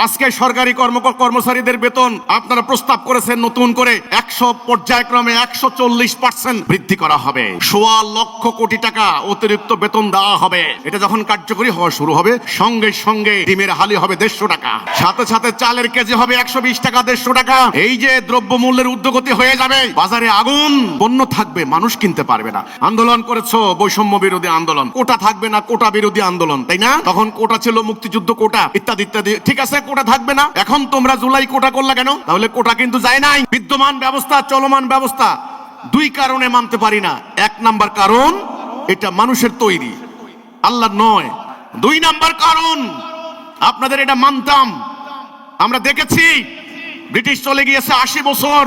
আজকে সরকারি কর্মচারীদের বেতন আপনারা প্রস্তাব করেছেন নতুন করে 100 পর্যায়ক্রমে 140% বৃদ্ধি করা হবে। 1.25 লক্ষ কোটি টাকা অতিরিক্ত বেতন দেওয়া হবে। এটা যখন কার্যকরী হওয়া শুরু হবে, সঙ্গে সঙ্গে ডিমের হালি হবে 150 টাকা, সাথে সাথে চালের কেজি হবে 120 টাকা, 150 টাকা। এই যে দ্রব্য মূল্যের ঊর্ধ্বগতি হয়ে যাবে, বাজারে আগুন, পণ্য থাকবে, মানুষ কিনতে পারবে না। আন্দোলন করেছো বৈষম্য বিরোধী আন্দোলন, কোটা থাকবে না, কোটা বিরোধী আন্দোলন, তাই না? তখন কোটা ছিল মুক্তিযুদ্ধ কোটা ইত্যাদি ইত্যাদি, ঠিক আছে, কোটা থাকবে না। এখন তোমরা জুলাই কোটা করলা কেন? তাহলে কোটা কিন্তু যায় নাই। বিদ্যমান ব্যবস্থা, চলমান ব্যবস্থা, দুই কারণে মানতে পারি না। 1 নাম্বার কারণ, এটা মানুষের তৈরি, আল্লাহ নয়। 2 নাম্বার কারণ, আপনাদের এটা মানতাম, আমরা দেখেছি ব্রিটিশ চলে গিয়েছে 80 বছর,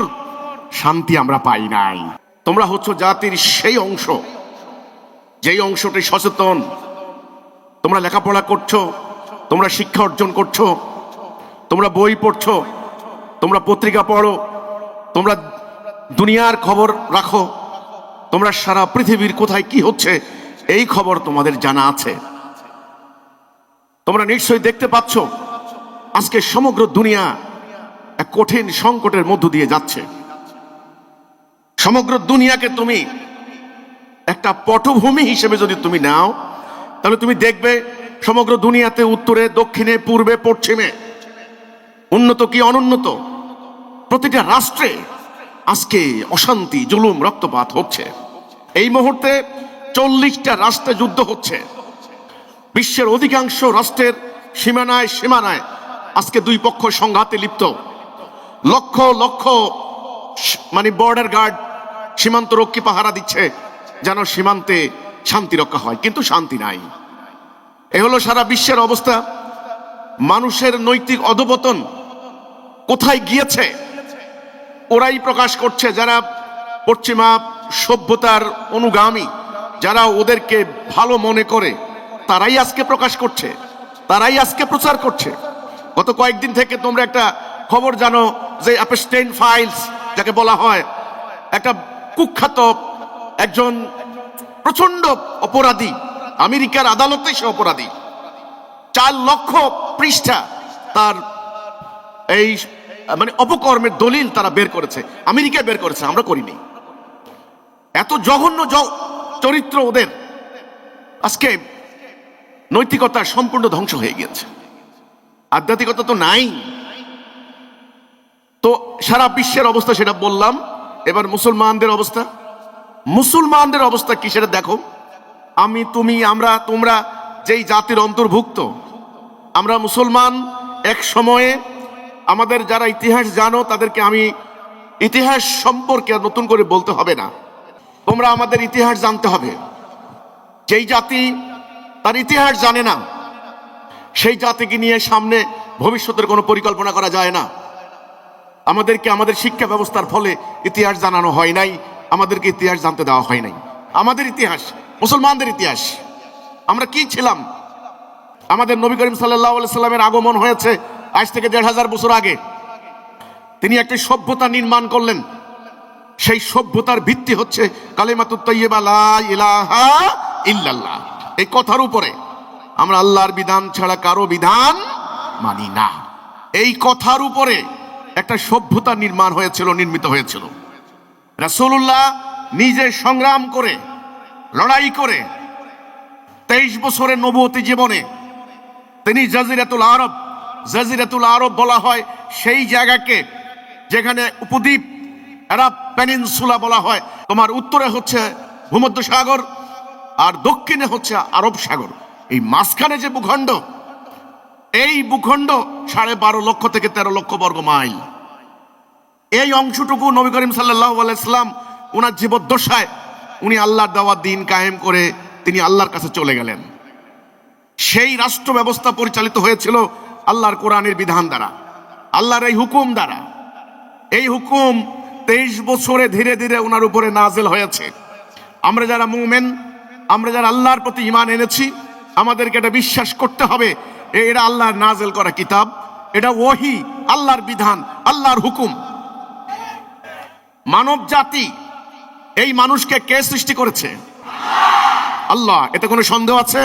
শান্তি আমরা পাই নাই। তোমরা হচ্ছে জাতির সেই অংশ, যেই অংশটি সচেতন। তোমরা লেখাপড়া করছো, তোমরা শিক্ষা অর্জন করছো, তোমরা বই পড়ছো, তোমরা পত্রিকা পড়ো, তোমরা দুনিয়ার খবর রাখো, তোমরা সারা পৃথিবীর কোথায় কি হচ্ছে এই খবর তোমাদের জানা আছে। তোমরা নিশ্চয়ই দেখতে পাচ্ছ আজকে সমগ্র দুনিয়া এক কঠিন সংকটের মধ্য দিয়ে যাচ্ছে। সমগ্র দুনিয়াকে তুমি একটা পটভূমি হিসেবে যদি তুমি নাও, তাহলে তুমি দেখবে সমগ্র দুনিয়াতে উত্তরে, দক্ষিণে, পূর্বে, পশ্চিমে, উন্নত কি অনুন্নত, প্রতিটা রাষ্ট্রে আজকে অশান্তি, জুলুম, রক্তপাত হচ্ছে। এই মুহূর্তে 40টা রাষ্ট্রে যুদ্ধ হচ্ছে। বিশ্বের অধিকাংশ রাষ্ট্রের সীমানায় সীমানায় আজকে দুই পক্ষ সংঘাতে লিপ্ত। লক্ষ লক্ষ বর্ডার গার্ড, সীমান্ত রক্ষী পাহারা দিচ্ছে যেন সীমান্তে শান্তি রক্ষা হয়, কিন্তু শান্তি নাই। এ হলো সারা বিশ্বের অবস্থা। মানুষের নৈতিক অধঃপতন কোথায় গিয়েছে ওরাই প্রকাশ করছে। যারা পশ্চিমা সভ্যতার অনুগামী, যারা ওদেরকে ভালো মনে করে, তারাই আজকে প্রকাশ করছে, তারাই আজকে প্রচার করছে। গত কয়েকদিন থেকে তোমরা একটা খবর জানো যে অ্যাপস্টেইন ফাইলস যাকে বলা হয়, একটা কুখ্যাত একজন প্রচন্ড অপরাধী, আমেরিকার আদালতে সে অপরাধী, 4 লক্ষ পৃষ্ঠা তার এই অপকর্মের দলিল তারা বের করেছে, আমেরিকায় বের করেছে, আমরা করিনি। এত জঘন্য চরিত্র ওদের। আজকে নৈতিকতা সম্পূর্ণ ধ্বংস হয়ে গিয়েছে, আধ্যাত্মিকতা তো নাই। তো সারা বিশ্বের অবস্থা সেটা বললাম। এবার মুসলমানদের অবস্থা, মুসলমানদের অবস্থা কি সেটা দেখো। আমি, তুমি, আমরা, তোমরা যেই জাতির অন্তর্ভুক্ত, আমরা মুসলমান। এক সময়ে আমাদের যারা ইতিহাস জানো তাদেরকে আমি ইতিহাস সম্পর্কে নতুন করে বলতে হবে না, তোমরা আমাদের ইতিহাস জানতে হবে। যেই জাতি তার ইতিহাস জানে না, সেই জাতিকে নিয়ে সামনে ভবিষ্যতের কোনো পরিকল্পনা করা যায় না। আমাদেরকে আমাদের শিক্ষা ব্যবস্থার ফলে ইতিহাস জানানো হয় নাই, আমাদেরকে ইতিহাস জানতে দেওয়া হয় নাই। আমাদের ইতিহাস, মুসলমানদের ইতিহাস, আমরা কি ছিলাম। আমাদের নবী করিম সাল্লাল্লাহু আলাইহি সাল্লামের আগমন হয়েছে আজ থেকে 1500 বছর আগে। তিনি একটি সভ্যতা নির্মাণ করলেন। সেই সভ্যতার ভিত্তি হচ্ছে কালিমাতুত তাইয়্যিবা লা ইলাহা ইল্লাল্লাহ। এই কথার উপরে আমরা আল্লাহর বিধান ছাড়া কারো বিধান মানি না। এই কথার উপরে একটা সভ্যতা নির্মাণ হয়েছিল, নির্মিত হয়েছিল। রাসূলুল্লাহ নিজে সংগ্রাম করে, লড়াই করে 23 বছরের নবুয়তি জীবনে তিনি জাজিরাতুল আরব, জাজিরাতুল আরব বলা হয় সেই জায়গাকে যেখানে উপদ্বীপ, আরব পেনিনসুলা বলা হয়। তোমার উত্তরে হচ্ছে ভূমধ্য সাগর আর দক্ষিণে হচ্ছে আরব সাগর। এই মাঝখানে যে ভূখণ্ড, এই ভূখণ্ড 12.5 লক্ষ থেকে 13 লক্ষ বর্গ মাইল। এই অংশটুকু নবী করিম সাল্লাল্লাহু আলাইহি সাল্লাম ওনার জীবদ্দশায় উনি আল্লাহর দেওয়া দ্বীন কায়েম করে তিনি আল্লাহর কাছে চলে গেলেন। সেই রাষ্ট্র ব্যবস্থা পরিচালিত হয়েছিল আল্লাহর কোরআনের বিধান দ্বারা, আল্লাহর এই হুকুম দ্বারা। এই হুকুম 23 বছরে ধীরে ধীরে ওনার উপরে নাজেল হয়েছে। আমরা যারা মুমিন, আমরা যারা আল্লাহর প্রতি ঈমান এনেছি, আমাদেরকে এটা বিশ্বাস করতে হবে এটা আল্লাহর নাজেল করা কিতাব, এটা ওহী, আল্লাহর বিধান, আল্লাহর হুকুম। মানব জাতি, এই মানুষকে কে সৃষ্টি করেছে? আল্লাহ। এতে কোনো সন্দেহ আছে?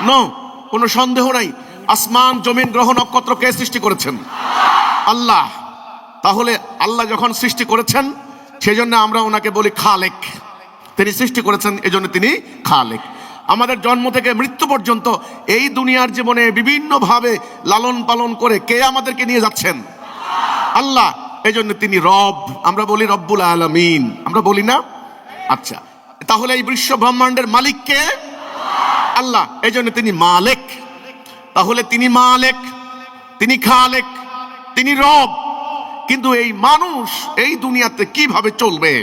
নো, কোনো সন্দেহ নাই। আসমান জমিন গ্রহ নক্ষত্র কে সৃষ্টি করেছেন? আল্লাহ। তাহলে আল্লাহ যখন সৃষ্টি করেছেন সেজন্য আমরা ওনাকে বলি খালেক। তিনি সৃষ্টি করেছেন এজন্য তিনি খালেক। আমাদের জন্ম থেকে মৃত্যু পর্যন্ত এই দুনিয়ার জীবনে বিভিন্নভাবে লালন পালন করে কে আমাদেরকে নিয়ে যাচ্ছেন? আল্লাহ। এজন্য তিনি রব, আমরা বলি রব্বুল আলামিন, আমরা বলি না? আচ্ছা, তাহলে এই বিশ্ব ব্রহ্মাণ্ডের মালিক কে? আল্লাহ। এজন্য তিনি মালিক। তাহলে তিনি মালিক, তিনি খালেক, তিনি রব। কিন্তু এই মানুষ এই দুনিয়াতে কিভাবে চলবে,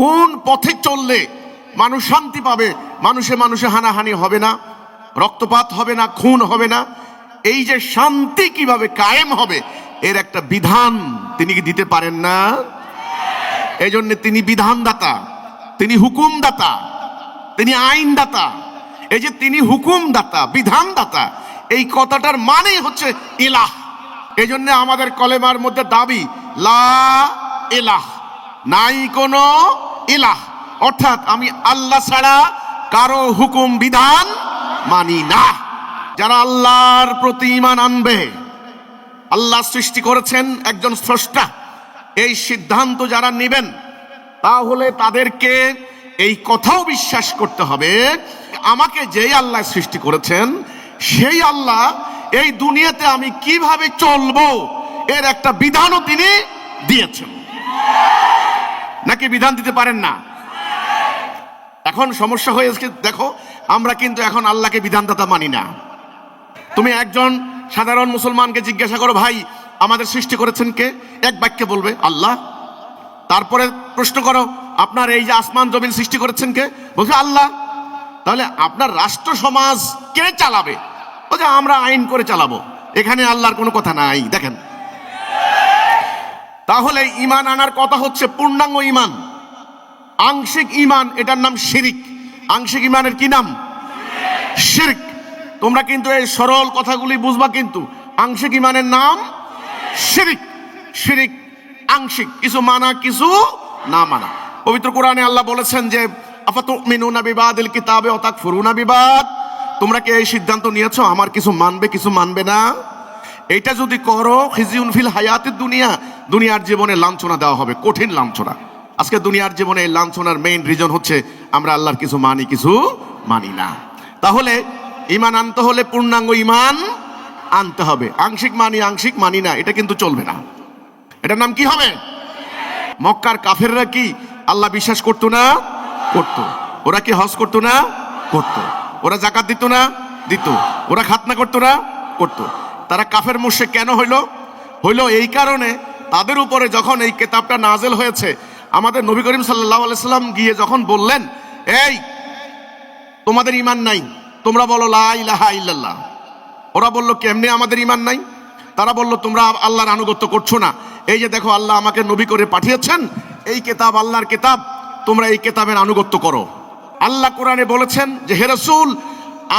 কোন পথে চললে মানুষ শান্তি পাবে, মানুষে মানুষে হানাহানি হবে না, রক্তপাত হবে না, খুন হবে না, এই যে শান্তি কিভাবে কায়েম হবে এর একটা বিধান তিনি কি দিতে পারেন না? এই জন্য তিনি বিধানদাতা, তিনি হুকুমদাতা, তিনি আইনদাতা। এই যে তিনি হুকুমদাতা, বিধানদাতা, এই কথাটার মানেই হচ্ছে ইলাহ। এই জন্য আমাদের কলেমার মধ্যে দাবি লা ইলাহ, নাই কোনো ইলাহ, অর্থাৎ আমি আল্লাহ ছাড়া কারো হুকুম বিধান মানি না। যারা আল্লাহর প্রতি ঈমান আনবে, আল্লাহ সৃষ্টি করেছেন একজন স্রষ্টা, এই সিদ্ধান্ত যারা নেবেন তাহলে তাদেরকে এই কথাও বিশ্বাস করতে হবে আমাকে যেই আল্লাহ সৃষ্টি করেছেন সেই আল্লাহ এই দুনিয়াতে আমি কিভাবে চলবো এর একটা বিধানও তিনি দিয়েছেন। নাকি বিধান দিতে পারেন না? এখন সমস্যা হয়েছে, দেখো আমরা কিন্তু এখন আল্লাহকে বিধানদাতা মানি না। তুমি একজন সাধারণ মুসলমানকে জিজ্ঞাসা করো, ভাই আমাদের সৃষ্টি করেছেন কে? এক বাক্যে বলবে আল্লাহ। তারপরে প্রশ্ন করো, আপনার এই যে আসমান জমিন সৃষ্টি করেছেন কে? বলছে আল্লাহ। তাহলে আপনার রাষ্ট্র সমাজ কে চালাবে? বলছে আমরা আইন করে চালাবো। এখানে আল্লাহর কোনো কথা নাই। দেখেন, তাহলে ঈমান আনার কথা হচ্ছে পূর্ণাঙ্গ ঈমান। আংশিক ঈমান এটার নাম শিরিক। আংশিক ঈমানের কি নাম? শিরক। তোমরা কিন্তু এই সরল কথাগুলি বুঝবা, কিন্তু আংশিক ঈমানের নাম শিরিক। শিরিক আংশিক, কিছু মানা কিছু না মানা। পবিত্র কোরআনে আল্লাহ বলেছেন যে আফাতুমিনুনা বিবাদিল কিতাবে ওয়া তাকফুরুনা বিবাদ, তোমরা কি এই সিদ্ধান্ত নিয়েছো আমার কিছু মানবে কিছু মানবে না? এইটা যদি করো খিজিউন ফিল হায়াতিদ দুনিয়া, দুনিয়ার জীবনে লাঞ্ছনা দেওয়া হবে, কঠিন লাঞ্ছনা। আজকে দুনিয়ার জীবনে এই লাঞ্ছনার মেইন রিজন হচ্ছে আমরা আল্লাহর কিছু মানি কিছু মানি না। তাহলে ঈমান আনতে হলে পূর্ণাঙ্গ ঈমান আনতে হবে। আংশিক মানি আংশিক মানি না এটা কিন্তু চলবে না। এটার নাম কি হবে? মক্কার কাফেররা কি আল্লাহ বিশ্বাস করতো না? করতো। ওরা কি হজ করতো না? করতো। ওরা যাকাত দিত না? দিত। ওরা খাতনা করতো না? করতো। তারা কাফের মুশরিক কেন হইলো? হইলো এই কারণে তাদের উপরে যখন এই কিতাবটা নাজেল হয়েছে, আমাদের নবী করিম সাল্লাল্লাহু আলাইহি সাল্লাম গিয়ে যখন বললেন, এই তোমাদের ঈমান নাই, তোমরা বলো লা ইলাহা ইল্লাল্লাহ। ওরা বলল কেমনে আমাদের ঈমান নাই? তারা বলল তোমরা আল্লাহর আনুগত্য করছো না। এই যে দেখো আল্লাহ আমাকে নবী করে পাঠিয়েছেন, এই কিতাব আল্লাহর কিতাব, তোমরা এই কিতাবের আনুগত্য করো। আল্লাহ কোরআনে বলেছেন যে হে রাসূল,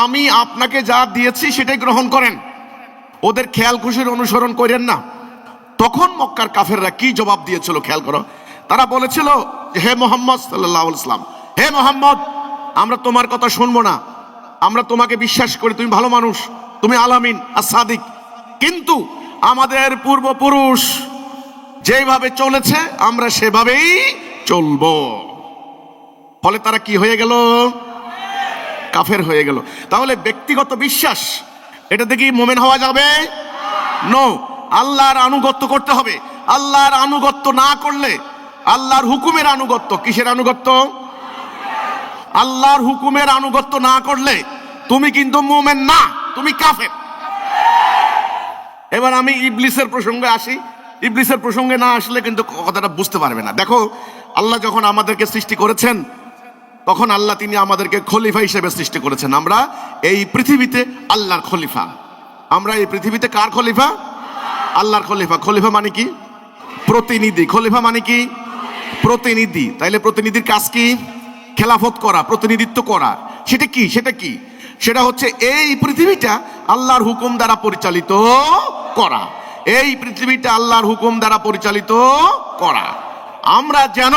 আমি আপনাকে যা দিয়েছি সেটাই গ্রহণ করেন, ওদের খেয়াল খুশির অনুসরণ করেন না। তখন মক্কার কাফেররা কি জবাব দিয়েছিল খেয়াল করো। তারা বলেছিল যে হে মুহাম্মদ সাল্লাল্লাহু আলাইহি ওয়াসাল্লাম, হে মুহাম্মদ, আমরা তোমার কথা শুনবো না, আমরা তোমাকে বিশ্বাস করি, তুমি ভালো মানুষ, তুমি আলামিন as-সাদিক, কিন্তু আমাদের পূর্বপুরুষ যেভাবে চলেছে আমরা সেভাবেই চলবো। ফলে তারা কি হয়ে গেল? কাফের হয়ে গেল। তাহলে ব্যক্তিগত বিশ্বাস এটা দেখি মুমিন হওয়া যাবে? নো, আল্লাহর আনুগত্য করতে হবে। আল্লাহর আনুগত্য না করলে, আল্লাহর হুকুমের আনুগত্য, কিসের আনুগত্য? আল্লাহর হুকুমের আনুগত্য না করলে তুমি কিন্তু মুমিন না, তুমি কাফের। এবার আমি ইবলিসের প্রসঙ্গে আসি। ইবলিসের প্রসঙ্গে না আসলে কিন্তু কথাটা বুঝতে পারবে না। দেখো আল্লাহ যখন আমাদেরকে সৃষ্টি করেছেন তখন আল্লাহ তিনি আমাদেরকে খলিফা হিসেবে সৃষ্টি করেছেন। আমরা এই পৃথিবীতে আল্লাহর খলিফা। আমরা এই পৃথিবীতে কার খলিফা? আল্লাহর খলিফা। খলিফা মানে কি? প্রতিনিধি। খলিফা মানে কি? প্রতিনিধি। তাইলে প্রতিনিধির কাজ কি? খেলাফত করা, প্রতিনিধিত্ব করা। সেটা কি? সেটা কি? সেটা হচ্ছে এই পৃথিবীটা আল্লাহর হুকুম দ্বারা পরিচালিত করা। এই পৃথিবীটা আল্লাহর হুকুম দ্বারা পরিচালিত করা। আমরা যেন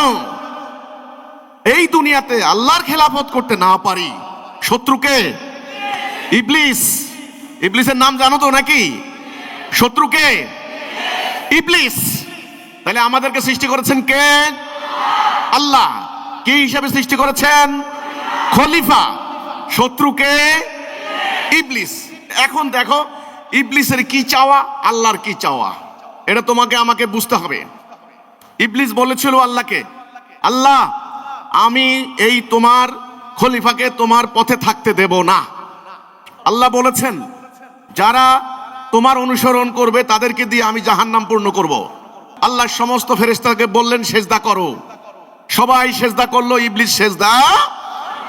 এই দুনিয়াতে আল্লাহর খেলাফত করতে না পারি। শত্রুকে? ইবলিস। ইবলিসের নাম জানো তো নাকি? শত্রুকে ইবলিস। তাহলে আমাদেরকে সৃষ্টি করেছেন কে? আল্লাহ। কি হিসাবে সৃষ্টি করেছেন? খলিফা। শত্রুকে ইবলিস। এখন দেখো ইবলিসের কি চাওয়া, আল্লাহর কি চাওয়া, এটা তোমাকে আমাকে বুঝতে হবে। ইবলিস বলেছিল আল্লাহকে, আল্লাহ আমি এই তোমার খলিফাকে তোমার পথে থাকতে দেব না। আল্লাহ বলেছেন যারা তোমার অনুসরণ করবে তাদেরকে দিয়ে আমি জাহান্নাম পূর্ণ করব। আল্লাহ সমস্ত ফেরেশতাকে বললেন সেজদা করো, সবাই সেজদা করলো, ইবলিস সেজদা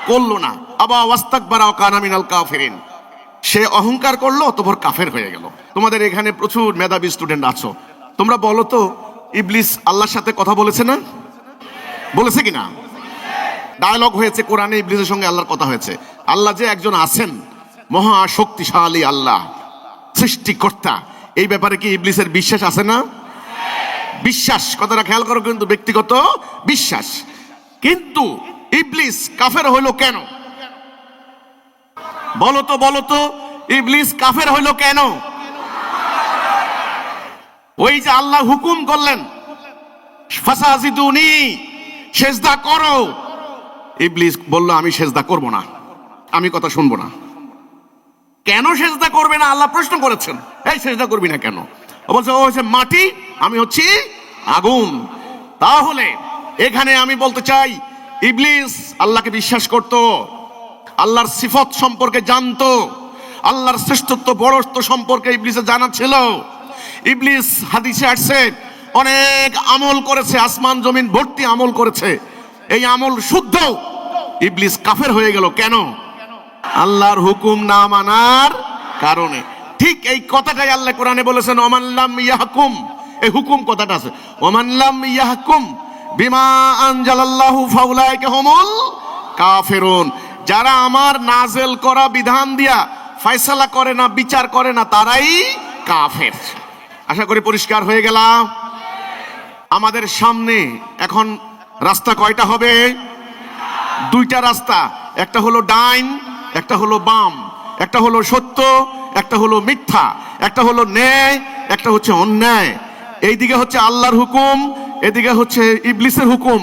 করলো না। আবা ওয়াস্তাকবারা ওয়া কানা মিনাল কাফিরিন, সে অহংকার করলো, অতঃপর কাফের হয়ে গেল। তোমাদের এখানে প্রচুর মেধাবী স্টুডেন্ট আছো, তোমরা বলো তো ইবলিস আল্লাহর সাথে কথা বলেছে না? বলেছে কিনা? ডায়ালগ হয়েছে কোরআনে, ইবলিসের সঙ্গে আল্লাহর কথা হয়েছে। আল্লাহ যে একজন আছেন মহা শক্তিশালী আল্লাহ, সৃষ্টিকর্তা, এই ব্যাপারে কি ইবলিসের বিশ্বাস আছে না? বিশ্বাস, কথাটা খেয়াল করো কিন্তু, ব্যক্তিগত বিশ্বাস। কিন্তু ইবলিস কাফের হইল কেন? বলো তো ইবলিস কাফের হইল কেন? ওই যে আল্লাহ হুকুম করলেন ফাসাজিদুনি, সেজদা করো, ইবলিস বলল আমি সেজদা করব না, আমি কথা শুনবো না। কেন সেজদা করবে না আল্লাহ প্রশ্ন করেছেন, এই সেজদা করবি না কেন? বলছে ও হচ্ছে মাটি, আমি হচ্ছি আগুন। তাহলে এখানে আমি বলতে চাই ইবলিস আল্লাহকে বিশ্বাস করত, আল্লাহর সিফত সম্পর্কে জানতো, আল্লাহর শ্রেষ্ঠত্ব বড়ত্ব সম্পর্কে ইবলিসের জানা ছিল। ইবলিস হাদিসে আসছে অনেক আমল করেছে, আসমান জমিন ভর্তি আমল করেছে, এই আমল শুদ্ধ। ইবলিস কাফের হয়ে গেল কেন? আল্লাহর হুকুম না মানার কারণে। ঠিক এই কথাটাই আল্লাহ কোরআনে বলেছেন ওমান লাম ইয়াহকুম, এই হুকুম কথাটা আছে, ওমান লাম ইয়াহকুম বিমা আনজালাল্লাহু ফাউলাইকা হুমুল কাফিরুন, যারা আমার নাজেল করা বিধান দিয়া ফয়সালা করে না, বিচার করে না, তারাই কাফের। আশা করি পরিষ্কার হয়ে গেলাম। আমাদের সামনে এখন রাস্তা কয়টা হবে? দুইটা রাস্তা, একটা হলো ডাইন, একটা হলো বাম, একটা হলো সত্য, একটা হলো মিথ্যা, একটা হলো ন্যায়, একটা হচ্ছে অন্যায়। এইদিকে হচ্ছে আল্লাহর হুকুম, এদিকে হচ্ছে ইবলিসের হুকুম।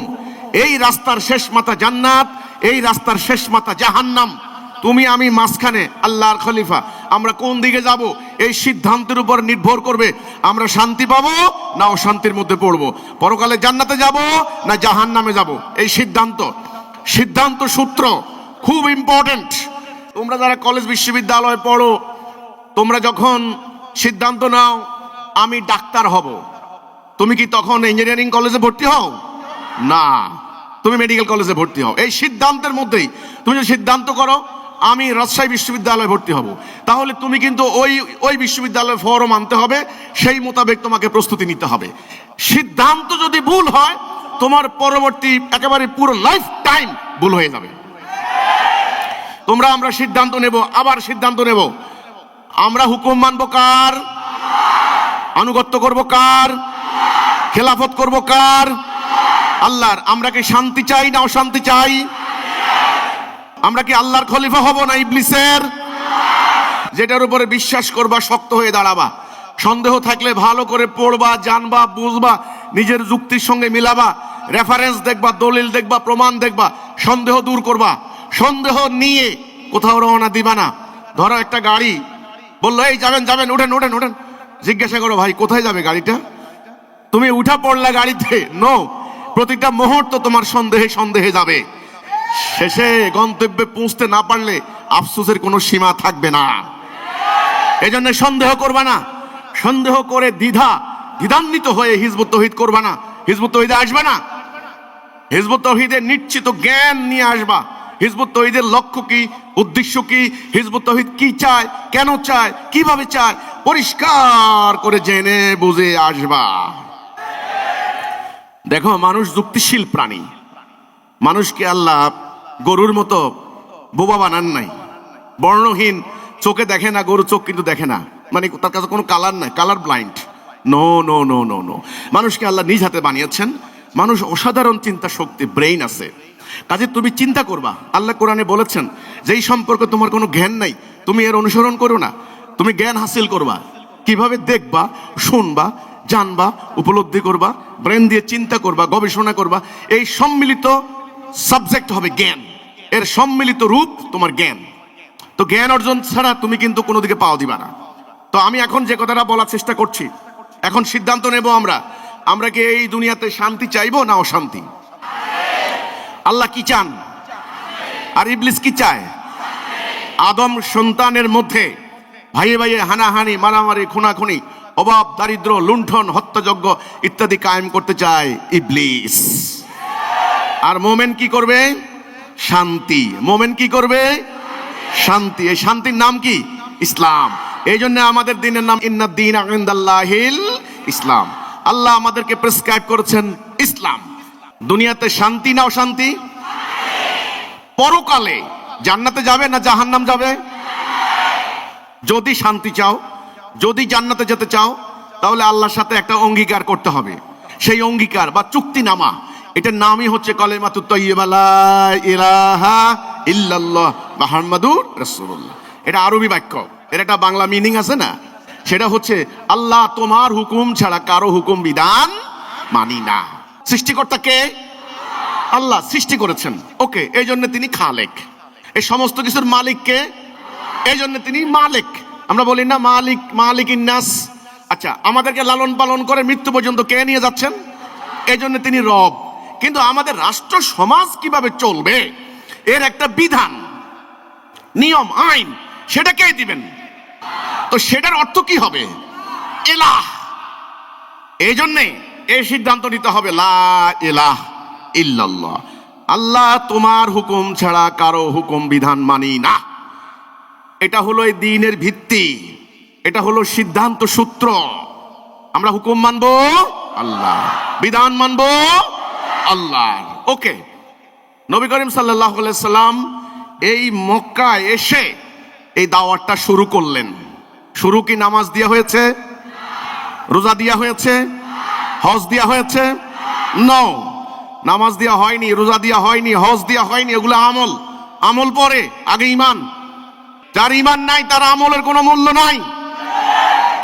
এই রাস্তার শেষ মাথা জান্নাত, এই রাস্তার শেষ মাথা জাহান্নাম। তুমি আমি মাঝখানে আল্লাহর খলিফা, আমরা কোন দিকে যাব এই সিদ্ধান্তের উপর নির্ভর করবে আমরা শান্তি পাবো না অশান্তির মধ্যে পড়বো, পরকালে জান্নাতে যাব না জাহান্নামে যাব। এই সিদ্ধান্ত সূত্র খুব ইম্পর্টেন্ট। তোমরা যারা কলেজ বিশ্ববিদ্যালয়ে পড়ো, তোমরা যখন সিদ্ধান্ত নাও আমি ডাক্তার হব, তুমি কি তখন ইঞ্জিনিয়ারিং কলেজে ভর্তি হও? না, তুমি মেডিকেল কলেজে ভর্তি হও। এই সিদ্ধান্তের মধ্যেই তুমি যদি সিদ্ধান্ত করো আমি রাজশাহী বিশ্ববিদ্যালয়ে ভর্তি হব, তাহলে তুমি কিন্তু ওই বিশ্ববিদ্যালয়ের ফরম আনতে হবে, সেই মোতাবেক তোমাকে প্রস্তুতি নিতে হবে। সিদ্ধান্ত যদি ভুল হয় তোমার পরবর্তী একেবারে পুরো লাইফ টাইম ভুল হয়ে যাবে। আমরা সিদ্ধান্ত নেব, আবার সিদ্ধান্ত নেব, আমরা হুকুম মানবো কার? আনুগত্য করব কার? খেলাফত করব কার? আল্লাহর। আমরা কি শান্তি চাই না অশান্তি চাই? আমরা কি আল্লাহর খলিফা হব না ইবলিসের? যেটার উপরে বিশ্বাস করবা শক্ত হয়ে দাঁড়াবা, সন্দেহ থাকলে ভালো করে পড়বা, জানবা, বুঝবা, নিজের যুক্তির সঙ্গে মিলাবা, রেফারেন্স দেখবা, দলিল দেখবা, প্রমাণ দেখবা, সন্দেহ দূর করবা। সন্দেহ নিয়ে কোথাও রওনা দিবা না। ধরো একটা গাড়ি বললো এই যাবেন, উঠেন, জিজ্ঞাসা করো ভাই কোথায় যাবে গাড়িটা? তুমি উঠা পড়লা গাড়িতে, নো, প্রতিটা মুহূর্ত তোমার সন্দেহে যাবে। শেষে গন্তব্যে পৌঁছতে না পারলে আফসোসের কোনো সীমা থাকবে না। এই জন্য সন্দেহ করবা না। সন্দেহ করে দ্বিধান্বিত হয়ে হিজবুত তৌহিদ করবা না, হিজবুত তৌহিদে আসবে না। হিজবুত তৌহিদের নিশ্চিত জ্ঞান নিয়ে আসবা। হিজবুত তৌহিদের লক্ষ্য কি, উদ্দেশ্য কি, হিজবুত তৌহিদ কি চায়, কেন চায়, কিভাবে চায়, পরিষ্কার করে জেনে বুঝে আসবা। দেখো মানুষ যুক্তিশীল প্রাণী। মানুষকে আল্লাহ গরুর মতো বোবা বানান নাই। বর্ণহীন, চোখে দেখে না, গরু চোখ কিন্তু দেখে না, মানে তার কাছে কোনো কালার নাই, colour blind. No no no no no মানুষকে আল্লাহ নিজ হাতে বানিয়েছেন। মানুষ অসাধারণ চিন্তা শক্তি, ব্রেইন আছে। কাজে তুমি চিন্তা করবা। আল্লাহ কোরআনে বলেছেন যেই সম্পর্কে তোমার কোনো জ্ঞান নাই তুমি এর অনুসরণ করো না। তুমি জ্ঞান হাসিল করবা কিভাবে? দেখবা, শুনবা, জানবা, উপলব্ধি করবা, ব্রেন দিয়ে চিন্তা করবা, গবেষণা করবা। এই সম্মিলিত সাবজেক্ট হবে জ্ঞান, এর সম্মিলিত রূপ তোমার জ্ঞান। তো জ্ঞান অর্জন ছাড়া তুমি কিন্তু কোনো দিকে পাও দিবা না। তো আমি এখন যে কথাটা বলার চেষ্টা করছি, এখন সিদ্ধান্ত নেব আমরা কি এই দুনিয়াতে শান্তি চাইবো না অশান্তি? আল্লাহ কি চান আর ইবলিস কি চায়? আদম সন্তানের মধ্যে ভাইয়ে ভাইয়ে হানাহানি, মারামারি, খুনাখুনি, অভাব, দারিদ্র, লুণ্ঠন, হত্যাযজ্ঞ ইত্যাদি কায়েম করতে চায় ইবলিস। আর মোমেন কি করবে? শান্তি। মোমেন কি করবে? শান্তি। এই শান্তির নাম কি? ইসলাম। এই জন্য আমাদের দিনের নাম ইন্নাদ-দীন ইনদাল্লাহিল ইসলাম। আল্লাহ আমাদেরকে প্রেসক্রাইব করেছেন ইসলাম। দুনিয়াতে শান্তি না অশান্তি? পরকালে জান্নাতে যাবে না জাহান্নাম যাবে? যদি শান্তি চাও, যদি জান্নাতে যেতে চাও, তাহলে আল্লাহর সাথে একটা অঙ্গীকার করতে হবে। সেই অঙ্গীকার বা চুক্তিনামা, এটার নামই হচ্ছে কালেমাতুত তাইয়্যিবা লা ইলাহা ইল্লাল্লাহ মুহাম্মাদুর রাসূলুল্লাহ। এটা আরবি বাক্য, এর একটা বাংলা মিনিং আছে না, সেটা হচ্ছে আল্লাহ তোমার হুকুম ছাড়া কারো হুকুম বিধান মানি না। সৃষ্টিকর্তা কে? আল্লাহ সৃষ্টি করেছেন, ওকে, এই জন্য তিনি খালেক। এই সমস্ত কিছুর মালিক কে? এই জন্য তিনি মালিক। আমরা বলি না মালিক, মালিকিন নাস। আচ্ছা, আমাদেরকে লালন পালন করে মৃত্যু পর্যন্ত কে নিয়ে যাচ্ছেন? এই জন্য তিনি রব। কিন্তু আমাদের রাষ্ট্র সমাজ কিভাবে চলবে, এর একটা বিধান, নিয়ম, আইন, সেটা কে দিবেন? তো সেটার অর্থ কি হবে? ইলাহ। এই জন্যে এই সিদ্ধান্ত নিতে হবে লা ইলাহা ইল্লাল্লাহ, আল্লাহ তোমার হুকুম ছাড়া কারো হুকুম বিধান মানি না। এটা হলো এই দ্বীনের ভিত্তি, এটা হলো সিদ্ধান্ত সূত্র। আমরা হুকুম মানবো আল্লাহ, বিধান মানবো আল্লাহ। ওকে, নবী করিম সাল্লাল্লাহু আলাইহি সাল্লাম এই মক্কায় এসে এই দাওয়াতটা শুরু করলেন। শুরু কি নামাজ দিয়া হয়েছে? রোজা দিয়া হয়েছে? হজ দিয়া হয়েছে? নো, নামাজ দিয়া হয়নি, রোজা দিয়া হয়নি, হজ দিয়া হয়নি। এগুলো আমল, আমল পরে, আগে ইমান। যার ইমান নাই তার আমলের কোনো মূল্য নাই।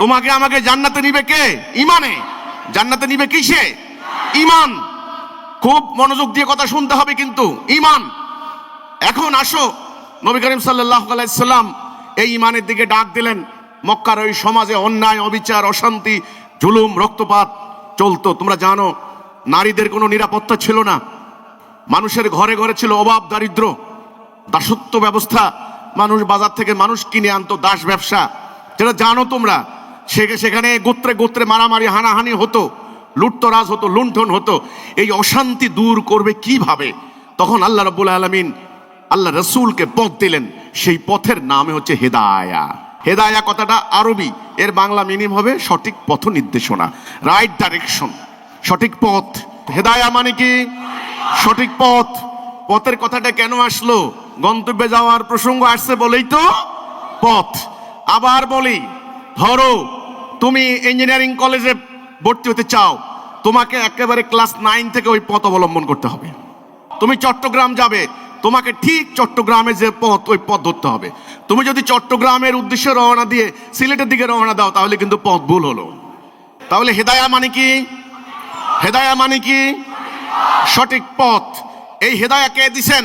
তোমাকে আমাকে জান্নাতে নিবে কে? ইমানে। জান্নাতে নিবে কিসে? ইমান। খুব মনোযোগ দিয়ে কথা শুনতে হবে কিন্তু, ইমান। এখন আসো, নবী করিম সাল্লাল্লাহু আলাইহি সাল্লাম এই ইমানের দিকে ডাক দিলেন। মক্কার ওই সমাজে অন্যায়, অবিচার, অশান্তি, জুলুম, রক্তপাত চলতো। তোমরা জানো, নারীদের কোনো নিরাপত্তা ছিল না। মানুষের ঘরে ঘরে ছিল অভাব, দারিদ্র, দাসত্ব ব্যবস্থা। মানুষ বাজার থেকে মানুষ কিনে আনতো, দাস ব্যবসা, যেটা জানো তোমরা। সেখানে গোত্রে গোত্রে মারামারি, হানাহানি হতো, লুটতরাজ হতো, লুণ্ঠন হতো। এই অশান্তি দূর করবে কিভাবে? তখন আল্লাহ রাব্বুল আলামিন আল্লাহ রসুলকে পথ দিলেন। সেই পথের নামে হচ্ছে হেদায়া। হেদায়া কথাটা আরবি, এর বাংলা মিনিং হবে সঠিক পথ নির্দেশনা, রাইট ডাইরেকশন, সঠিক পথ। হেদায়া মানে কি? সঠিক পথ। পথের কথাটা কেন আসলো? গন্তব্যে যাওয়ার প্রসঙ্গ আসছে বলেই তো পথ। আবার বলি, ধরো তুমি ইঞ্জিনিয়ারিং কলেজে ভর্তি হতে চাও, তোমাকে একেবারে ক্লাস 9 থেকে ওই পথ অবলম্বন করতে হবে। তুমি চট্টগ্রাম যাবে, তোমাকে ঠিক চট্টগ্রামে যে পথ, ওই পথ ধরতে হবে। তুমি যদি চট্টগ্রামের উদ্দেশ্যে রওনা দিয়ে সিলেটের দিকে রওনা দাও, তাহলে কিন্তু পথ ভুল হলো। তাহলে হেদায়া মানে কি? হেদায়া মানে কি? সঠিক পথ। এই হেদায়া কে দিয়েছেন?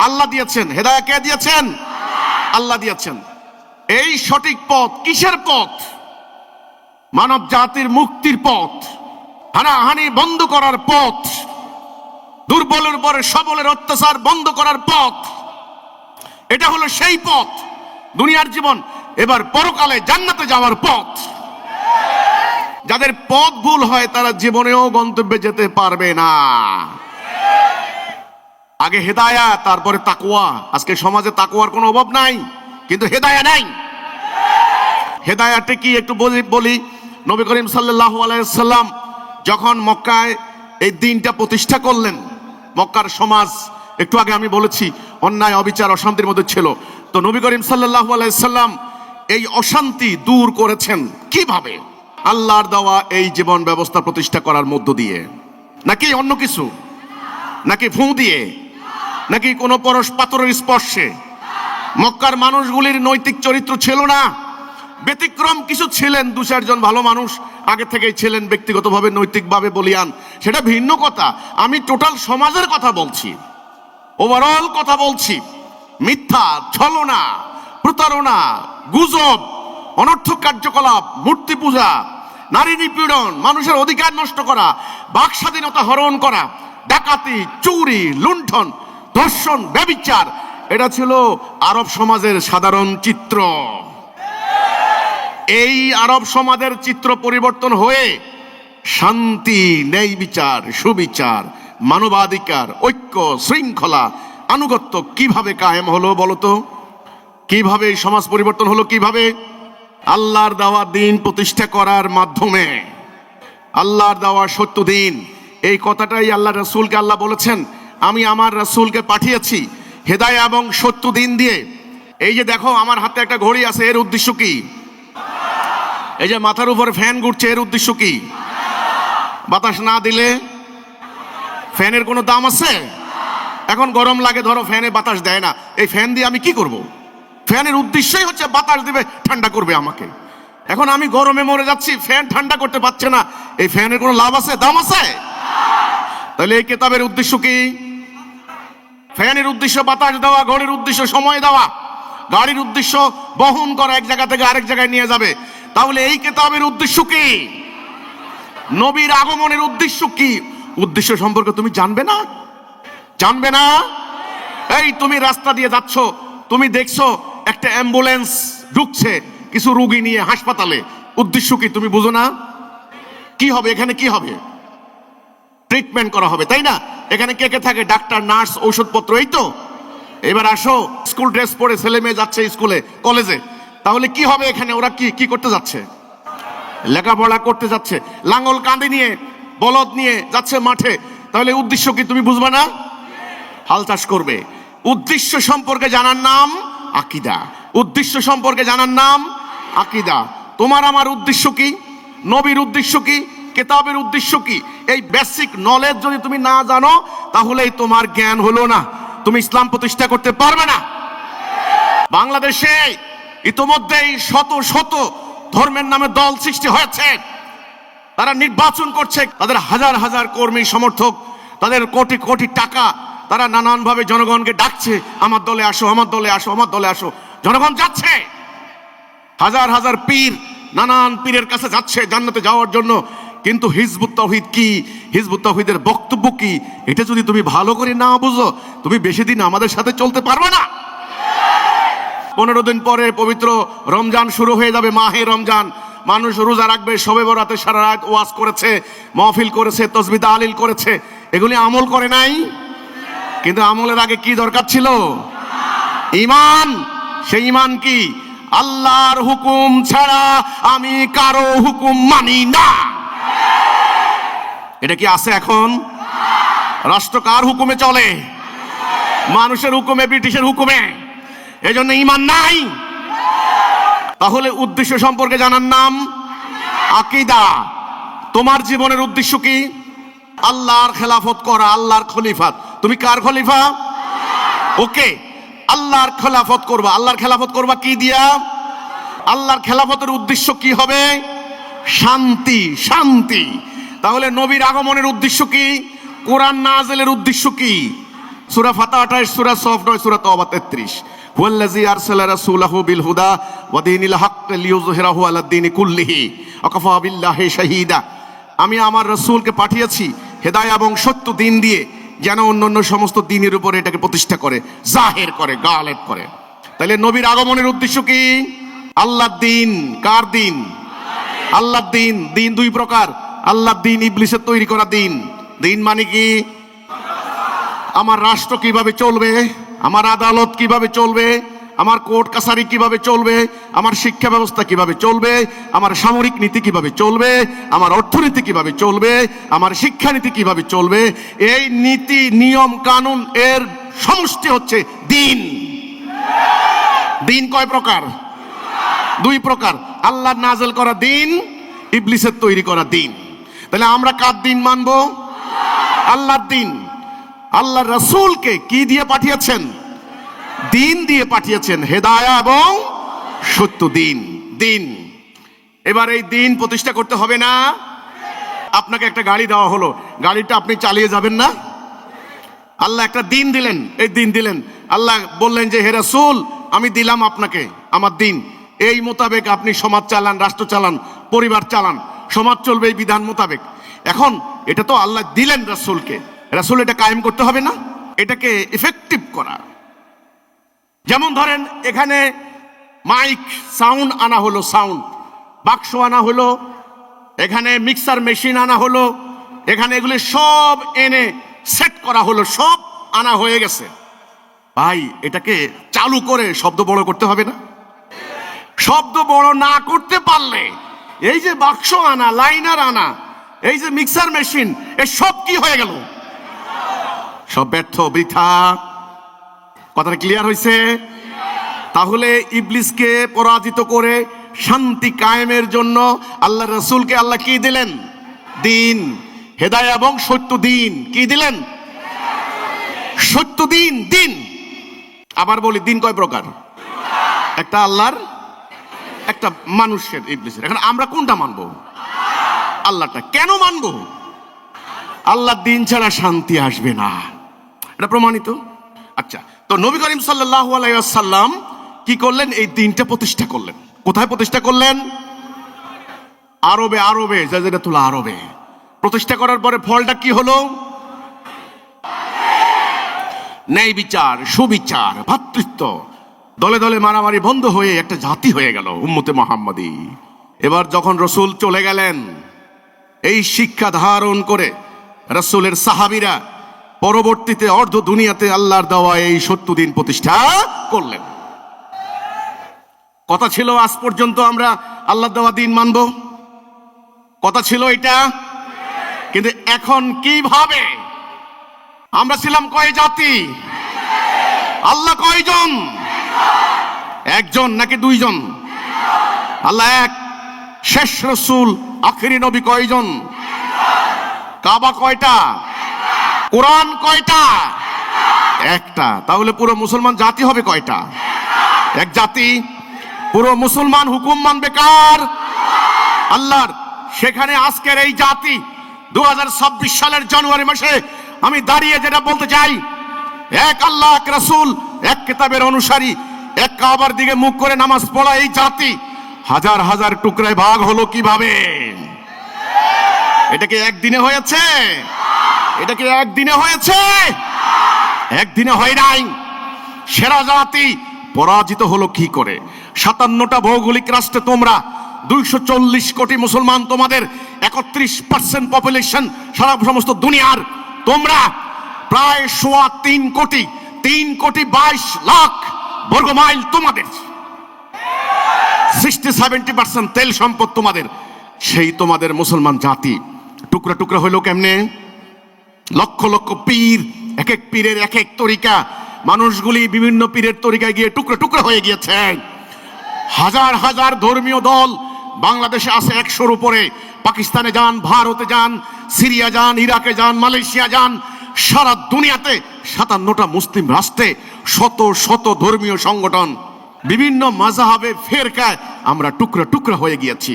আল্লাহ দিয়েছেন। হেদায়া কে দিয়েছেন? আল্লাহ দিয়েছেন। এই সঠিক পথ কিসের পথ? মানব জাতির মুক্তির পথ, হানাহানি বন্ধ করার পথ, দুর্বলের উপরে সবলের অত্যাচার বন্ধ করার পথ। এটা হলো সেই পথ, দুনিয়ার জীবন, এবার পরকালে জান্নাতে যাওয়ার পথ। যাদের পথ ভুল হয় তারা জীবনেও গন্তব্যে যেতে পারবে না। আগে হেদায়া, তারপরে তাকওয়া। আজকে সমাজে তাকওয়ার কোনো অভাব নাই, কিন্তু হেদায়া নাই। হেদায়াটা কি একটু বলি। নবী করিম সাল্লাল্লাহু আলাইহি সাল্লাম যখন মক্কায় এই দিনটা প্রতিষ্ঠা করলেন, মক্কার সমাজ একটু আগে আমি বলেছি অন্যায়, অবিচার, অশান্তির মধ্যে ছিল। তো নবী করিম সাল্লাল্লাহু আলাইহি সাল্লাম এই অশান্তি দূর করেছেন কিভাবে? আল্লাহর দেওয়া এই জীবন ব্যবস্থা প্রতিষ্ঠা করার মধ্য দিয়ে। নাকি অন্য কিছু? নাকি ফু দিয়ে? নাকি কোনো পরশ পাথরের স্পর্শে? মক্কার মানুষগুলির নৈতিক চরিত্র ছিল না, ব্যতিক্রম কিছু ছিলেন, দু চারজন ভালো মানুষ আগে থেকেই ছিলেন, ব্যক্তিগতভাবে নৈতিকভাবে বলিয়ান, সেটা ভিন্ন কথা। আমি টোটাল সমাজের কথা বলছি, ওভারঅল কথা বলছি। মিথ্যা, ছলনা, প্রতারণা, গুজব, অনর্থক কার্যকলাপ, মূর্তি পূজা, নারী নিপীড়ন, মানুষের অধিকার নষ্ট করা, বাক স্বাধীনতা হরণ করা, ডাকাতি, চুরি, লুণ্ঠন, ধর্ষণ, ব্যভিচার, এটা ছিল আরব সমাজের সাধারণ চিত্র। এই আরব সমাজের চিত্র পরিবর্তন হয়ে শান্তি, ন্যায় বিচার, সুবিচার, মানবাধিকার, ঐক্য, শৃঙ্খলা, আনুগত্য কিভাবে কায়েম হলো বলতো? কিভাবে এই সমাজ পরিবর্তন হলো? কিভাবে? আল্লাহর দেওয়া দিন প্রতিষ্ঠা করার মাধ্যমে। আল্লাহর দেওয়া সত্য দিন, এই কথাটাই আল্লাহ রাসূলকে আল্লাহ বলেছেন, আমি আমার রাসূলকে পাঠিয়েছি হেদায়া এবং সত্য দিন দিয়ে। এই যে দেখো আমার হাতে একটা ঘড়ি আছে, এর উদ্দেশ্য কি? এই যে মাথার উপর ফ্যান ঘুরছে, এর উদ্দেশ্য কি? বাতাস না দিলে ফ্যানের কোনো দাম আছে? এখন গরম লাগে, ধরো ফ্যানে বাতাস দেয় না, এই ফ্যান দিয়ে আমি কি করব? ফ্যানের উদ্দেশ্যই হচ্ছে বাতাস দিবে, ঠান্ডা করবে আমাকে। এখন আমি গরমে মরে যাচ্ছি, ফ্যান ঠান্ডা করতে পারছে না, এই ফ্যানের কোনো লাভ আছে, দাম আছে? তাহলে এই কিতাবের উদ্দেশ্য কি? ফ্যানের উদ্দেশ্য বাতাস দেওয়া, ঘড়ির উদ্দেশ্য সময় দেওয়া, গাড়ির উদ্দেশ্য বহন করা, এক জায়গা থেকে আরেক জায়গায় নিয়ে যাবে। তাহলে এই কিতাবের উদ্দেশ্য কি? নবীর আগমনের উদ্দেশ্য কি? উদ্দেশ্য সম্পর্কে তুমি জানবে না? জানবে না? এই তুমি রাস্তা দিয়ে যাচ্ছ, তুমি দেখছো একটা অ্যাম্বুলেন্স ঢুকছে কিছু রোগী নিয়ে হাসপাতালে, উদ্দেশ্য কি তুমি বুঝো না? কি হবে এখানে? কি হবে? ট্রিটমেন্ট করা হবে, তাই না? এখানে কে কে থাকে? ডাক্তার, নার্স, ঔষধপত্র, এই তো। এবার আসো, স্কুল ড্রেস পরে ছেলে মেয়ে যাচ্ছে স্কুলে, কলেজে, তাহলে কি হবে এখানে? ওরা কি কি করতে যাচ্ছে? লেখাপড়া করতে যাচ্ছে। লাঙ্গল কাঁধে নিয়ে, বলদ নিয়ে যাচ্ছে মাঠে, তাহলে উদ্দেশ্য কি তুমি বুঝবে না? হাল চাষ করবে। উদ্দেশ্য সম্পর্কে জানার নাম আকীদা। উদ্দেশ্য সম্পর্কে জানার নাম আকীদা। তোমার আমার উদ্দেশ্য কি? নবীর উদ্দেশ্য কি? কিতাবের উদ্দেশ্য কি? এই বেসিক নলেজ যদি তুমি না জানো, তাহলেই তোমার জ্ঞান হলো না, তুমি ইসলাম প্রতিষ্ঠা করতে পারবে না। বাংলাদেশে ইতোমধ্যেই শত শত ধর্মের নামে দল সৃষ্টি হয়েছে, তারা নির্বাচন করছে, তাদের হাজার হাজার কর্মী সমর্থক, তাদের কোটি কোটি টাকা, তারা নানানভাবে জনগণকে ডাকছে, আমার দলে আসো, আমার দলে আসো, আমার দলে আসো। জনগণ যাচ্ছে, হাজার হাজার পীর নানান পীরের কাছে যাচ্ছে জান্নাতে যাওয়ার জন্য। কিন্তু হিজবুত তাওহীদ কি, হিজবুত তাওহীদের বক্তব্য কি, এটা যদি তুমি ভালো করে না বুঝো, তুমি বেশি দিন আমাদের সাথে চলতে পারবে না। 15 দিন পরে পবিত্র রমজান শুরু হয়ে যাবে, মাহে রমজান। মানুষ রোজা রাখবে, শবে বরাতে সারা রাত ওয়াজ করেছে, মাহফিল করেছে, তাসবিহ তাহলিল করেছে, এগুলি আমল করে নাই। কিন্তু আমলের আগে কি দরকার ছিল? ঈমান। সেই ঈমান কি? আল্লাহর হুকুম ছাড়া আমি কারো হুকুম মানি না। এটা কি আছে এখন? রাষ্ট্র কার হুকুমে চলে? মানুষের হুকুমে, ব্রিটিশের হুকুমে। এজন্য ঈমান নাই। তাহলে উদ্দেশ্য সম্পর্কে জানার নাম আকীদা। তোমার জীবনের উদ্দেশ্য কি? আল্লাহর খেলাফত করা, আল্লাহর খলিফা। তুমি কার খলিফা? ওকে, আল্লাহর খেলাফত করবা। আল্লাহর খেলাফত করবা কি দিয়া? আল্লাহর খেলাফতের উদ্দেশ্য কি হবে? শান্তি, শান্তি। তাহলে নবীর আগমনের উদ্দেশ্য কি? কোরআন নাযিলের উদ্দেশ্য কি? সূরা ফাতিহা 28, সূরা সফ 9, সূরা তাওবা 33। হুয়াল্লাযী আরসালা রাসূলাহু বিল হুদা ওয়া দীনিল হক লিইয়ুযহিরাহু আলাদ দীনি কুল্লিহি ওয়া কাফা বিল্লাহি শাহীদা। আমি আমার রাসূলকে পাঠিয়েছি হেদায়া এবং সত্য দিন দিয়ে, যেন অন্যান্য সমস্ত দিনের উপরে এটাকে প্রতিষ্ঠা করে, জাহির করে, গালেব করে। তাহলে নবীর আগমনের উদ্দেশ্য কি? আল্লাহর দিন। কার দিন? আল্লাহর দিন। দিন দুই প্রকার, আল্লাহর দিন, ইবলিসের তৈরি করা দিন। দিন মানে কি? আমার রাষ্ট্র কিভাবে চলবে, আমার আদালত কিভাবে চলবে, আমার কোর্ট কাছারি কিভাবে চলবে, আমার শিক্ষা ব্যবস্থা কিভাবে চলবে, আমার সামরিক নীতি কিভাবে চলবে, আমার অর্থনীতি কিভাবে চলবে, আমার শিক্ষানীতি কিভাবে চলবে, এই নীতি, নিয়ম, কানুন এর সমষ্টি হচ্ছে দিন। দিন কয় প্রকার? দুই প্রকার, আল্লাহর নাযিল করা দিন, ইবলিসের তৈরি করা দিন। তাহলে আমরা কার দিন মানবো? আল্লাহর দিন। আল্লাহর রাসূলকে কি দিয়ে পাঠিয়েছেন? দিন দিয়ে পাঠিয়েছেন, হেদায়া এবং সত্য দিন। দিন। এবার এই দিন প্রতিষ্ঠা করতে হবে না? আপনাকে একটা গাড়ি দেওয়া হলো, গাড়িটা আপনি চালিয়ে যাবেন না? আল্লাহ একটা দিন দিলেন, এই দিন দিলেন, আল্লাহ বললেন যে হে রাসূল আমি দিলাম আপনাকে আমার দিন, এই মোতাবেক আপনি সমাজ চালান, রাষ্ট্র চালান, পরিবার চালান, সমাজ চলবে এই বিধান মোতাবেক। এখন এটা তো আল্লাহ দিলেন রাসূলকে, রাসূল এটা কায়েম করতে হবে না? এটাকে ইফেক্টিভ করা। যেমন ধরেন এখানে মাইক সাউন্ড আনা হলো, সাউন্ড বাক্স আনা হলো, এখানে মিক্সার মেশিন আনা হলো, এখানে এগুলি সব এনে সেট করা হলো, সব আনা হয়ে গেছে। ভাই এটাকে চালু করে শব্দ বড় করতে হবে না? শব্দ বড় না করতে পারলে এই যে বাক্স আনা, লাইনার আনা, এই যে মিক্সার মেশিন, এ সব কি হয়ে গেল? সব ব্যর্থ, বৃথা। কথাটা ক্লিয়ার হয়েছে? তাহলে ইবলিসকে পরাজিত করে শান্তি কায়েমের জন্য আল্লাহ রাসূলকে আল্লাহ কি দিলেন? দিন, হেদায়েত এবং সত্য দিন। কি দিলেন? সত্য দিন। দিন আবার বলি, দিন কয় প্রকার? একটা আল্লাহর, একটা মানুষের, ইবলিসের। এখন আমরা কোনটা মানবো? আল্লাহটা। কেন মানবো? আল্লাহর দিন ছাড়া শান্তি আসবে না, এটা প্রমাণিত। আচ্ছা, তো নবী করিম সাল্লাল্লাহু আলাইহি ওয়াসাল্লাম কি করলেন? এই দিনটা প্রতিষ্ঠা করলেন। কোথায় প্রতিষ্ঠা করলেন? আরবে, আরবে, জাজিরাতুল আরবে প্রতিষ্ঠা করার পরে ফলটা কি হলো? ন্যায় বিচার, সুবিচার, ভ্রাতৃত্ব, দলে দলে মারামারি বন্ধ হয়ে একটা জাতি হয়ে গেল, উম্মতে মুহাম্মাদি। এবার যখন রাসূল চলে গেলেন, এই শিক্ষা ধারণ করে রাসূলের সাহাবীরা পরবর্তীতে অর্ধ দুনিয়াতে আল্লাহর দেওয়া এই সত্য দিন প্রতিষ্ঠা করলেন। কথা ছিল আজ পর্যন্ত আমরা আল্লাহর দেওয়া দিন মানব, কথা ছিল এটা। কিন্তু এখন কিভাবে? আমরা ছিলাম কয় জাতি? আল্লাহ কয়জন? একজন নাকি দুইজন? আল্লাহ এক। শেষ রাসূল আখেরি নবী কয়জন? কাবা কয়টা? কোরআন কয়টা? একটা। তাহলে পুরো মুসলমান জাতি হবে কয়টা? এক জাতি। পুরো মুসলমান হুকুম মানবে কার? আল্লাহর। সেখানে আজকের এই জাতি 2026 সালের জানুয়ারি মাসে আমি দাঁড়িয়ে যেটা বলতে চাই, এক আল্লাহ, এক রাসূল, এক কিতাবের অনুসারী, এক কাবার দিকে মুখ করে নামাজ পড়া এই জাতি হাজার হাজার টুকরায় ভাগ হলো কিভাবে? এটা কি একদিনে হয়েছে? এটা কি একদিনে হয়েছে? একদিনে হয় নাই। সেরা জাতি পরাজিত হলো কি করে? 57টা ভৌগোলিক রাষ্ট্রে তোমরা 240 কোটি মুসলমান, তোমাদের 31% পপুলেশন সারা সমস্ত দুনিয়ার, তোমরা প্রায় 3 কোটি, 3,22 লাখ বর্গ মাইল তোমাদের, 60-70% তেল সম্পদ তোমাদের। সেই তোমাদের মুসলমান জাতি টুকরা টুকরা হইলো কেমনে? লক্ষ লক্ষ পীর, এক এক পীরের এক এক তরিকা, মানুষগুলি বিভিন্ন পীরের তরিকায় গিয়ে টুকরা টুকরা হয়ে গিয়েছে। হাজার হাজার ধর্মীয় দল বাংলাদেশে আছে 100-র উপরে। পাকিস্তানে যান, ভারতে যান, সিরিয়া যান, ইরাকে যান, মালয়েশিয়া যান, সারা দুনিয়াতে 57টা মুসলিম রাষ্ট্রে শত শত ধর্মীয় সংগঠন, বিভিন্ন মাযহাবে, ফিরকায় আমরা টুকরা টুকরা হয়ে গিয়েছি।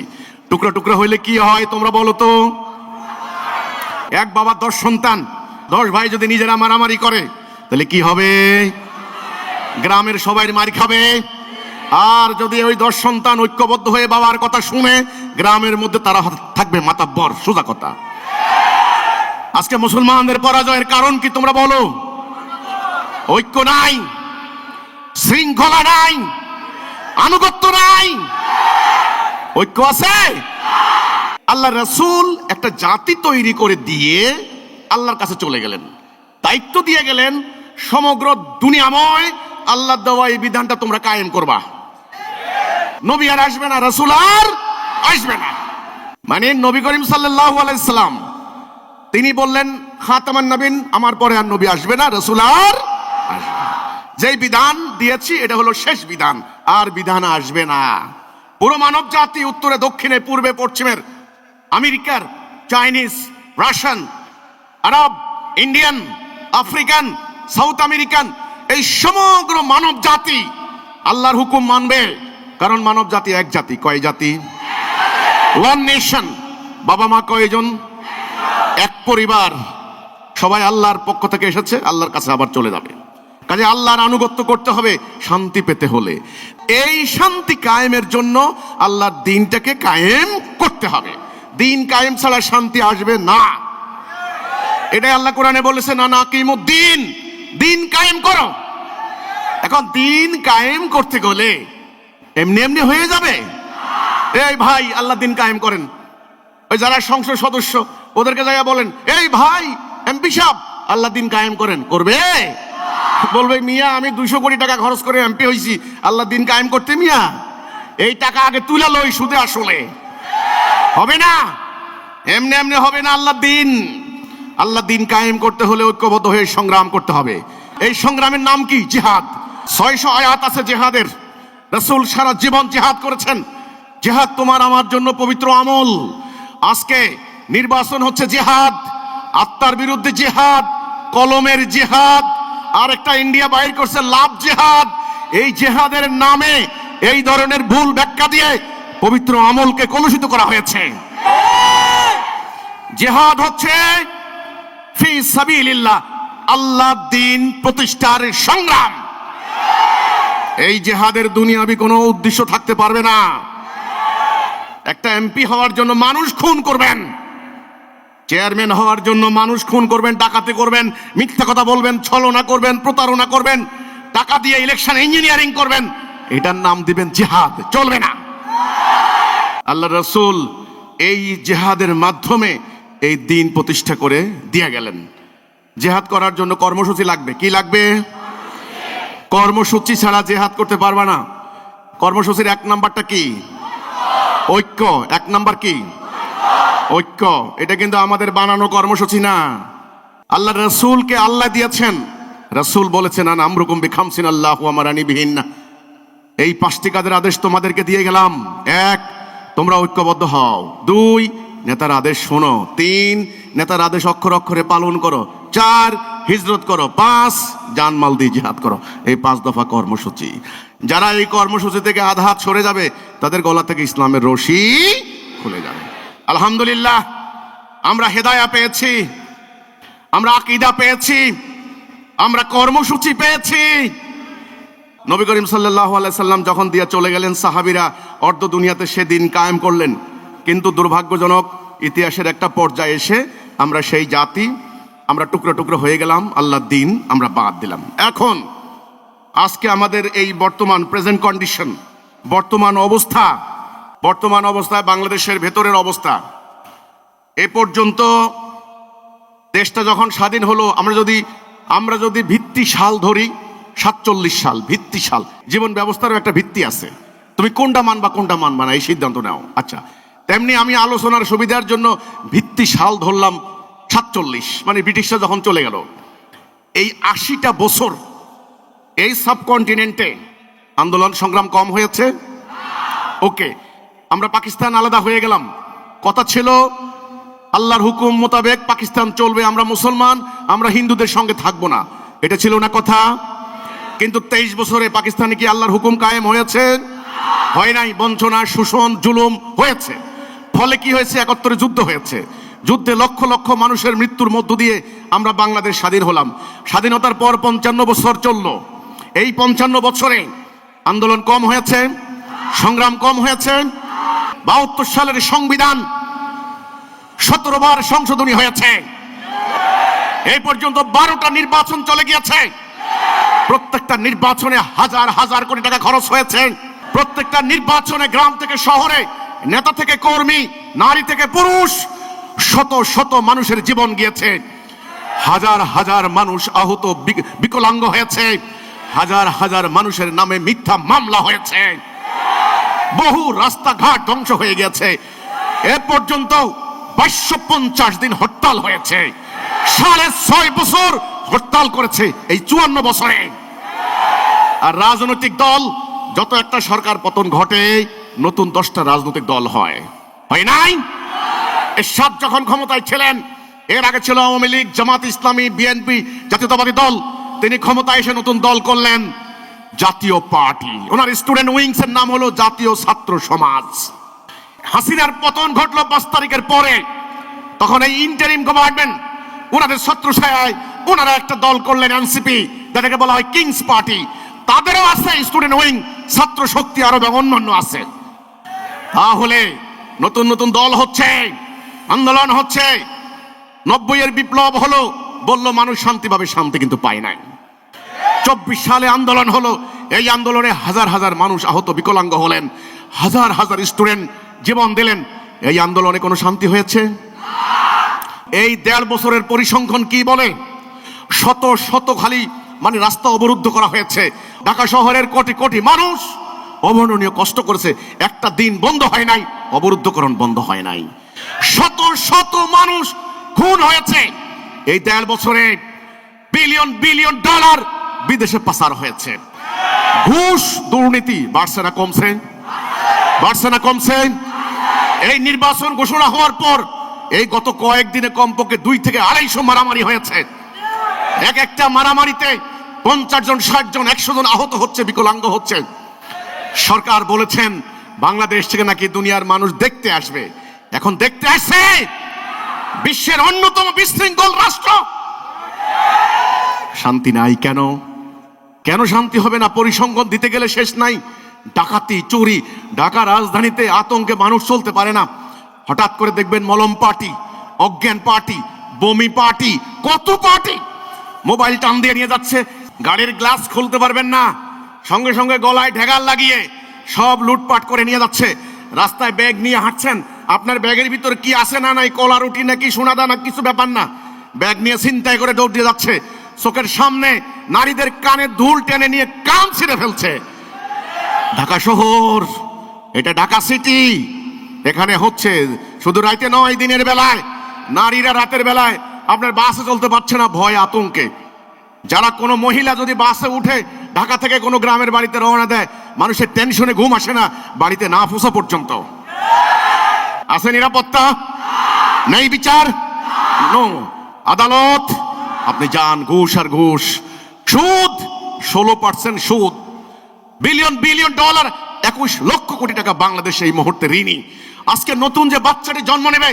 টুকরা টুকরা হইলে কি হয় তোমরা বলো তো? এক বাবা 10 সন্তান, 10 ভাই যদি নিজেরা মারামারি করে তাহলে কি হবে? গ্রামের সবাই মার খাবে। আর যদি ওই 10 সন্তান ঐক্যবদ্ধ হয়ে বাবার কথা শুনে, গ্রামের মধ্যে তারা থাকবে মাতাব্বর। সোজা কথা। আজকে মুসলমানদের পরাজয়ের কারণ কি তোমরা বলো? ঐক্য নাই, শৃঙ্খলা নাই, আনুগত্য নাই। ঐক্য আছে? আল্লাহ রাসূল একটা জাতি তৈরি করে দিয়ে আল্লাহর কাছে চলে গেলেন, দায়িত্ব দিয়ে গেলেন, সমগ্র দুনিয়াময় আল্লাহ দেওয়া এই বিধানটা তোমরা কায়েম করবা। নবী আর আসবে না, রাসূল আর আসবে না। মানে নবী করিম সাল্লাল্লাহু আলাইহি সাল্লাম তিনি বললেন খাতামান নবীন, আমার পরে আর নবী আসবে না, রাসূল আর আসবে না। যেই বিধান দিয়েছি এটা হলো শেষ বিধান, আর বিধান আসবে না। পুরো মানব জাতি, উত্তরে দক্ষিণে পূর্বে পশ্চিমের, আমেরিকার, চাইনিজ, রাশিয়ান, আরব, ইন্ডিয়ান, আফ্রিকান, সাউথ আমেরিকান, এই সমগ্র মানব জাতি আল্লাহর হুকুম মানবে, কারণ মানব জাতি এক জাতি। কয় জাতি? One nation. বাবা মা কয়জন? এক পরিবার। সবাই আল্লাহর পক্ষ থেকে এসেছে, আল্লাহর কাছে আবার চলে যাবে। কাজে আল্লাহর আনুগত্য করতে হবে শান্তি পেতে হলে। এই শান্তি কায়েমের জন্য আল্লাহর দিনটাকে কায়েম করতে হবে। দিন কায়েম ছাড়া শান্তি আসবে না। এটাই আল্লাহ কোরআনে বলেছে, না নাকিমুদ্দিন, দিন কায়েম করো। এখন দিন কায়েম করতে গেলে এমনি এমনি হয়ে যাবে? এই ভাই আল্লাহ দিন কায়েম করেন। ওই যারা সংসদ সদস্য ওদেরকে যাইয়া বলেন, এই ভাই এমপি সাহেব আল্লাহ দিন কায়েম করেন, করবে? বলবে, মিয়া আমি 200 কোটি টাকা খরচ করে এমপি হয়েছি, আল্লাহ দিন কায়েম করতে মিয়া এই টাকা আগে তুলে লই সুদে আসলে। হবে না, এমনি এমনি হবে না। আল্লাহ দিন কায়েম করতে হলে ঐক্যবদ্ধ হয়ে সংগ্রাম করতে হবে। এই সংগ্রামের নাম কি? জিহাদ। 600 আয়াত আছে জিহাদের। রাসূল সারা জীবন জিহাদ করেছেন। জিহাদ তোমার আমার জন্য পবিত্র আমল। আজকে নির্বাচন হচ্ছে জিহাদ, আত্মার বিরুদ্ধে জিহাদ, কলমের জিহাদ, আর একটা ইন্ডিয়া বাইর করছে লাভ জিহাদ। এই জিহাদের নামে এই ধরনের ভুল ব্যাখ্যা দিয়ে পবিত্র আমলকে কলুষিত করা হয়েছে। জিহাদ হচ্ছে ফি সাবিলিল্লাহ, আল্লাহ দিন প্রতিষ্ঠার সংগ্রাম। এই জিহাদের দুনিয়াবি কোনো উদ্দেশ্য থাকতে পারবে না। একটা এমপি হওয়ার জন্য মানুষ খুন করবেন, চেয়ারম্যান হওয়ার জন্য মানুষ খুন করবেন, ডাকাতি করবেন, মিথ্যা কথা বলবেন, ছলনা করবেন, প্রতারণা করবেন, টাকা দিয়ে ইলেকশন ইঞ্জিনিয়ারিং করবেন, এটার নাম দিবেন জিহাদ। চলবে না। আল্লাহ রাসূল এই জিহাদের মাধ্যমে এই দিন প্রতিষ্ঠা করে দিয়ে গেলেন। জিহাদ করার জন্য কর্মসূচি লাগবে। কি লাগবে? কর্মসূচি ছাড়া জিহাদ করতে পারবে না। কর্মসূচির 1 নাম্বারটা কি? ঐক্য। 1 নাম্বার কি? ঐক্য। এটা কিন্তু আমাদের বানানো কর্মসূচি না, আল্লাহ রাসূলকে আল্লাহ দিয়েছেন। রাসূল বলেছেন, আন আমরুকুম বিখামসিন আল্লাহু আমারানি বিহিন্না। এই 5টি কাজের আদেশ তোমাদেরকে দিয়ে গেলাম। 1, তোমরা ঐক্যবদ্ধ হও। 2, নেতার আদেশ শোনো। 3, নেতার আদেশ অক্ষরে অক্ষরে পালন করো। 4, হিজরত করো। 5, জানমাল দিয়ে জিহাদ করো। এই 5 দফা কর্মসূচি। যারা এই কর্মসূচি থেকে আধা হাত সরে যাবে তাদের গলা থেকে ইসলামের রশি খুলে যাবে। আলহামদুলিল্লাহ, আমরা হেদায়া পেয়েছি, আমরা আকীদা পেয়েছি, আমরা কর্মসূচি পেয়েছি। নবী করিম সাল্লাল্লাহু আলাইহি সাল্লাম যখন দিয়ে চলে গেলেন, সাহাবীরা অর্ধ দুনিয়াতে সেদিন কায়েম করলেন। কিন্তু দুর্ভাগ্যজনক ইতিহাসের একটা পর্যায়ে এসে আমরা সেই জাতি, আমরা টুকরো টুকরো হয়ে গেলাম, আল্লাহর দিন আমরা বাদ দিলাম। এখন আজকে আমাদের এই বর্তমান প্রেজেন্ট কন্ডিশন, বর্তমান অবস্থায় বাংলাদেশের ভেতরের অবস্থা, এ পর্যন্ত দেশটা যখন স্বাধীন হলো, আমরা যদি ভিত্তি সাল ধরি 47 সাল, ভিত্তি সাল। জীবন ব্যবস্থারও একটা ভিত্তি আছে, তুমি কোনটা মানবা না এই সিদ্ধান্ত নাও। আচ্ছা, তেমনি আমি আলোচনার সুবিধার জন্য ভিত্তি সাল ধরলাম 47, মানে ব্রিটিশরা যখন চলে গেল। এই 80টা বছর এই সাবকন্টিনেন্টে আন্দোলন সংগ্রাম কম হয়েছে? ওকে, আমরা পাকিস্তান আলাদা হয়ে গেলাম। কথা ছিল আল্লাহর হুকুম মোতাবেক পাকিস্তান চলবে, আমরা মুসলমান, আমরা হিন্দুদের সঙ্গে থাকবো না, এটা ছিল না কথা? কিন্তু 23 বছরে পাকিস্তানে কি আল্লাহর হুকুম কায়েম হয়েছে? হয় নাই। বঞ্চনা, শোষণ, জুলুম হয়েছে। ফলে কি হয়েছে? 71 যুদ্ধ হয়েছে। যুদ্ধে লক্ষ লক্ষ মানুষের মৃত্যুর মধ্য দিয়ে আমরা বাংলাদেশ স্বাধীন হলাম। স্বাধীনতার পর 55 বছর চলল। এই 55 বছরে আন্দোলন কম হয়েছে? সংগ্রাম কম হয়েছে? 72 সালের সংবিধান 17 বার সংশোধনী হয়েছে। এই পর্যন্ত 12টা নির্বাচন চলে গিয়েছে। প্রত্যেকটা নির্বাচনে হাজার হাজার কোটি টাকা খরচ হয়েছে। প্রত্যেকটা নির্বাচনে গ্রাম থেকে শহরে, নেতা থেকে কর্মী, নারী থেকে পুরুষ, শত শত মানুষের জীবন গিয়েছে। হাজার হাজার মানুষ আহত, বিকলাঙ্গ হয়েছে। হাজার হাজার মানুষের নামে মিথ্যা মামলা হয়েছে। বহু রাস্তাঘাট ধ্বংস হয়ে গেছে। এ পর্যন্ত 250 দিন হরতাল হয়েছে। 6.5 বছর হরতাল করেছে এই 54 বছরে। আর রাজনৈতিক দল, যত একটা সরকার পতন ঘটে, নতুন 10টা রাজনৈতিক দল হয় নাই? এরশাদ যখন ক্ষমতায় ছিলেন, এর আগে ছিল আওয়ামী লীগ, জামাত ইসলামী, বিএনপি, জাতীয়তাবাদী দল। তিনি ক্ষমতায় এসে নতুন দল করলেন। জাতীয় পার্টি, ওনার স্টুডেন্ট উইংস এর নাম হলো জাতীয় ছাত্র সমাজ। হাসিনার পতন ঘটলো 5 তারিখের পরে, তখন এই ইন্টারিম গভর্নমেন্ট ওনাদের ছত্রছায়ায় ওনারা একটা দল করলেন এনসিপি, যেটাকে বলা হয় কিংস পার্টি। তাদেরও আছে স্টুডেন্ট উইং, ছাত্র শক্তি আরো অন্যান্য আছে। তাহলে নতুন নতুন দল হচ্ছে, আন্দোলন হচ্ছে। 90-এর বিপ্লব হলো, বলল মানুষ শান্তি পাবে, শান্তি কিন্তু পায় নাই। 24 সালে আন্দোলন হলো, এই আন্দোলনে হাজার হাজার মানুষ আহত বিকলাঙ্গ হলেন, হাজার হাজার স্টুডেন্ট জীবন দিলেন। এই আন্দোলনে কোনো শান্তি হয়েছে? এই 1.5 বছরের পরিসংখ্যান কি বলে? শত শত খালি মানে রাস্তা অবরুদ্ধ করা হয়েছে। ঢাকা শহরের কোটি কোটি মানুষ অবর্ণনীয় কষ্ট করেছে, একটা দিন বন্ধ হয় নাই, অবরুদ্ধকরণ বন্ধ হয় নাই। শত শত মানুষ খুন হয়েছে। এই 1.5 বছরে বিলিয়ন বিলিয়ন ডলার বিদেশে পাচার হয়েছে। ঘুষ দুর্নীতি বাড়ছে না কমছে? বাড়ছে না কমছে? এই নির্বাচন ঘোষণা হওয়ার পর এই গত কয়েকদিনে কমপক্ষে 2 থেকে 250 মারামারি হয়েছে। এক একটা মারামারিতে 50 জন, 60 জন, 100 জন আহত হচ্ছে, বিকলাঙ্গ হচ্ছে। সরকার বলেছেন বাংলাদেশ থেকে নাকি দুনিয়ার মানুষ দেখতে আসবে। এখন দেখতে আসছে বিশ্বের অন্যতম বিশৃঙ্খল রাষ্ট্র। শান্তি নাই কেন? কেন শান্তি হবে না? পরিসংখ্যান দিতে গেলে শেষ নাই। ডাকাতি, চুরি, ঢাকা রাজধানীতে আতঙ্কে মানুষ চলতে পারে না। হঠাৎ করে দেখবেন মলম পার্টি, অজ্ঞান পার্টি, বমি পার্টি, কত পার্টি মোবাইল টান দিয়ে নিয়ে যাচ্ছে। গাড়ির গ্লাস খুলতে পারবেন না, সঙ্গে সঙ্গে গলায় ঢেগাল লাগিয়ে সব লুটপাট করে নিয়ে যাচ্ছে। রাস্তায় ব্যাগ নিয়ে হাঁটছেন, আপনার ব্যাগের ভিতর কি আছে না নাই, কলা রুটি নাকি সোনাদানা, কিছু ব্যাপার না, ব্যাগ নিয়ে ছিনতাই করে দৌড় দিয়ে যাচ্ছে। চোখের সামনে নারীদের কানে ধুল টেনে নিয়ে কান ছিঁড়ে ফেলছে। ঢাকা শহর, এটা ঢাকা সিটি, এখানে হচ্ছে শুধু রাতে নয়, দিনের বেলায়। নারীরা রাতের বেলায় আপনার বাসে চলতে পারছে না ভয় আতঙ্কে। যারা কোনো মহিলা যদি বাসে উঠে ঢাকা থেকে কোনো গ্রামের বাড়িতে রওনা দেয়, মানুষের টেনশনে ঘুম আসে না বাড়িতে না পৌঁছা পর্যন্ত। আছে নিরাপত্তা? নেই বিচার? নো। আদালত আপনি যান, ঘুষ আর ঘুষ, সুদ 16% সুদ, billion billion dollar, 21 lakh crore টাকা বাংলাদেশে এই মুহূর্তে ঋণী। আজকে নতুন যে বাচ্চাটি জন্ম নেবে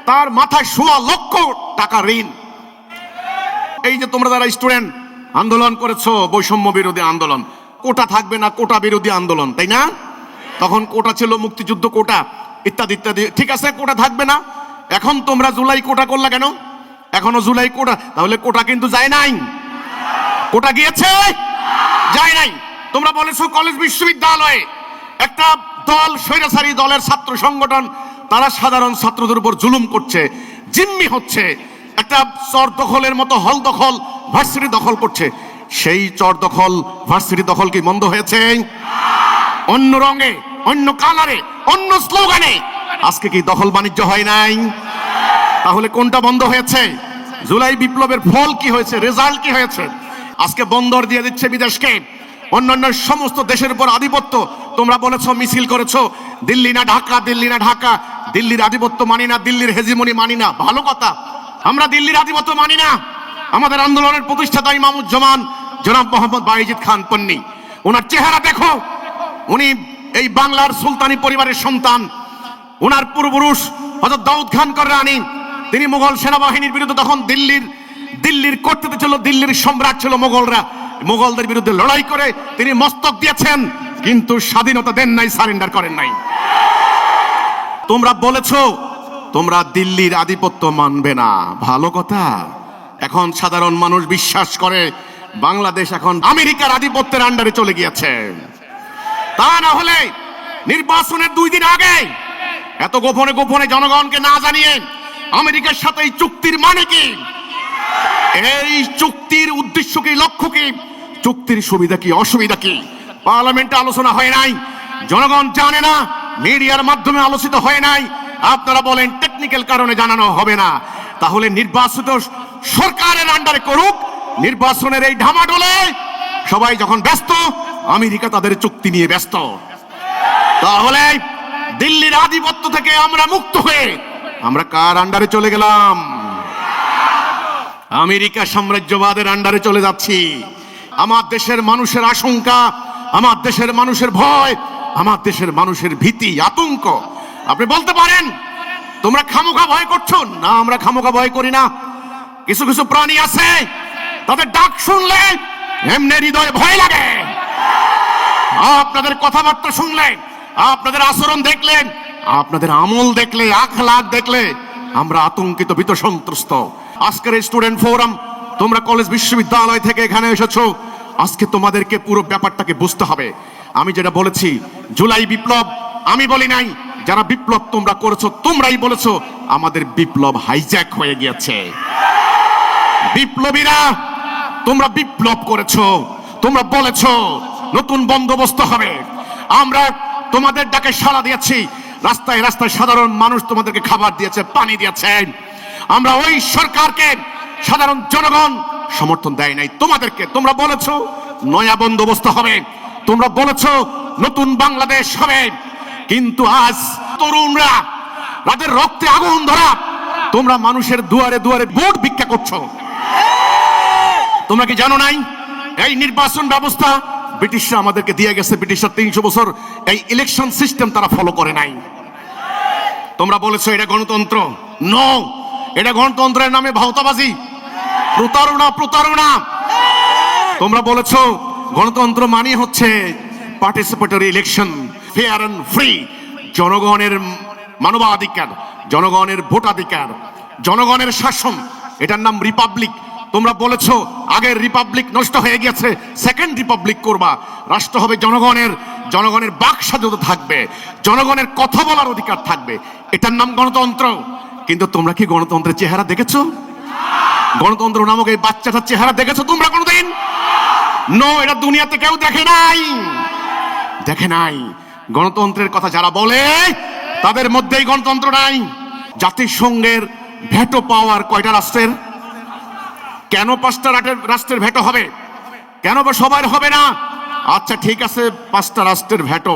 তার মাথায় 16 লক্ষ টাকা ঋণ। এই যে তোমরা যারা স্টুডেন্ট আন্দোলন করেছো, বৈষম্য বিরোধী আন্দোলন, কোটা থাকবে না, কোটা বিরোধী আন্দোলন, তাই না? তখন কোটা ছিল মুক্তিযুদ্ধ কোটা ইত্যাদি ইত্যাদি, ঠিক আছে, কোটা থাকবে না। এখন তোমরা জুলাই কোটা করলা কেন? এখনো জুলাই কোটা, তাহলে কোটা কিন্তু যায় নাই। কোটা গিয়েছে? যায় নাই। তোমরা বলেছো কলেজ বিশ্ববিদ্যালয়ে একটা দল, স্বৈরাচারী দলের ছাত্র সংগঠন, তারা সাধারণ ছাত্রদের উপর জুলুম করছে, জিম্মি হচ্ছে, একটা চর দখলের মতো হল দখল, ভার্সিটি দখল করছে। সেই চর দখল, ভার্সিটি দখল কি মন্দ হয়েছে? অন্য রঙে, অন্য কালারে, অন্য স্লোগানে আজকে কি দখল বাণিজ্য হয় নাই? তাহলে কোনটা বন্ধ হয়েছে? জুলাই বিপ্লবের ফল কি হয়েছে? রেজাল্ট কি হয়েছে? আজকে বন্দর দিয়ে দিচ্ছে বিদেশকে, অন্যান্য সমস্ত দেশের উপর আধিপত্য। তোমরা বলেছো, মিছিল করেছো, দিল্লি না ঢাকা, দিল্লি না ঢাকা, দিল্লির আধিপত্য মানি না, দিল্লির হেজিমনি মানি না। ভালো কথা, আমরা দিল্লির আধিপত্য মানি না। আমাদের আন্দোলনের প্রতিষ্ঠাতা ইমামুজ্জামান জনাব মোহাম্মদ বাইজিদ খান পন্নী, ওনার চেহারা দেখো, উনি এই বাংলার সুলতানি পরিবারের সন্তান। ওনার পূর্বপুরুষ হযরত দাউদ খান কররানী, তিনি মুঘল সেনাবাহিনীর বিরুদ্ধে, তখন দিল্লির কর্তৃত্ব ছিল, দিল্লির সম্রাট ছিল মোগলরা, মোগলদের বিরুদ্ধে লড়াই করে তিনি মস্তক দিয়েছেন, কিন্তু স্বাধীনতা দেন নাই, সারেন্ডার করেন নাই। তোমরা বলেছো তোমরা দিল্লির আধিপত্য মানবে না, ভালো কথা। এখন সাধারণ মানুষ বিশ্বাস করে বাংলাদেশ এখন আমেরিকার আধিপত্যের আন্ডারে চলে গিয়েছে। তা না হলে নির্বাচনের 2 দিন আগে এত গোপনে গোপনে জনগণকে না জানিয়ে আমেরিকার সাথে এই চুক্তির মানে কি, এই চুক্তির উদ্দেশ্য কি, লক্ষ্য কি, চুক্তির সুবিধা কি, অসুবিধা কি, পার্লামেন্টে আলোচনা হয় নাই, জনগণ জানে না, মিডিয়ার মাধ্যমে আলোচিত হয় নাই। আপনারা বলেন টেকনিক্যাল কারণে জানানো হবে না। তাহলে নির্বাচিত সরকারের আন্ডারে করুক, নির্বাচনের এই ঢামাডোলে সবাই যখন ব্যস্ত, আমেরিকা তাদের চুক্তি নিয়ে ব্যস্ত। তাহলে দিল্লির আধিপত্য থেকে আমরা মুক্ত হয়ে আমরা কার আন্ডারে চলে গেলাম? আমেরিকা সাম্রাজ্যবাদের আন্ডারে চলে যাচ্ছি। আমার দেশের মানুষের আশঙ্কা আমার দেশের মানুষের ভয়, আমার দেশের মানুষের ভীতি, আতঙ্ক। আপনি বলতে পারেন তোমরা খামোখা ভয় করছো না, আমরা খামোখা ভয় করি না। কিছু কিছু প্রাণী আছে তাদের ডাক শুনলে এমনি হৃদয়ে ভয় লাগে। আপনাদের কথাবার্তা শুনলে, আপনাদের আচরণ দেখলে, আপনাদের আমল দেখলে, আখলাক দেখলে আমরা আতঙ্কিত, ভীত, সন্ত্রস্ত। আজকের এই স্টুডেন্ট ফোরাম, তোমরা কলেজ বিশ্ববিদ্যালয় থেকে এখানে এসেছো, আজকে তোমাদেরকে পুরো ব্যাপারটাকে বুঝতে হবে। আমি যেটা বলেছি জুলাই বিপ্লব আমি বলি নাই, যারা বিপ্লব তোমরা করেছো তোমরাই বলেছো আমাদের বিপ্লব হাইজ্যাক হয়ে গিয়েছে। বিপ্লবীরা তোমরা বিপ্লব করেছো, তোমরা বলেছো নতুন বন্দোবস্ত হবে। আমরা তোমাদের ডাকে সাড়া দিয়েছি, রাস্তায় রাস্তায় সাধারণ মানুষ তোমাদেরকে খাবার দিয়েছে, পানি দিয়েছে। আমরা ওই সরকারকে সাধারণ জনগণ সমর্থন দেয় নাই তোমাদেরকে। তোমরা বলেছো নয়া বন্দোবস্ত হবে, তোমরা বলেছো নতুন বাংলাদেশ হবে, কিন্তু আজ তরুণরা তাদের রক্তে আগুন ধরা, তোমরা মানুষের দুয়ারে দুয়ারে ভোট ভিক্ষা করছো। তোমরা কি জানো নাই এই নির্বাচন ব্যবস্থা ব্রিটিশরা আমাদেরকে দিয়ে গেছে? ব্রিটিশরা 300 বছর এই ইলেকশন সিস্টেম তারা ফলো করে নাই। তোমরা বলেছো এটা গণতন্ত্র। নো, এটা গণতন্ত্রের নামে ভাওতাবাজি, প্রতারণা, প্রতারণা। তোমরা বলেছো গণতন্ত্র মানে হচ্ছে participatory election, fair and free, জনগণের মানবাধিকার, জনগণের ভোটাধিকার, জনগণের শাসন, এটার নাম রিপাবলিক। তোমরা বলেছো আগের রিপাবলিক নষ্ট হয়ে গেছে, সেকেন্ড রিপাবলিক করবা, রাষ্ট্র হবে জনগণের, জনগণের বাক স্বাধীনতা থাকবে, জনগণের কথা বলার অধিকার থাকবে, এটার নাম গণতন্ত্র। কিন্তু তোমরা কি গণতন্ত্রের চেহারা দেখেছো? গণতন্ত্র নামক এই বাচ্চাটার চেহারা দেখেছো তোমরা কোনোদিন? নো, এটা দুনিয়াতে কেউ দেখে নাই, দেখে নাই। গণতন্ত্রের কথা যারা বলে তাদের মধ্যেই গণতন্ত্র নাই। জাতিসংঘের ভেটো পাওয়ার কয়টা রাষ্ট্রের? কেন 5টা রাষ্ট্রের ভেটো হবে? কেন বা সবার হবে না? আচ্ছা ঠিক আছে, 5টা রাষ্ট্রের ভেটো,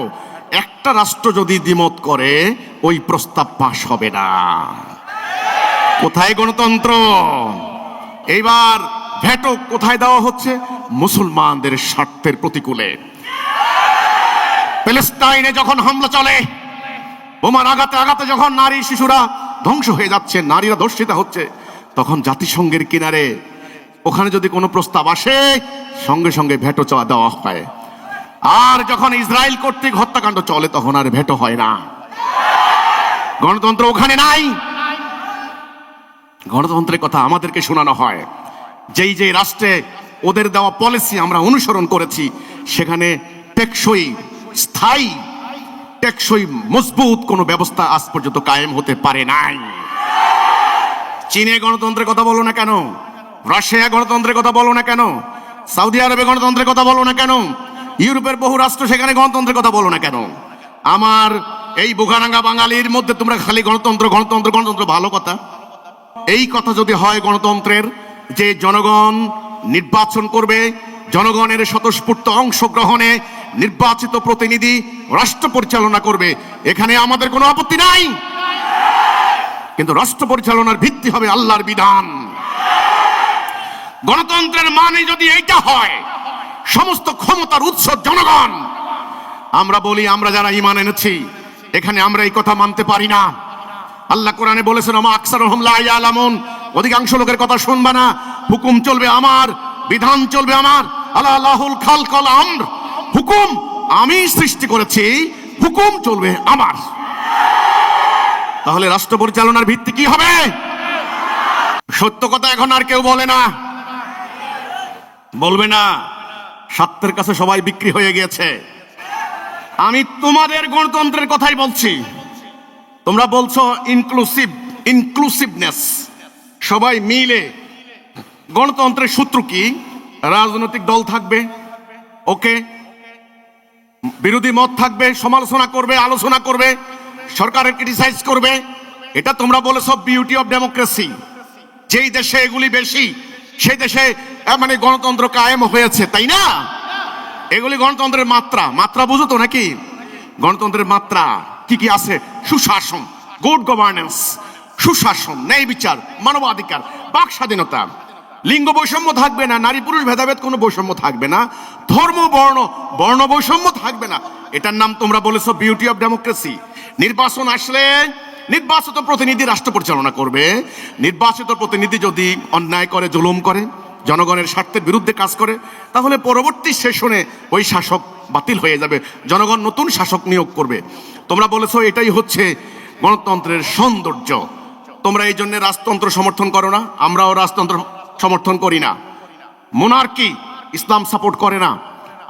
একটা রাষ্ট্র যদি দ্বিমত করে ওই প্রস্তাব পাস হবে না। কোথায় গণতন্ত্র? এইবার ভেটো কোথায় দেওয়া হচ্ছে? মুসলমানদের স্বার্থের প্রতিকূলে। প্যালেস্টাইনে যখন হামলা চলে, বোমার আঘাতে আঘাতে যখন নারী শিশুরা ধ্বংস হয়ে যাচ্ছে, নারীরা ধর্ষিতা হচ্ছে, তখন জাতিসংঘের কিনারে ওখানে যদি কোনো প্রস্তাব আসে সঙ্গে সঙ্গে ভেটো দেওয়া হয়। আর যখন ইসরায়েল কর্তৃক হত্যাকাণ্ড চলে তখন আর ভেটো হয় না। গণতন্ত্র ওখানে নাই। গণতন্ত্রের কথা আমাদেরকে শোনানো হয়। যেই যে রাষ্ট্রে ওদের দেওয়া পলিসি আমরা অনুসরণ করেছি, সেখানে টেকসই, স্থায়ী, টেকসই মজবুত কোনো ব্যবস্থা আজ পর্যন্ত কায়েম হতে পারে নাই। চীনে গণতন্ত্রের কথা বলো না কেন? রাশিয়া গণতন্ত্রের কথা বলো না কেন? সৌদি আরবে গণতন্ত্রের কথা বলো না কেন? ইউরোপের বহু রাষ্ট্র, সেখানে গণতন্ত্রের কথা বলো না কেন? আমার এই বুখারাঙ্গা বাঙালির মধ্যে তোমরা খালি গণতন্ত্র, গণতন্ত্র, গণতন্ত্র। ভালো কথা। এই কথা যদি হয় গণতন্ত্রের, যে জনগণ নির্বাচন করবে, জনগণের স্বতঃস্ফূর্ত অংশগ্রহণে নির্বাচিত প্রতিনিধি রাষ্ট্র পরিচালনা করবে, এখানে আমাদের কোনো আপত্তি নাই। কিন্তু রাষ্ট্র পরিচালনার ভিত্তি হবে আল্লাহর বিধান। গণতন্ত্রের মানে যদি এইটা হয়, সমস্ত ক্ষমতার উৎস জনগণ, আমরা বলি আমরা যারা ঈমান এনেছি এখানে আমরা এই কথা মানতে পারি না। আল্লাহ কোরআনে বলেছেন আমা আকসারুহুম লা ইয়ালামুন, অধিকাংশ লোকের কথা শুনবা না, হুকুম চলবে আমার, বিধান চলবে আমার। আলা লাহুল খালকাল আমর, হুকুম আমি সৃষ্টি করেছি, হুকুম চলবে আমার। তাহলে রাষ্ট্র পরিচালনার ভিত্তি কি হবে? সত্য কথা এখন আর কেউ বলে না, বলবে না। সত্যের কাছে সবাই বিক্রি হয়ে গেছে। আমি তোমাদের গণতন্ত্রের কথাই বলছি। তোমরা বলছো ইনক্লুসিভনেস, সবাই মিলে। গণতন্ত্রের সূত্র কি? রাজনৈতিক দল থাকবে, ওকে, বিরোধী মত থাকবে, সমালোচনা করবে, আলোচনা করবে, সরকারের ক্রিটিসাইজ করবে। এটা তোমরা বলেছো বিউটি অফ ডেমোক্রেসি। যেই দেশে এগুলি বেশি সেই দেশে মানে গণতন্ত্র কায়েম হয়েছে, তাই না? এগুলি গণতন্ত্রের মাত্রা। মাত্রা বুঝো তো নাকি? গণতন্ত্রের মাত্রা কি কি আছে? সুশাসন, গুড গভর্নেন্স, সুশাসন, ন্যায় বিচার, মানবাধিকার, বাক স্বাধীনতা। লিঙ্গ বৈষম্য থাকবে না, নারী পুরুষ ভেদাভেদ কোনো বৈষম্য থাকবে না, ধর্ম বর্ণ বৈষম্য থাকবে না। এটার নাম তোমরা বলেছো বিউটি অফ ডেমোক্রেসি। নির্বাচন আসলে নির্বাচিত প্রতিনিধি রাষ্ট্র পরিচালনা করবে। নির্বাচিত প্রতিনিধি যদি অন্যায় করে, জুলুম করে, জনগণের স্বার্থের বিরুদ্ধে কাজ করে, তাহলে পরবর্তী সেশনে ওই শাসক বাতিল হয়ে যাবে, জনগণ নতুন শাসক নিয়োগ করবে। তোমরা বলেছো এটাই হচ্ছে গণতন্ত্রের সৌন্দর্য। তোমরা এই জন্য রাজতন্ত্র সমর্থন করো না, আমরাও রাজতন্ত্র সমর্থন করি না। মোনার্কি ইসলাম সাপোর্ট করে না,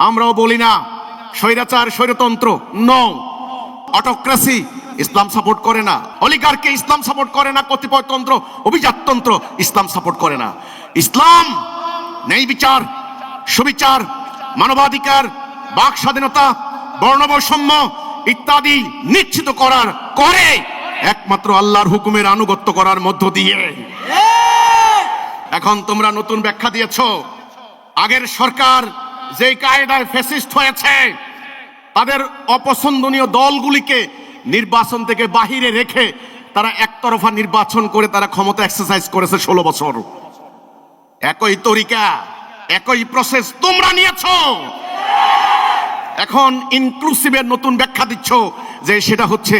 আমরাও বলি না। স্বৈরাচার, স্বৈরতন্ত্র নো। অটোক্রেসি ইসলাম সাপোর্ট করে না। অলিগার্কি ইসলাম সাপোর্ট করে না। কতিপয়তন্ত্র, অভিজাততন্ত্র ইসলাম সাপোর্ট করে না। ইসলাম ন্যায় বিচার, সুবিচার, মানবাধিকার, বাক স্বাধীনতা, বর্ণবৈষম্য ইত্যাদি নিশ্চিত করে একমাত্র আল্লাহর হুকুমের আনুগত্য করার মধ্য দিয়ে। এখন তোমরা নতুন ব্যাখ্যা দিয়েছো। আগের সরকার যেই কায়দায় ফ্যাসিস্ট হয়েছে, তাদের অপছন্দনীয় দলগুলিকে নির্বাচন থেকে বাহিরে রেখে তারা একতরফা নির্বাচন করে তারা ক্ষমতা এক্সারসাইজ করেছে 16 বছর। একই তরিকা, একই প্রসেস তোমরা নিয়েছো। এখন ইনক্লুসিভের নতুন ব্যাখ্যা দিচ্ছ যে সেটা হচ্ছে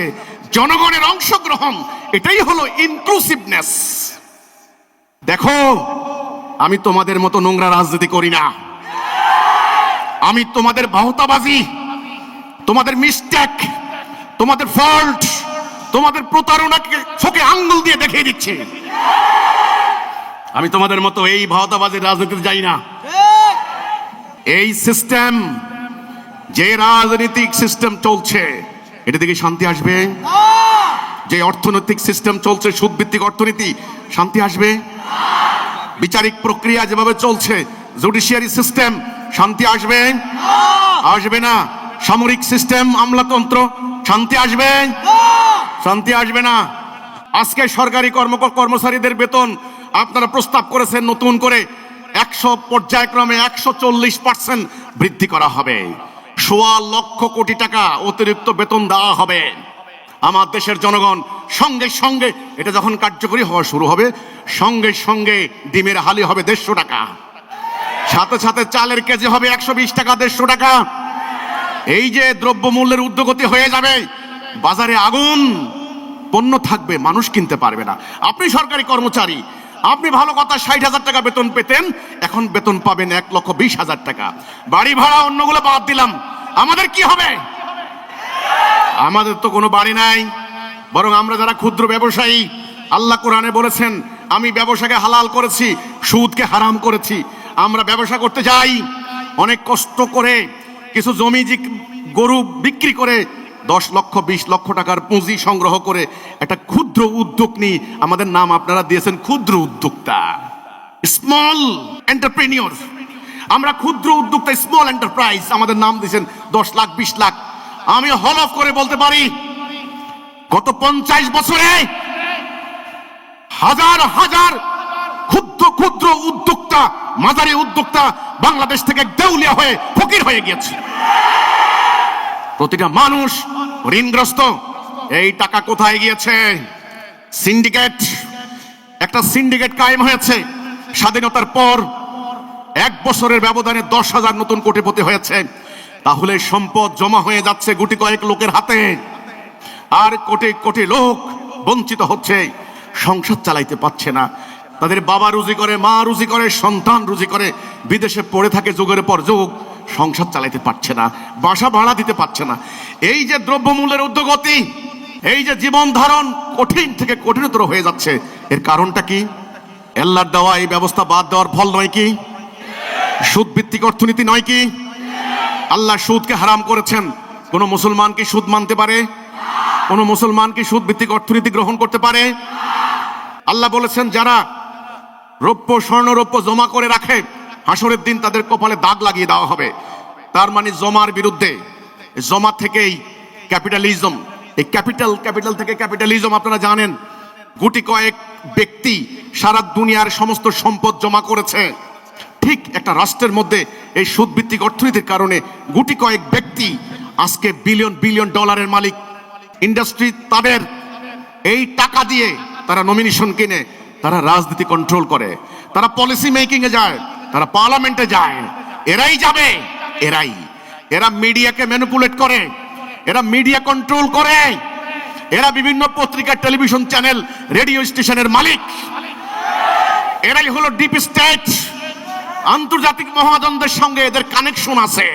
জনগণের অংশগ্রহণ, এটাই হলো ইনক্লুসিভনেস। দেখো, আমি তোমাদের মতো নোংরা রাজনীতি করি না। আমি তোমাদের বাহতাবাজি, তোমাদের মিস্টেক, তোমাদের ফল্ট, তোমাদের প্রতারণাকে চোখে আঙ্গুল দিয়ে দেখিয়ে দিচ্ছি। আমি তোমাদের মতো এই ভাওতাবাজির রাজনীতিতে যাই না। এই সিস্টেম, যে রাজনৈতিক সিস্টেম চলছে, এটা থেকে শান্তি আসবে? যে অর্থনৈতিক সিস্টেম চলছে, সুদভিত্তিক অর্থনীতি, শান্তি আসবে? বিচারিক প্রক্রিয়া যেভাবে চলছে, জুডিশিয়ারি সিস্টেম, শান্তি আসবে? আসবে না। সামরিক সিস্টেম, আমলাতন্ত্র, শান্তি আসবে? শান্তি আসবে না। আজকে সরকারি কর্মচারীদের বেতন আপনারা প্রস্তাব করেছেন নতুন করে 100 পর্যায়ক্রমে 140% বৃদ্ধি করা হবে। 1.25 লক্ষ কোটি টাকা অতিরিক্ত বেতন দেওয়া হবে। আমার দেশের জনগণ সঙ্গে সঙ্গে এটা যখন কার্যকরী হওয়া শুরু হবে, সঙ্গে সঙ্গে ডিমের হালি হবে 150 টাকা, সাথে সাথে চালের কেজি হবে 120 টাকা, 150 টাকা। এই যে দ্রব্যমূল্যের ঊর্ধ্বগতি হয়ে যাবে, বাজারে আগুন, পণ্য থাকবে, মানুষ কিনতে পারবে না। আপনি সরকারি কর্মচারী, আপনি ভালো কথা 60,000 টাকা বেতন পেতেন, এখন বেতন পাবেন 1,20,000 টাকা। বাড়ি ভাড়া অন্যগুলো বাদ দিলাম, আমাদের কি হবে? আমাদের তো কোনো বাড়ি নাই। বরং আমরা যারা ক্ষুদ্র ব্যবসায়ী, আল্লাহ কোরআনে বলেছেন আমি ব্যবসাকে হালাল করেছি, সুদকে হারাম করেছি। আমরা ব্যবসা করতে যাই, অনেক কষ্ট করে কিছু জমি গরু বিক্রি করে 10 লক্ষ 20 লক্ষ টাকার পুঁজি সংগ্রহ করে একটা ক্ষুদ্র উদ্যোগ নিয়ে আমাদের নাম আপনারা দিয়েছেন ক্ষুদ্র উদ্যোক্তা, স্মল এন্টারপ্রেনিয়র। আমরা ক্ষুদ্র উদ্যোক্তা, স্মল এন্টারপ্রাইজ, আমাদের নাম দিয়েছেন 10 লাখ 20 লাখ। আমি হলফ করে বলতে পারি গত 50 বছরে হাজার হাজার ক্ষুদ্র ক্ষুদ্র উদ্যোক্তা, মাঝারি উদ্যোক্তা বাংলাদেশ থেকে দেউলিয়া হয়ে ফকির হয়ে গিয়েছে। প্রতিটা মানুষ ঋণগ্রস্ত। এই টাকা কোথায় গিয়েছে? সিন্ডিকেট, একটা সিন্ডিকেট কায়েম হয়েছে। স্বাধীনতার পর 1 বছরের ব্যবধানে 10,000 নতুন কোটিপতি হয়েছে। তাহলে সম্পদ জমা হয়ে যাচ্ছে গুটি কয়েক লোকের হাতে, আর কোটি কোটি লোক বঞ্চিত হচ্ছে, সংসার চালাইতে পারছে না। তাদের বাবা রুজি করে, মা রুজি করে, সন্তান রুজি করে, বিদেশে পড়ে থাকে যুগের পর যুগ, সংসার চালাইতে পারছে না, বাসা ভাড়া দিতে পারছে না। এই যে দ্রব্যমূল্যের ঊর্ধ্বগতি, এই যে জীবন ধারণ কঠিন থেকে কঠিনতর হয়ে যাচ্ছে, এর কারণটা কি? আল্লাহর দেওয়া এই ব্যবস্থা বাদ দেওয়ার ফল নয় কি? সুদ ভিত্তিক অর্থনীতি নয় কি? আল্লাহ সুদকে হারাম করেছেন। কোন মুসলমান কি সুদ মানতে পারে? কোন মুসলমান কি সুদ ভিত্তিক অর্থনীতি গ্রহণ করতে পারে? আল্লাহ বলেছেন যারা রৌপ্য স্বর্ণ রৌপ্য জমা করে রাখে, হাসরের দিন তাদের কপালে দাগ লাগিয়ে দেওয়া হবে। তার মানে জমার বিরুদ্ধে, জমা থেকেই ক্যাপিটালিজম, এই ক্যাপিটাল থেকে ক্যাপিটালিজম আপনারা জানেন। গুটি কয়েক ব্যক্তি সারা দুনিয়ার সমস্ত সম্পদ জমা করেছে। ঠিক একটা রাষ্ট্রের মধ্যে এই সুদভিত্তিক অর্থনীতির কারণে গুটি কয়েক ব্যক্তি আজকে বিলিয়ন বিলিয়ন ডলারের মালিক। ইন্ডাস্ট্রি তাদের এই টাকা দিয়ে তারা নমিনেশন কিনে, তারা রাজনীতি কন্ট্রোল করে, তারা পলিসি মেকিং এ যায়, তারা পার্লামেন্টে যায়। এরাই যাবে, এরা মিডিয়াকে ম্যানিপুলেট করে, এরা মিডিয়া কন্ট্রোল করে, এরা বিভিন্ন পত্রিকা, টেলিভিশন চ্যানেল, রেডিও স্টেশনের মালিক। এরাই হলো ডিপ স্টেট। আন্তর্জাতিক মহাজনদের সঙ্গে এদের কানেকশন আছে।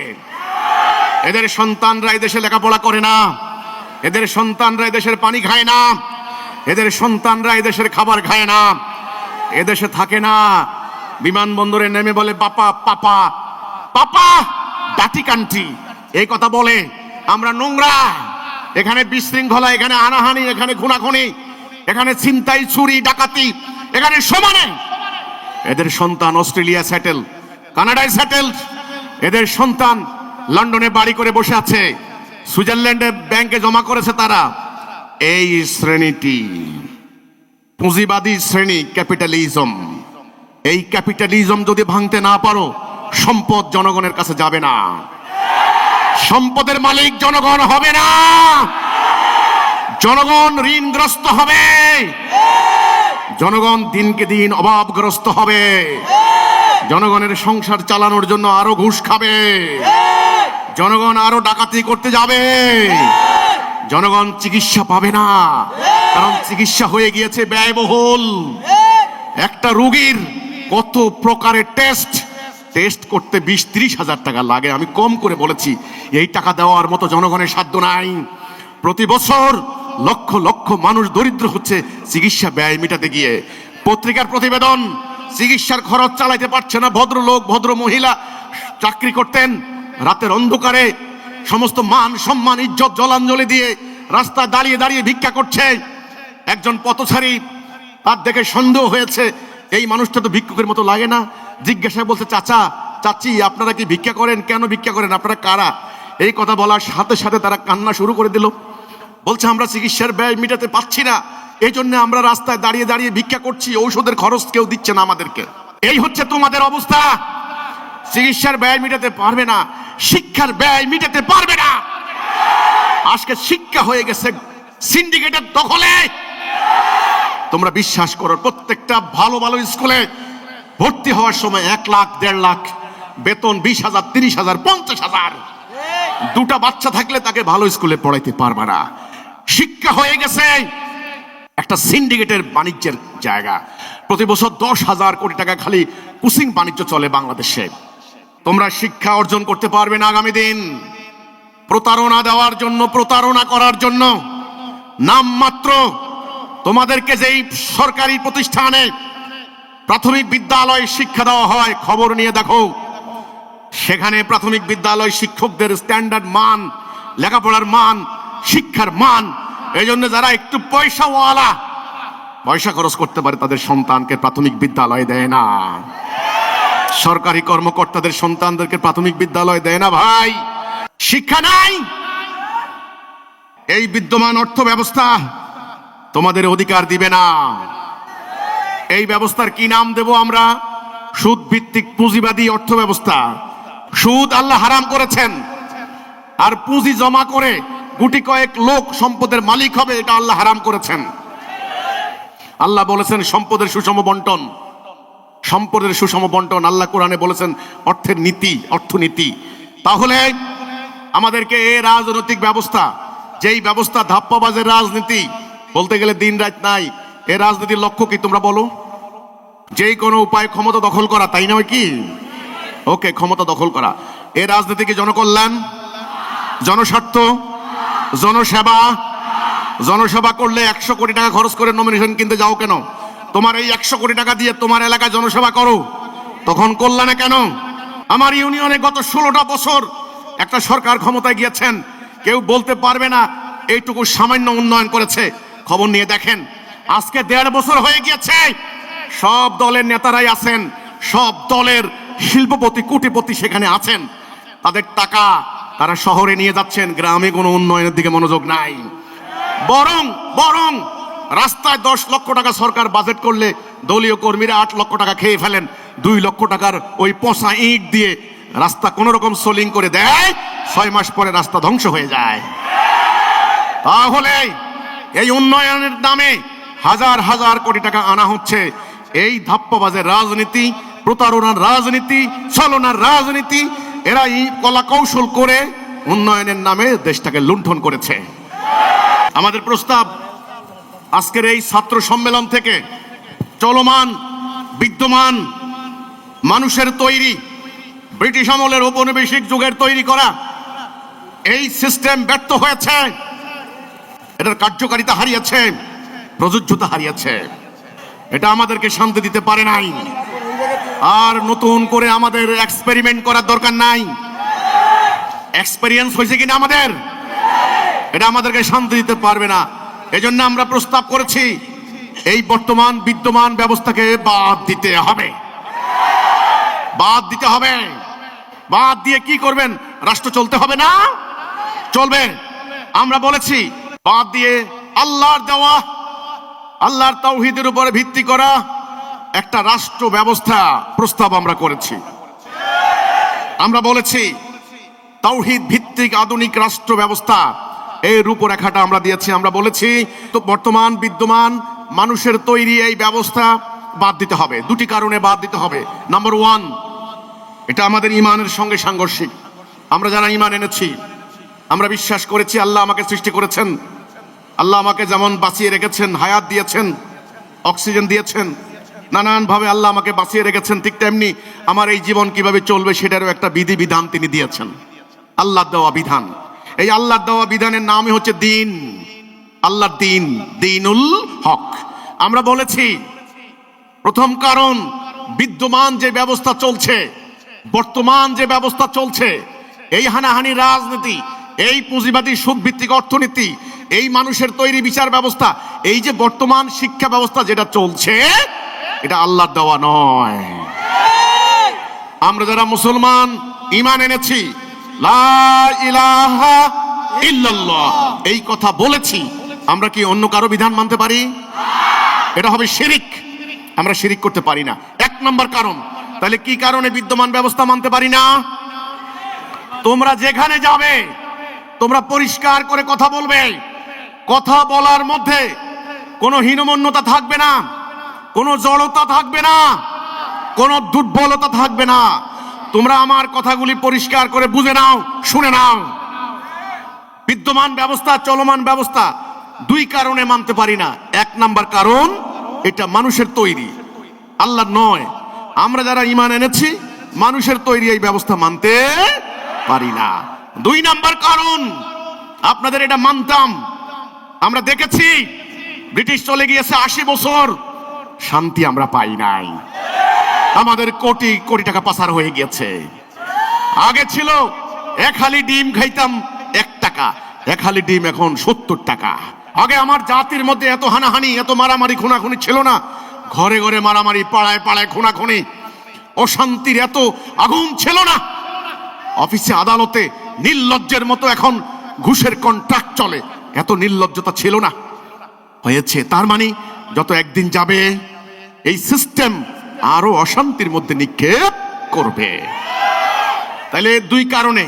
এদের সন্তানরা এদেশে লেখাপড়া করে না, এদের সন্তানরা এদেশের পানি খায় না, এদের সন্তানরা এদেশের খাবার খায় না, এদেশে থাকে না। বিমানবন্দরে নেমে বলে পাপা পাপা পাপা, ডাটি কান্ট্রি, এই কথা বলে। আমরা নোংরা, এখানে বিশৃঙ্খলা, এখানে হানাহানি, এখানে খুনাখুনি, এখানে ছিনতাই, চুরি, ডাকাতি, এখানে সমানে। এদের সন্তান অস্ট্রেলিয়া সেটেল, কানাডায় সেটেল, এদের সন্তান লন্ডনে বাড়ি করে বসে আছে, সুইজারল্যান্ডে ব্যাংকে জমা করেছে তারা। এই শ্রেণীটি পুঁজিবাদী শ্রেণী, ক্যাপিটালিজম। এই ক্যাপিটালিজম যদি ভাঙতে না পারো, সম্পদ জনগণের কাছে যাবে না, সম্পদের মালিক জনগণ হবে না, জনগণ ঋণগ্রস্ত হবে, জনগণ দিনকে দিন অভাবগ্রস্ত হবে, জনগণের সংসার চালানোর জন্য আরো ঘুষ খাবে, জনগণ আরো ডাকাতি করতে যাবে, জনগণ চিকিৎসা পাবে না, কারণ চিকিৎসা হয়ে গিয়েছে ব্যয়বহুল। একটা রোগীর কত প্রকারের টেস্ট করতে 20-30 হাজার টাকা লাগে। আমি কম করে বলেছি, এই টাকা দেওয়ার মতো জনগণের সাধ্য নাই। প্রতি বছর লক্ষ লক্ষ মানুষ দরিদ্র হচ্ছে চিকিৎসা ব্যয় মেটাতে গিয়ে। পত্রিকার প্রতিবেদন, চিকিৎসার খরচ চালাইতে পারছে না ভদ্রলোক, ভদ্র মহিলা চাকরি করতেন, রাতের অন্ধকারে সমস্ত মান সম্মান ইজ্জত জলাঞ্জলি দিয়ে রাস্তায় দাঁড়িয়ে দাঁড়িয়ে ভিক্ষা করছে। একজন পথচারী, তার দেখে সন্দেহ হয়েছে, এই মানুষটা তো ভিক্ষুকের মতো লাগে না। জিজ্ঞাসা বলছে, চাচা চাচি আপনারা কি ভিক্ষা করেন? কেন ভিক্ষা করেন? আপনারা কারা? এই কথা বলার সাথে সাথে তারা কান্না শুরু করে দিল। বলছে, আমরা চিকিৎসার ব্যয় মেটাতে পারছি না, এই জন্য আমরা রাস্তায় দাঁড়িয়ে দাঁড়িয়ে ভিক্ষা করছি, ঔষধের খরচ কেউ দিচ্ছে না আমাদেরকে। এই হচ্ছে তোমাদের অবস্থা। চিকিৎসার ব্যয় মেটাতে পারবে না, শিক্ষার ব্যয় মেটাতে পারবে না। আজকে শিক্ষা হয়ে গেছে সিন্ডিকেটের দখলে। তোমরা বিশ্বাস করো, প্রত্যেকটা ভালো ভালো স্কুলে ভর্তি হওয়ার সময় 1 লাখ 1.5 লাখ বেতন, 20,000 30,000 50,000। দুটা বাচ্চা থাকলে তাকে ভালো স্কুলে পড়াইতে পারবে না। শিক্ষা হয়ে গেছে একটা সিন্ডিকেটের বাণিজ্যের জায়গা। প্রতি বছর 10,000 কোটি টাকা খালি কোচিং বাণিজ্য চলে বাংলাদেশে। তোমরা শিক্ষা অর্জন করতে পারবে না আগামী দিন। প্রতারণা দেওয়ার জন্য, প্রতারণা করার জন্য নামমাত্র তোমাদেরকে যেই সরকারি প্রতিষ্ঠানে প্রাথমিক বিদ্যালয় শিক্ষা দেওয়া হয়, খবর নিয়ে দেখো, সেখানে প্রাথমিক বিদ্যালয় শিক্ষকদের স্ট্যান্ডার্ড মান, লেখাপড়ার মান, শিক্ষার মান, এই জন্য যারা একটু পয়সাওয়ালা, পয়সা খরচ করতে পারে, তাদের সন্তানকে প্রাথমিক বিদ্যালয় দেয় না। সরকারি কর্মকর্তাদের সন্তানদেরকে প্রাথমিক বিদ্যালয় দেয় না। ভাই, শিক্ষা নাই। এই বিদ্যমান অর্থ ব্যবস্থা তোমাদের অধিকার দিবে না। এই ব্যবস্থার কি নাম দেব আমরা? সুদ ভিত্তিক পুঁজিবাদী অর্থ ব্যবস্থা। সুদ আল্লাহ হারাম করেছেন, আর পুঁজি জমা করে গুটি কয়েক লোক সম্পদের মালিক হবে, এটা আল্লাহ হারাম করেছেন। আল্লাহ বলেছেন সম্পদের সুষম বন্টন, সম্পদের সুষম বন্টন। আল্লাহ কোরআনে বলেছেন অর্থের নীতি, অর্থনীতি। তাহলে আমাদেরকে এই রাজনৈতিক ব্যবস্থা, যেই ব্যবস্থা ধাপ্পাবাজের রাজনীতি, বলতে গেলে দিন রাত নাই, এই রাজনীতির লক্ষ্য কি তোমরা বলো? যেই কোনো উপায় ক্ষমতা দখল করা, তাই নয় কি? ওকে, ক্ষমতা দখল করা। এই রাজনীতি কি জনকল্যাণ, জনস্বার্থ, জনসেবা? জনসেবা করলে 100 কোটি টাকা খরচ করে নমিনেশন কিনতে যাও কেন? তোমার এই 100 কোটি টাকা দিয়ে তোমার এলাকায় জনসেবা করো, তখন কল্যাণে কেন? আমার ইউনিয়নে গত 16টা বছর একটা সরকার ক্ষমতায় গিয়েছেন, কেউ বলতে পারবে না এইটুকু সামান্য উন্নয়ন করেছে। খবর নিয়ে দেখেন, আজকে 1.5 বছর হয়ে গিয়েছে, সব দলের নেতারাই আছেন, সব দলের শিল্পপতি, কোটিপতি সেখানে আছেন। তাদের টাকা তারা শহরে নিয়ে যাচ্ছেন, গ্রামে কোনো উন্নয়নের দিকে মনোযোগ নাই। বরং রাস্তায় 10 লক্ষ টাকা সরকার বাজেট করলে দলীয় কর্মীরা 8 লক্ষ টাকা খেয়ে ফেলেন। 2 লক্ষ টাকার ওই পচা ইট দিয়ে রাস্তা কোন রকম সোলিং করে দেয়, 6 মাস পরে রাস্তা ধ্বংস হয়ে যায়। তাহলে এই উন্নয়নের নামে হাজার হাজার কোটি টাকা আনা হচ্ছে এই ধাপ্পাবাজের রাজনীতি, প্রতারণার রাজনীতি, ছলনার রাজনীতি। এরা এই কলা কৌশল করে উন্নয়নের নামে দেশটাকে লুণ্ঠন করেছে। আমাদের প্রস্তাব আজকের এই ছাত্র সম্মেলন থেকে চলমান বিদ্যমান মানুষের তৈরি ব্রিটিশ আমলের ঔপনিবেশিক যুগের তৈরি করা এই সিস্টেম ব্যর্থ হয়েছে, এটার কার্যকারিতা হারিয়েছে, প্রযোজ্যতা হারিয়েছে। এটা আমাদেরকে শান্তি দিতে পারে নাই। আর নতুন করে আমাদের এক্সপেরিমেন্ট করার দরকার নাই। এক্সপেরিয়েন্স হয়েছে কিনা আমাদের, এটা আমাদেরকে শান্তি দিতে পারবে না। এজন্য আমরা প্রস্তাব করেছি এই বর্তমান বিদ্যমান ব্যবস্থাকে বাদ দিতে হবে। বাদ দিতে হবে। বাদ দিয়ে কি করবেন? রাষ্ট্র চলতে হবে না? চলবে। আমরা বলেছি বাদ দিয়ে আল্লাহর দেওয়া, আল্লাহর তাওহীদের উপরে ভিত্তি করা একটা রাষ্ট্র ব্যবস্থা প্রস্তাব আমরা করেছি। আমরা বলেছি তাওহীদ ভিত্তিক আধুনিক রাষ্ট্র ব্যবস্থা, এই রূপরেখাটা আমরা দিয়েছি। আমরা বলেছি তো বর্তমান বিদ্যমান মানুষের তৈরি এই ব্যবস্থা বাদ দিতে হবে। দুটি কারণে বাদ দিতে হবে। নাম্বার ওয়ান, এটা আমাদের ইমানের সঙ্গে সাংঘর্ষিক। আমরা যারা ইমান এনেছি, আমরা বিশ্বাস করেছি আল্লাহ আমাকে সৃষ্টি করেছেন, আল্লাহ আমাকে যেমন বাঁচিয়ে রেখেছেন, হায়াত দিয়েছেন, অক্সিজেন দিয়েছেন, নানানভাবে আল্লাহ আমাকে বাঁচিয়ে রেখেছেন, ঠিক তেমনি আমার এই জীবন কিভাবে চলবে সেটারও একটা বিধি বিধান তিনি দিয়েছেন, আল্লাহর দেওয়া বিধান। এই আল্লাহর দেওয়া বিধানের নামই হচ্ছে দিন, আল্লাহর দিন, দিনুল হক। আমরা বলেছি প্রথম কারণ, বিদ্যমান যে ব্যবস্থা চলছে, বর্তমান যে ব্যবস্থা চলছে, এই হানাহানি রাজনীতি, এই পুঁজিবাদী সুদভিত্তিক অর্থনীতি, এই মানুষের তৈরি বিচার ব্যবস্থা, এই যে বর্তমান শিক্ষা ব্যবস্থা যেটা চলছে, এটা আল্লাহর দেওয়া নয়। আমরা যারা মুসলমান ঈমান এনেছি, লা ইলাহা ইল্লাল্লাহ এই কথা বলেছি, আমরা কি অন্য কারো বিধান মানতে পারি? এটা হবে শিরিক। আমরা শিরিক করতে পারি না। এক নম্বর কারণ। তাহলে কি কারণে বিদ্যমান ব্যবস্থা মানতে পারি না? তোমরা যেখানে যাবে তোমরা পরিষ্কার করে কথা বলবে। কথা বলার মধ্যে কোনো হীনমন্যতা থাকবে না, কোনো জড়তা থাকবে না, কোনো দুর্বলতা থাকবে না। তোমরা আমার কথাগুলি পরিষ্কার করে বুঝে নাও, শুনে নাও। বিদ্যমান ব্যবস্থা, চলমান ব্যবস্থা দুই কারণে মানতে পারি না। এক নাম্বার কারণ, এটা মানুষের তৈরি, আল্লাহর নয়। আমরা যারা ঈমান এনেছি মানুষের তৈরি এই ব্যবস্থা মানতে পারি না। দুই নাম্বার কারণ, আপনাদের এটা মানতাম। আমরা দেখেছি ব্রিটিশ চলে গিয়েছে 80 বছর, শান্তি আমরা পাই নাই। আমাদের কোটি কোটি টাকা পাচার হয়ে গেছে। আগে ছিল এক হালি ডিম খাইতাম 1 টাকা, এক হালি ডিম এখন 70 টাকা। আগে আমার জাতির মধ্যে এত হানাহানি, এত মারামারি খুনাখুনি ছিল না। ঘরে ঘরে মারামারি, পাড়ায় পাড়ায় খুনাখুনি, অশান্তির এত আগুন ছিল না। অফিসে আদালতে নির্লজ্জের মতো এখন ঘুষের কন্ট্রাক্ট চলে, এত নির্লজ্জতা ছিল না। হয়েছে। তার মানে যত একদিন যাবে এই সিস্টেম আরো অশান্তির মধ্যে নিক্ষেপ করবে। তাহলে দুই কারণে।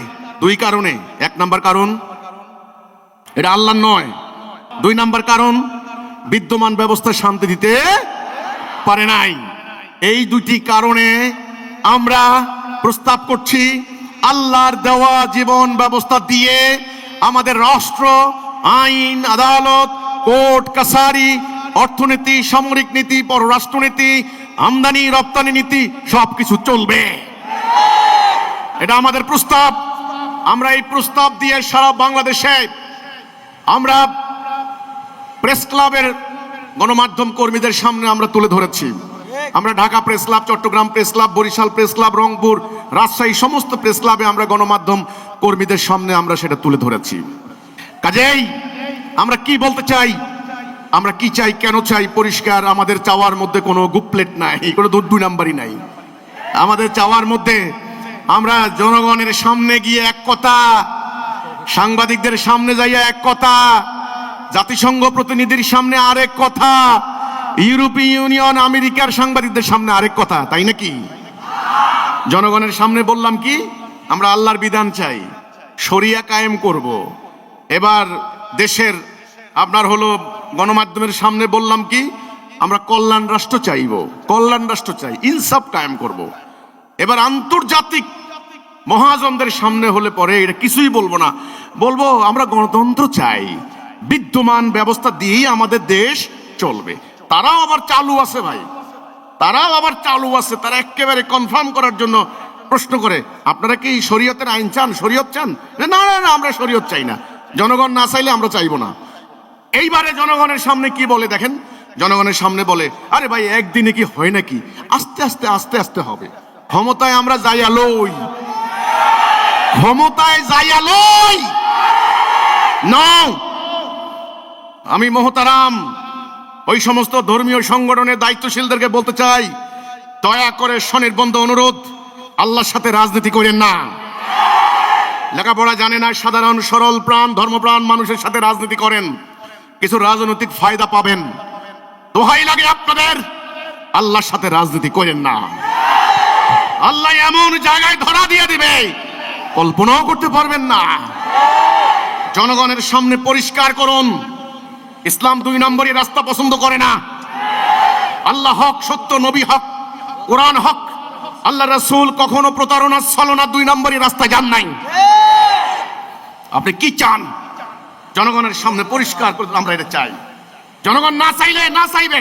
এক নাম্বার কারণ, এটা আল্লাহ নয়। দুই নাম্বার কারণ, বিদ্যমান ব্যবস্থা শান্তি দিতে পারে নাই। এই দুটি কারণে আমরা প্রস্তাব করছি আল্লাহর দেওয়া জীবন ব্যবস্থা দিয়ে আমাদের রাষ্ট্র, আইন, আদালত, কোর্ট কাছারি, অর্থনীতি, সামরিক নীতি, পররাষ্ট্রনীতি, আমদানি রপ্তানি নীতি সবকিছু চলবে। এটা আমাদের প্রস্তাব। আমরা এই প্রস্তাব দিয়ে সারা বাংলাদেশে আমরা প্রেস ক্লাবের গণমাধ্যম কর্মীদের সামনে আমরা তুলে ধরেছি। আমরা Dhaka press club, Chittagong press club, Barisal press club, Rangpur, Rajshahi সমস্ত প্রেস ক্লাবে আমরা গণমাধ্যম কর্মীদের সামনে আমরা সেটা তুলে ধরেছি। কাজেই আমরা কি বলতে চাই, আমরা কি চাই, কেন চাই, পরিষ্কার। আমাদের চাওয়ার মধ্যে কোনো গুপ্লেট নাই, কোনো দুই নাম্বারই নাই। আমাদের চাওয়ার মধ্যে আমরা জনগণের সামনে গিয়ে এক কথা, সাংবাদিকদের সামনে যাইয়া এক কথা, জাতিসংঘ প্রতিনিধির সামনে আরেক কথা, ইউরোপীয় ইউনিয়ন, আমেরিকার সাংবাদিকদের সামনে আরেক কথা, তাই নাকি? জনগণের সামনে বললাম কি, আমরা আল্লাহর বিধান চাই, শরিয়া কায়েম করব। এবার দেশের আপনার হলো গণমাধ্যমের সামনে বললাম কি, আমরা কল্যাণ রাষ্ট্র চাইব, কল্যাণ রাষ্ট্র চাই, ইনসাফ কায়েম করব। এবার আন্তর্জাতিক মহাজনদের সামনে হলে পরে এটা কিছুই বলবো না, বলবো আমরা গণতন্ত্র চাই, বিদ্যমান ব্যবস্থা দিয়েই আমাদের দেশ চলবে। তারাও আবার চালু আছে ভাই, তারাও আবার চালু আছে। তারা একেবারে কনফার্ম করার জন্য প্রশ্ন করে, আপনারা কি শরীয়তের আইন চান, শরীয়ত চান? না না না, আমরা শরীয়ত চাই না, জনগণ না চাইলে আমরা চাইবো না। এইবারে জনগণের সামনে কি বলে দেখেন, জনগণের সামনে বলে, আরে ভাই একদিনে কি হয় নাকি, আস্তে আস্তে আস্তে আস্তে হবে। ক্ষমতায় আমরা যাইয়া লই, ক্ষমতায় যাইয়া লই নাও। আমি মোহতারাম ওই সমস্ত ধর্মীয় সংগঠনের দায়িত্বশীলদেরকে বলতে চাই, দয়া করে স্বনির্বন্ধ অনুরোধ, আল্লাহর সাথে রাজনীতি করেন না। লেখাপড়া জানে না সাধারণ সরল প্রাণ ধর্মপ্রাণ মানুষের সাথে রাজনীতি করেন, কিছু রাজনৈতিক ফায়দা পাবেন। দোহাই লাগে আপনাদের, আল্লাহর সাথে রাজনীতি করেন না। আল্লাহ এমন জায়গায় ধরা দিয়ে দিবে কল্পনাও করতে পারবেন না। জনগণের সামনে পরিষ্কার করুন, ইসলাম 2 নম্বরই রাস্তা পছন্দ করে না। আল্লাহ হক, সত্য, নবী হক, কোরআন হক। আল্লাহ রাসূল কখনো প্রতারণা, ছলনা 2 নম্বরই রাস্তায় যান নাই। আপনি কি চান জনগণের সামনে পরিষ্কার করে, আমরা এটা চাই। জনগণ না চাইলে না চাইবে,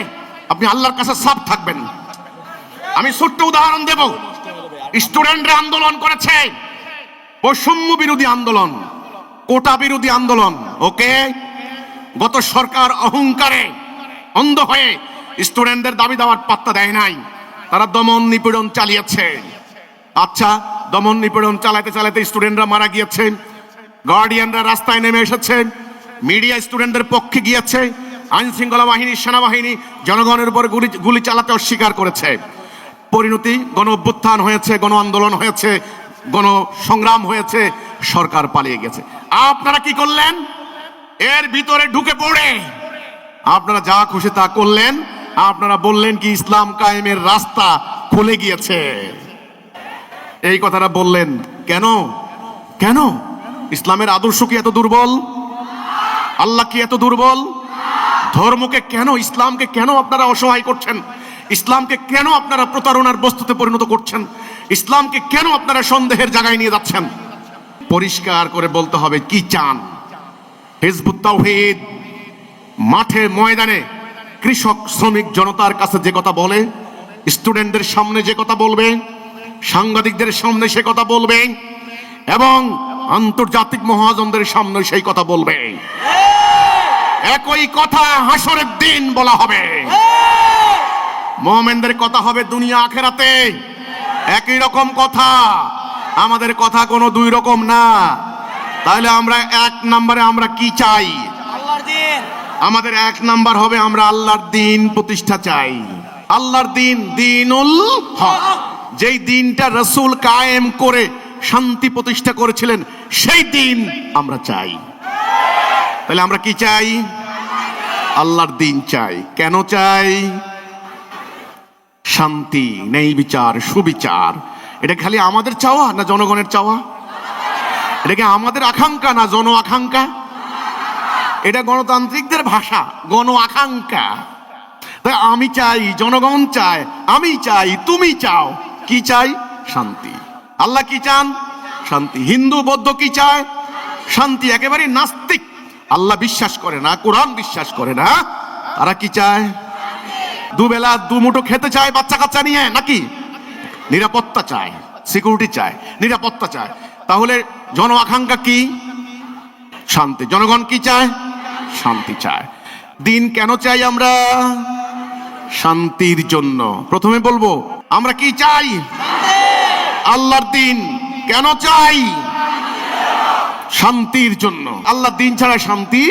আপনি আল্লাহর কাছে সাফ থাকবেন। আমি ছোট্ট উদাহরণ দেব, স্টুডেন্টরা আন্দোলন করেছে, বৈষম্য বিরোধী আন্দোলন, কোটা বিরোধী আন্দোলন। ওকে, গত সরকার অহংকারে অন্ধ হয়ে স্টুডেন্টদের দাবি দেওয়ার পাত্তা দেয় নাই, তারা দমন নিপীড়ন চালিয়েছে। আচ্ছা, দমন নিপীড়ন চালাতে চালাতে স্টুডেন্টরা মারা গিয়েছে, গার্ডিয়ানরা রাস্তায় নেমে এসেছে, মিডিয়া স্টুডেন্টদের পক্ষে গিয়েছে, আইন শৃঙ্খলা বাহিনী, সেনাবাহিনী জনগণের উপর গুলি চালাতে অস্বীকার করেছে। পরিণতি গণ অভ্যুত্থান হয়েছে, গণ আন্দোলন হয়েছে, গণ সংগ্রাম হয়েছে, সরকার পালিয়ে গেছে। আপনারা কি করলেন? এর ভিতরে ঢুকে পড়ে আপনারা যা খুশি তা করলেন। আপনারা বললেন কি ইসলাম কায়েমের রাস্তা খুলে গিয়েছে, এই কথাটা বললেন। কেন? কেন? ইসলামের আদর্শ কি এত দুর্বল? আল্লাহ কি এত দুর্বল? ধর্মকে কেন, ইসলামকে কেন আপনারা অসহায় করছেন? ইসলামকে কেন আপনারা প্রতারণার বস্তুতে পরিণত করছেন? ইসলামকে কেন আপনারা সন্দেহের জায়গায় নিয়ে যাচ্ছেন? পরিষ্কার করে বলতে হবে কি চান। হিজবুত তাওহীদ মাঠে ময়দানে কৃষক শ্রমিক জনতার কাছে যে কথা বলে, স্টুডেন্টদের সামনে যে কথা বলবে, সাংবাদিকদের সামনে সে কথা বলবে, এবং আন্তর্জাতিক মহাজনদের সামনে সেই কথা বলবে। একই কথা হাসরের দিন বলা হবে। মুমিনদের কথা হবে দুনিয়া আখেরাতে, একই রকম কথা। আমাদের কথা কোনো 2 রকম না। তাহলে আমরা 1 নম্বরে আমরা কি চাই? আল্লাহর দিন। আমাদের 1 নাম্বার হবে আমরা আল্লাহর দিন প্রতিষ্ঠা চাই। আল্লাহর দিন, দিনুল হক, যেই দিনটা রাসূল কায়েম করে শান্তি প্রতিষ্ঠা করেছিলেন, সেই দিন আমরা চাই। তাহলে আমরা কি চাই? আল্লাহর দিন চাই। কেন চাই? শান্তি, ন্যায় বিচার, সুবিচার। এটা খালি আমাদের চাওয়া না জনগণের চাওয়া? এটা কি আমাদের আকাঙ্ক্ষা না জন আকাঙ্ক্ষা? এটা গণতান্ত্রিকদের ভাষা, গণ আকাঙ্ক্ষা। তাই আমি চাই, জনগণ চায়, আমি চাই, তুমি চাও। কি চাই? শান্তি। আল্লাহ কি চান? শান্তি। হিন্দু বৌদ্ধ কি চায়? শান্তি। একেবারে নাস্তিক, আল্লাহ বিশ্বাস করে না, কোরআন বিশ্বাস করে না, তারা কি চায়? দুবেলা দুমুঠো খেতে চায় বাচ্চা কাচ্চা নিয়ে, নাকি? নিরাপত্তা চায়, সিকিউরিটি চায়, নিরাপত্তা চায়। তাহলে জন আকাঙ্ক্ষা কি? শান্তি। জনগণ কি চায়? শান্তি চায়। দিন কেন চাই আমরা? শান্তির জন্য। প্রথমে বলবো আমরা কি চাই? আল্লাহর দিন। কেন চাই? শান্তির জন্য। আল্লাহর দিন ছাড়া শান্তি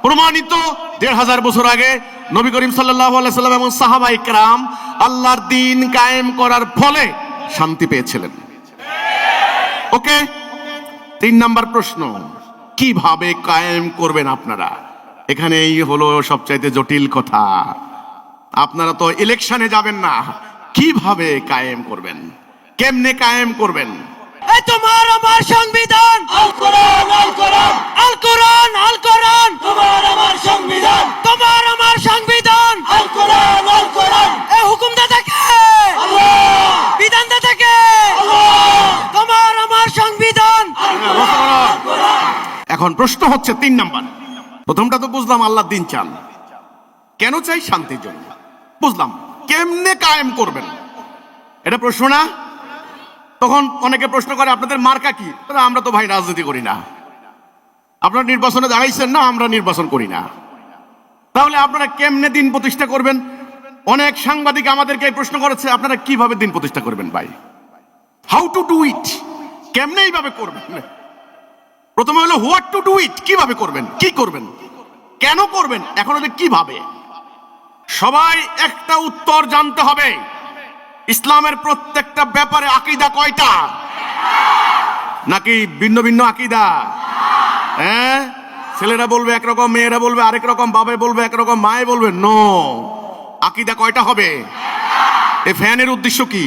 প্রমাণিত। 1500 বছর আগে নবী করিম সাল্লাল্লাহু আলাইহি সাল্লাম এবং সাহাবায়ে কেরাম আল্লাহর দিন কায়েম করার ফলে শান্তি পেয়েছিলেন। ওকে, 3 নাম্বার প্রশ্ন, কিভাবে কায়েম করবেন আপনারা? এখানেই হলো সবচাইতে জটিল কথা। আপনারা তো ইলেকশনে যাবেন না, কিভাবে কায়েম করবেন? কেমনে কায়েম করবেন? এই তোমার আমার সংবিধান, আল কোরআন আল কোরআন, আল কোরআন আল কোরআন, তোমার আমার সংবিধান, তোমার আমার সংবিধান, আল কোরআন আল কোরআন, এই হুকুমদাতা কে? আল্লাহ বিধানদাতা কে? আল্লাহ, তোমার আমার সংবিধান। এখন প্রশ্ন হচ্ছে 3 নাম্বার। প্রথমটা তো বুঝলাম আল্লাহ দিন চান, কেন চাই? শান্তির জন্য। বুঝলাম, কেমনে কায়েম করবেন এটা প্রশ্ন না? তখন অনেকে প্রশ্ন করে আপনাদের মার্কা কি? বলে, আমরা তো ভাই রাজনীতি করি না। আপনারা নির্বাচনে দাঁড়াইছেন না, আমরা নির্বাচন করি না। তাহলে আপনারা কেমনে দিন প্রতিষ্ঠা করবেন? অনেক সাংবাদিক আমাদেরকে এই প্রশ্ন করেছে, আপনারা কিভাবে দিন প্রতিষ্ঠা করবেন ভাই? হাউ টু ডু ইট, কেমনে এইভাবে করবেন? প্রথমে হলো হোয়াট টু ডু ইট, কিভাবে করবেন, কি করবেন, কেন করবেন, এখন হলো কিভাবে। সবাই একটা উত্তর জানতে হবে। ইসলামের প্রত্যেকটা ব্যাপারে আকীদা কয়টা? নাকি ভিন্ন ভিন্ন আকীদা? হ্যাঁ, ছেলেরা বলবে একরকম, মেয়েরা বলবে আরেক রকম, বাবা বলবে একরকম, মায়ে বলবে নো। আকীদা কয়টা হবে? এই ফ্যানের উদ্দেশ্য কি?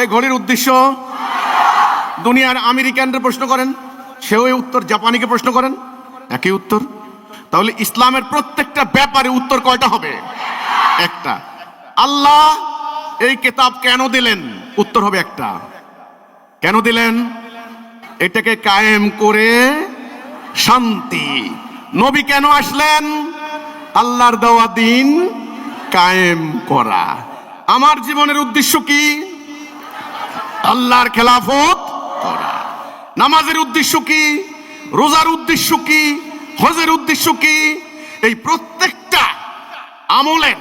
এই ঘড়ির উদ্দেশ্য? দুনিয়ার আমেরিকানরা প্রশ্ন করেন, সেও এই উত্তর। জাপানিকে প্রশ্ন করেন, একই উত্তর। তাহলে ইসলামের প্রত্যেকটা ব্যাপারে উত্তর কয়টা হবে? একটা। আল্লাহ এই কিতাব কেন দিলেন? উত্তর হবে একটা। কেন দিলেন? এটাকে কায়েম করে শান্তি। নবী কেন আসলেন? আল্লাহর দেওয়া দিন কায়েম করা। আমার জীবনের উদ্দেশ্য কি? আল্লাহর খেলাফত করা। নামাজের উদ্দেশ্য কি? রোজার উদ্দেশ্য কি? হজের উদ্দেশ্য কি? এই প্রত্যেকটা আমলের,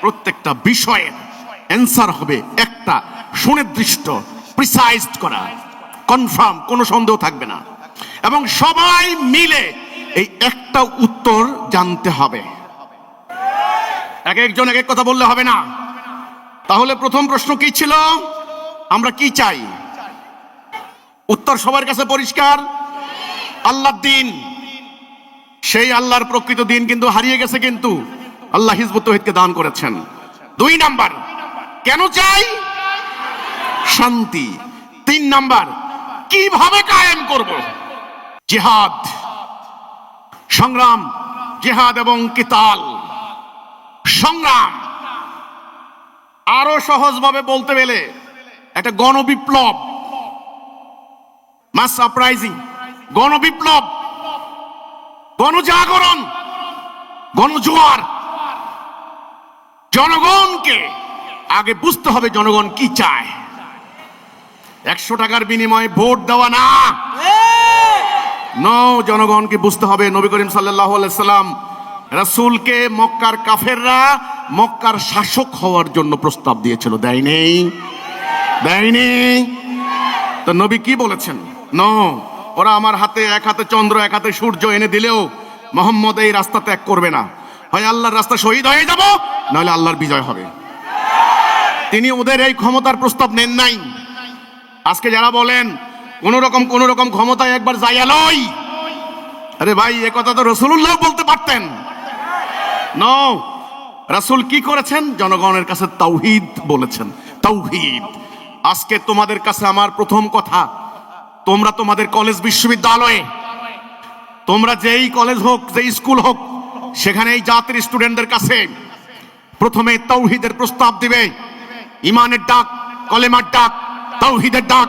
প্রত্যেকটা বিষয়ের অ্যান্সার হবে একটা, সুনির্দিষ্ট, প্রিসাইজড করা, কনফার্ম, কোনো সন্দেহ থাকবে না। এবং সবাই মিলে এই একটা উত্তর জানতে হবে। এক একজন এক এক কথা বললে হবে না। তাহলে প্রথম প্রশ্ন কি ছিল? আমরা কি চাই? উত্তর সবার কাছে পরিষ্কার, আল্লাহর দিন। সেই আল্লাহর প্রকৃত দিন কিন্তু হারিয়ে গেছে, কিন্তু আল্লাহ হিজবুত তাওহীদকে দান করেছেন। 2 নাম্বার, কেন চাই? শান্তি। 3 নাম্বার, কিভাবে কায়েম করব? জিহাদ, সংগ্রাম, জিহাদ এবং কিতাল, সংগ্রাম। আরো সহজভাবে বলতে গেলে একটা গণবিপ্লব, মাস সারপ্রাইজিং, গণবিপ্লব, গণজাগরণ, গণজোয়ার। জনগণকে আগে বুঝতে হবে জনগণ কি চায়। 100 টাকার বিনিময়ে ভোট দেওয়া না, নো। জনগণকে বুঝতে হবে। নবী করিম সাল্লাল্লাহু আলাইহি সাল্লাম রাসূলকে মক্কার কাফেররা মক্কার শাসক হওয়ার জন্য প্রস্তাব দিয়েছিল, দেয়নি? দেয়নি? তো নবী কি বলেছেন? নো, ওরা আমার হাতে, এক হাতে চন্দ্র এক হাতে সূর্য এনে দিলেও মোহাম্মদ এই রাস্তা ত্যাগ করবে না। হয় আল্লাহর রাস্তা শহীদ হয়ে যাব, নাহলে আল্লাহর বিজয় হবে। তিনি ওদের এই ক্ষমতার প্রস্তাব নেন নাই। আজকে যারা বলেন কোন রকম ক্ষমতায় একবার যাইয়া লই, আরে ভাই, এ কথা তো রাসূলুল্লাহ বলতে পারতেন। নো, রাসূল কি করেছেন? জনগণের কাছে তাওহীদ বলেছেন, তাওহীদ। আজকে তোমাদের কাছে আমার প্রথম কথা, তোমরা তোমাদের কলেজ বিশ্ববিদ্যালয়ে, তোমরা যেই কলেজ হোক, যেই স্কুল হোক, সেখানে এই জাতির স্টুডেন্টদের কাছে প্রথমে তাওহীদের প্রস্তাব দিবে। ইমানের ডাক, কলেমার ডাক, তাওহীদের ডাক,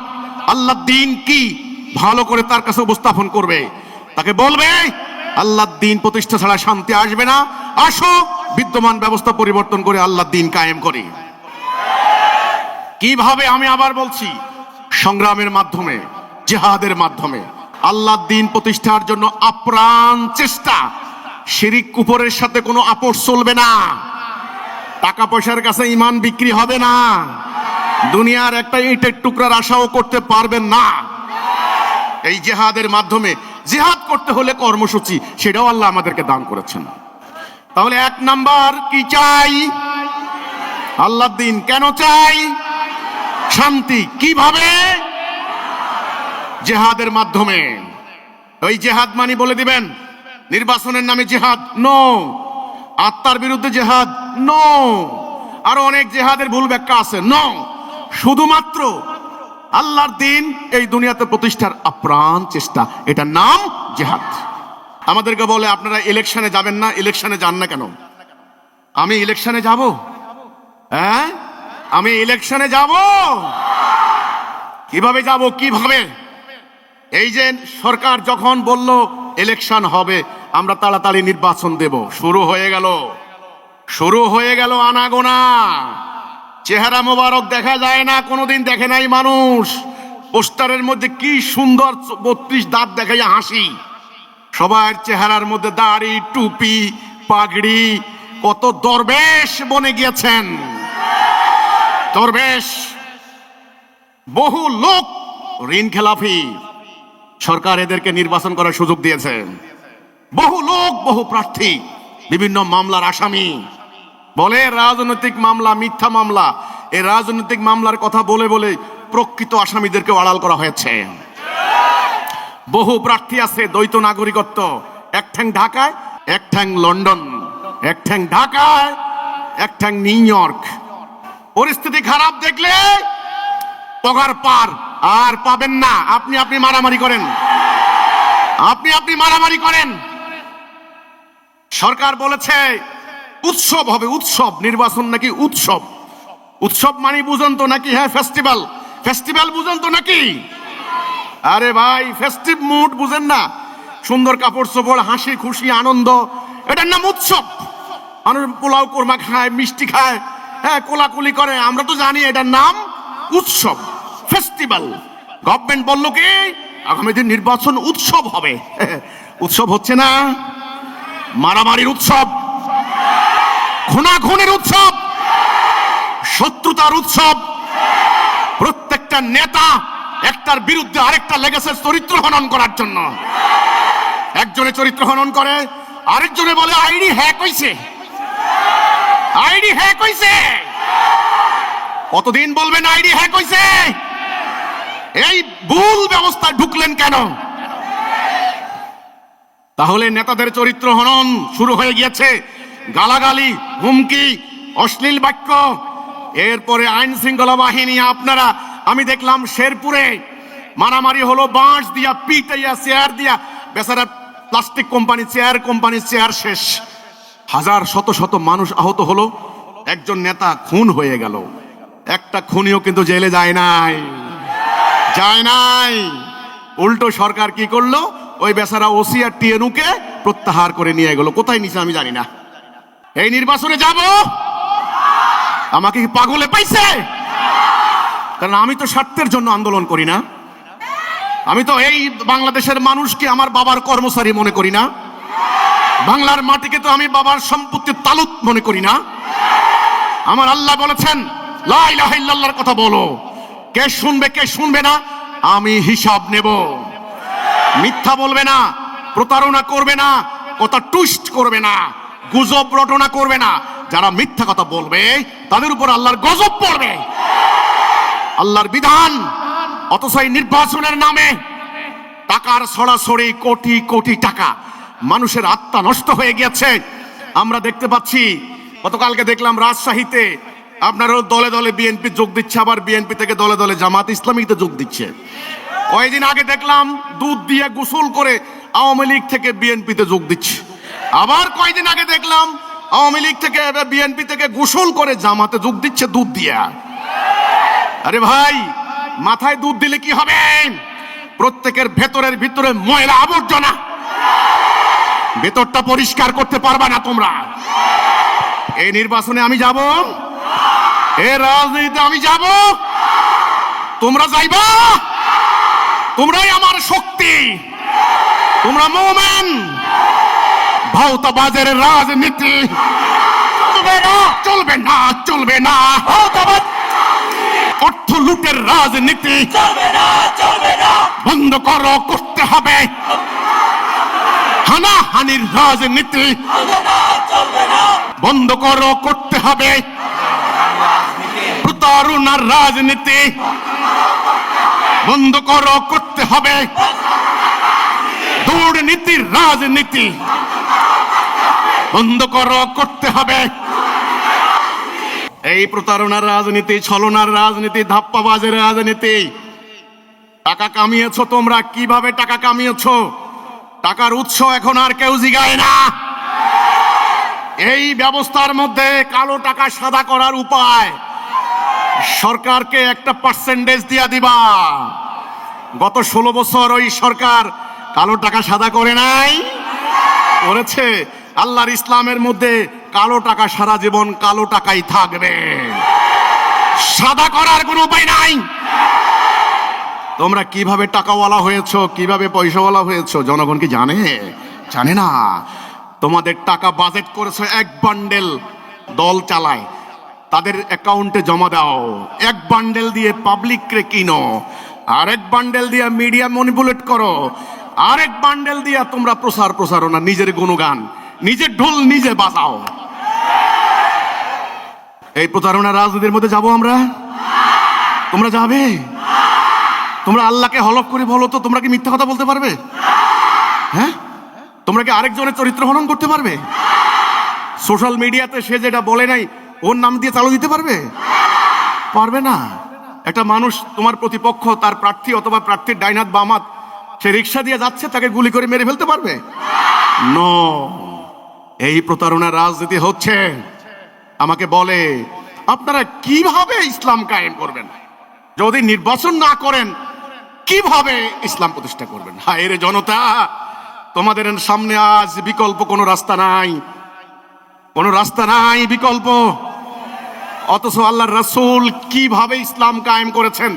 আল্লাহর দ্বীন কি ভালো করে তার কাছে উপস্থাপন করবে। তাকে বলবে আল্লাহর দ্বীন প্রতিষ্ঠা ছাড়া শান্তি আসবে না, আসো বিদ্যমান ব্যবস্থা পরিবর্তন করে আল্লাহর দ্বীন কায়েম করি। কিভাবে? আমি আবার বলছি, সংগ্রামের মাধ্যমে, জিহাদের মাধ্যমে আল্লাহর দ্বীন প্রতিষ্ঠার জন্য আপ্রাণ চেষ্টা। শিরিক কুফরের সাথে কোনো আপোষ চলবে না। টাকা পয়সার কাছে ঈমান বিক্রি হবে না। দুনিয়ার একটা ইটের টুকরার আশাও করতে পারবেন না। এই জিহাদের মাধ্যমে, জিহাদ করতে হলে কর্মসূচি, সেটাও আল্লাহ আমাদেরকে দান করেছেন। তাহলে 1 নাম্বার কি চাই? আল্লাহর দ্বীন। কেন চাই? শান্তি। কিভাবে? জিহাদের মাধ্যমে। ওই জিহাদ মানে বলে দিবেন নির্বাচনের নামে জিহাদ, নো। আত্মার বিরুদ্ধে জিহাদ, নো। আরো অনেক জিহাদের ভুল ব্যাখ্যা আছে, নো। শুধুমাত্র আল্লাহর দিন এই দুনিয়াতে প্রতিষ্ঠার আপ্রাণ চেষ্টা, এটার নাম জিহাদ। আমাদেরকে বলে আপনারা ইলেকশনে যাবেন না, ইলেকশনে যান না কেন? আমি ইলেকশনে যাব? হ্যাঁ, আমি ইলেকশনে যাব? কিভাবে যাব? কিভাবে? এই যে সরকার যখন বলল ইলেকশন হবে, আমরা তাড়াতাড়ি নির্বাচন দেব, শুরু হয়ে গেল আনাগোনা। চেহারা মোবারক দেখা যায় না, কোনোদিন দেখে নাই মানুষ। পোস্টারের মধ্যে কি সুন্দর 32 দাঁত দেখাইয়া হাসি, সবার চেহারার মধ্যে দাড়ি, টুপি, পাগড়ি। কত দরবেশ বনে গিয়েছেন, দরবেশ। বহু লোক ঋণ খেলাফি, সরকার এদেরকে নির্বাচন করার সুযোগ দিয়েছে। বহু লোক, বহু প্রার্থী বিভিন্ন মামলার আসামি। বলে রাজনৈতিক মামলা, মিথ্যা মামলা। এই রাজনৈতিক মামলার কথা বলে বলে প্রকৃত আসামিদেরকে আড়াল করা হয়েছে। বহু প্রার্থী আছে দ্বৈত নাগরিকত্ব, এক ঠ্যাং ঢাকায়, এক ঠ্যাং লন্ডন, এক ঠ্যাং ঢাকায়, এক ঠ্যাং নিউ ইয়র্ক। পরিস্থিতি খারাপ দেখলে পগার পার আর পাবেন না। আপনি মারামারি করেন, আপনি মারামারি করেন। সরকার বলেছে উৎসব হবে, উৎসব। নির্বাচন নাকি উৎসব? উৎসব মানে বুঝেন তো নাকি? হ্যাঁ, ফেস্টিভ্যাল। ফেস্টিভ্যাল বুঝেন তো নাকি? আরে ভাই, ফেস্টিভ মুড বুঝেন না? সুন্দর কাপড় চোপড়, হাসি খুশি আনন্দ, এটার নাম উৎসব। মানুষ পোলাও কোরমা খায়, মিষ্টি খায়, হ্যাঁ, কোলাকুলি করে, আমরা তো জানি এটার নাম উৎসব, ফেস্টিভ্যাল। গভর্নমেন্ট বলল কি আগামী দিন নির্বাচন উৎসব হবে। উৎসব হচ্ছে না, মারামারির উৎসব, খুনাখুনির উৎসব, শত্রুতার উৎসব। প্রত্যেকটা নেতা একটার বিরুদ্ধে আরেকটা লেগেছে চরিত্র হনন করার জন্য। একজনে চরিত্র হনন করে, আরেকজনে বলে আইডি হ্যাক হইছে, আইডি হ্যাক হইছে। কতদিন বলবেন আইডি হ্যাক হইছে? এই ভুল ব্যবস্থায় ঢুকলেন কেন? তাহলে নেতাদের চরিত্র হনন শুরু হয়ে গিয়েছে। গালাগালি, হুমকি, অশ্লীল বাক্য। এরপরে আইন শৃঙ্খলা বাহিনী আপনারা, আমি দেখলাম শেরপুরে মারামারি হলো, বাঁশ দিয়া, পিটাইয়া, চেয়ার দিয়া। বেচারা প্লাস্টিক কোম্পানি, চেয়ার কোম্পানির চেয়ার শেষ। হাজার শত শত মানুষ আহত হলো, একজন নেতা খুন হয়ে গেল। একটা খুনিও কিন্তু জেলে যায় নাই, যায় নাই। উল্টো সরকার কি করলো? ওই বেচারা ওসি আর টিএনউকে প্রত্যাহার করে নিয়ে গেল। কোথায় নিছে আমি জানি না। এই নির্বাচনে যাব, আমাকে কি পাগলে পাইছে? কারণ আমি তো স্বার্থের জন্য আন্দোলন করি না। আমি তো এই বাংলাদেশের মানুষকে আমার বাবার কর্মচারী মনে করি না। বাংলার মাটিকে তো আমি বাবার সম্পত্তির তালুক মনে করি না। আমার আল্লাহ বলেছেন লা ইলাহা ইল্লাল্লাহর কথা বলো, কে শুনবে কে শুনবে না আমি হিসাব নেব। মিথ্যা বলবে না, প্রতারণা করবে না, কথা টুইস্ট করবে না, গুজব রটনা করবে না। যারা মিথ্যা কথা বলবে তাদের উপর আল্লাহর গজব পড়বে। আল্লাহর বিধান। অথচ এই নির্বাচনের নামে টাকার ছড়াছড়ি, কোটি কোটি টাকা, মানুষের আত্মা নষ্ট হয়ে গিয়েছে। আমরা দেখতে পাচ্ছি, গতকালকে দেখলাম রাজশাহীতে আপনারও দলে দলে বিএনপি যোগ দিচ্ছে, আবার বিএনপি থেকে দলে দলে জামাত ইসলামীতে যোগ দিচ্ছে। কয়েকদিন আগে দেখলাম দুধ দিয়ে গোসল করে আওয়ামী লীগ থেকে বিএনপিতে যোগ দিচ্ছে। আবার কয়েকদিন আগে দেখলাম আওয়ামী লীগ থেকে বিএনপি থেকে গোসল করে জামাতে যোগ দিচ্ছে দুধ দিয়া। আরে ভাই, মাথায় দুধ দিলে কি হবে? প্রত্যেকের ভেতরের ভিতরে ময়লা আবর্জনা, ভেতরটা পরিষ্কার করতে পারবা না তোমরা। এই নির্বাচনে আমি যাব, এই রাজনীতিতে আমি যাব, তোমরা যাইবা। তোমরাই আমার শক্তি, তোমরা মুমিন। ভাওতাবাজের রাজনীতি চলবে না, চলবে না, চলবে না। অর্থ লুটের রাজনীতি চলবে না, চলবে না। বন্ধ করো, করতে হবে। হানাহানির রাজনীতি চলবে না, চলবে না। বন্ধ করো, করতে হবে। প্রতারণার রাজনীতি বন্ধ করো, করতে হবে। দুর্নীতির রাজনীতি বন্ধ করো, করতে হবে। এই প্রতারণার রাজনীতি, ছলনার রাজনীতি, ধাপ্পাবাজের রাজনীতি টাকা কামিয়েছো তোমরা, কিভাবে টাকা কামিয়েছো? টাকার উৎস এখন আর কেউ জিগায় না। এই ব্যবস্থার মধ্যে কালো টাকা সাদা করার উপায়, সরকারকে একটা পার্সেন্টেজ দিয়া দিবা। গত 16 বছর ওই সরকার কালো টাকা সাদা করে নাই? করেছে। আল্লাহর ইসলামের মধ্যে কালো টাকা সারা জীবন কালো টাকাই থাকবে, সাদা করার কোনো উপায় নাই। তোমরা কিভাবে টাকাওয়ালা হয়েছো, কিভাবে পয়সাওয়ালা হয়েছো জনগণ কি জানে? জানে না। তোমাদের টাকা বাজেট করেছো, এক বান্ডেল দল চালায়, তাদের অ্যাকাউন্টে জমা দাও। এক বান্ডেল দিয়ে পাবলিককে কিনো, আরেক বান্ডেল দিয়ে মিডিয়া ম্যানিপুলেট করো, আরেক বান্ডেল দিয়ে তোমরা প্রচারণা, নিজের গুণগান, নিজের ঢোল নিজে বাজাও। এই প্রতারণা রাজনীতির মধ্যে যাব আমরা? তোমরা যাবে? তোমরা আল্লাহকে হলফ করে বলো তো, তোমরা কি মিথ্যা কথা বলতে পারবে? হ্যাঁ, তোমরা কি আরেকজনের চরিত্র হনন করতে পারবে? সোশ্যাল মিডিয়াতে সে যেটা বলে নাই ওর নাম দিয়ে চালু দিতে পারবে? পারবে না। একটা মানুষ, তোমার প্রতিপক্ষ, তার প্রার্থী অথবা প্রার্থীর ডাইনাত বামাত, সে রিক্সা দিয়ে যাচ্ছে, তাকে গুলি করে মেরে ফেলতে পারবে? নো। এই প্রতারণার রাজনীতি হচ্ছে। আমাকে বলে আপনারা কিভাবে ইসলাম কায়েম করবেন? যদি নির্বাচন না করেন কিভাবে ইসলাম প্রতিষ্ঠা করবেন? হায় রে জনতা, তোমাদের সামনে আজ বিকল্প কোনো রাস্তা নাই, কোনো রাস্তা নাই বিকল্প। অথচ আল্লাহর রাসূল কিভাবে ইসলাম কায়েম করেছেন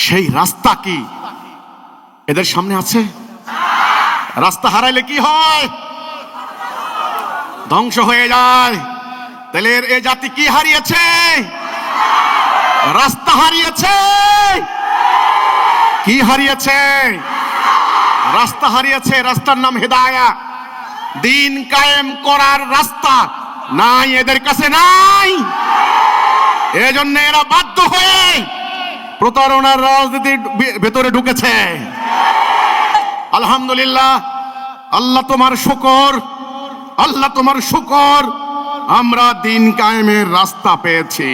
সেই রাস্তা কি এদের সামনে আছে? রাস্তা হারাইলে কি হয়? ধ্বংস হয়ে যায়। তাহলে এ জাতি কি হারিয়েছে? রাস্তা হারিয়েছে। কি হারিয়েছে? রাস্তা হারিয়েছে। রাস্তার নাম হেদায়াত। দিন কায়েম করার রাস্তা নাই এদের কাছে, নাই। এজন্য এরা বাধ্য হয়ে প্রতারণার রাজনীতির ভেতরে ঢুকেছে। আলহামদুলিল্লাহ, আল্লাহ তোমার শুকর, আল্লাহ তোমার শুকর, আমরা দিন কায়েমের রাস্তা পেয়েছি।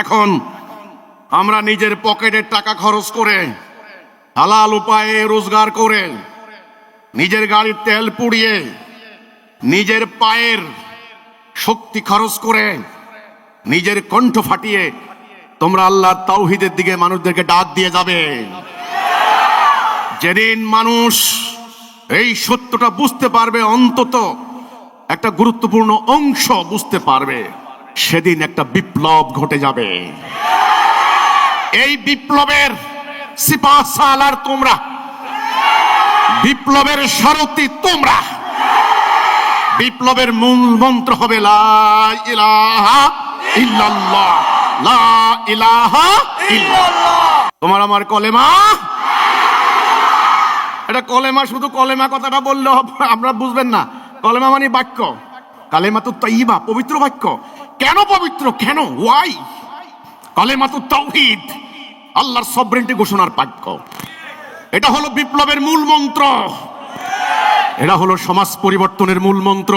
এখন আমরা নিজের পকেটের টাকা খরচ করে, হালাল উপায়ে রোজগার করে, নিজের গাড়ির তেল পুড়িয়ে, নিজের পায়ের শক্তি খরচ করে, নিজের কণ্ঠ ফাটিয়ে তোমরা আল্লাহর তাওহীদের দিকে মানুষদেরকে ডাক দিয়ে যাবে। যেদিন মানুষ এই সত্যটা বুঝতে পারবে, অন্তত একটা গুরুত্বপূর্ণ অংশ বুঝতে পারবে, সেদিন একটা বিপ্লব ঘটে যাবে। এই বিপ্লবের সিপাহসালার তোমরা, বিপ্লবের সারথি তোমরা। বিপ্লবের মূল মন্ত্র হবে লা ইলাহা ইল্লাল্লাহ, লা ইলাহা ইল্লাল্লাহ। তোমার আমার কলেমা। এটা কলেমা, শুধু কলেমা কথাটা বললে আমরা বুঝবেন না। কলেমা মানে বাক্য, কালেমাতুত তাইয়্যিবা, পবিত্র বাক্য। কেন পবিত্র? কেন? ওয়াই? কালেমাতুত তাওহীদ, আল্লাহর সভরেন্টি ঘোষণার বাক্য। এটা হলো বিপ্লবের মূল মন্ত্র, এটা হলো সমাজ পরিবর্তনের মূল মন্ত্র,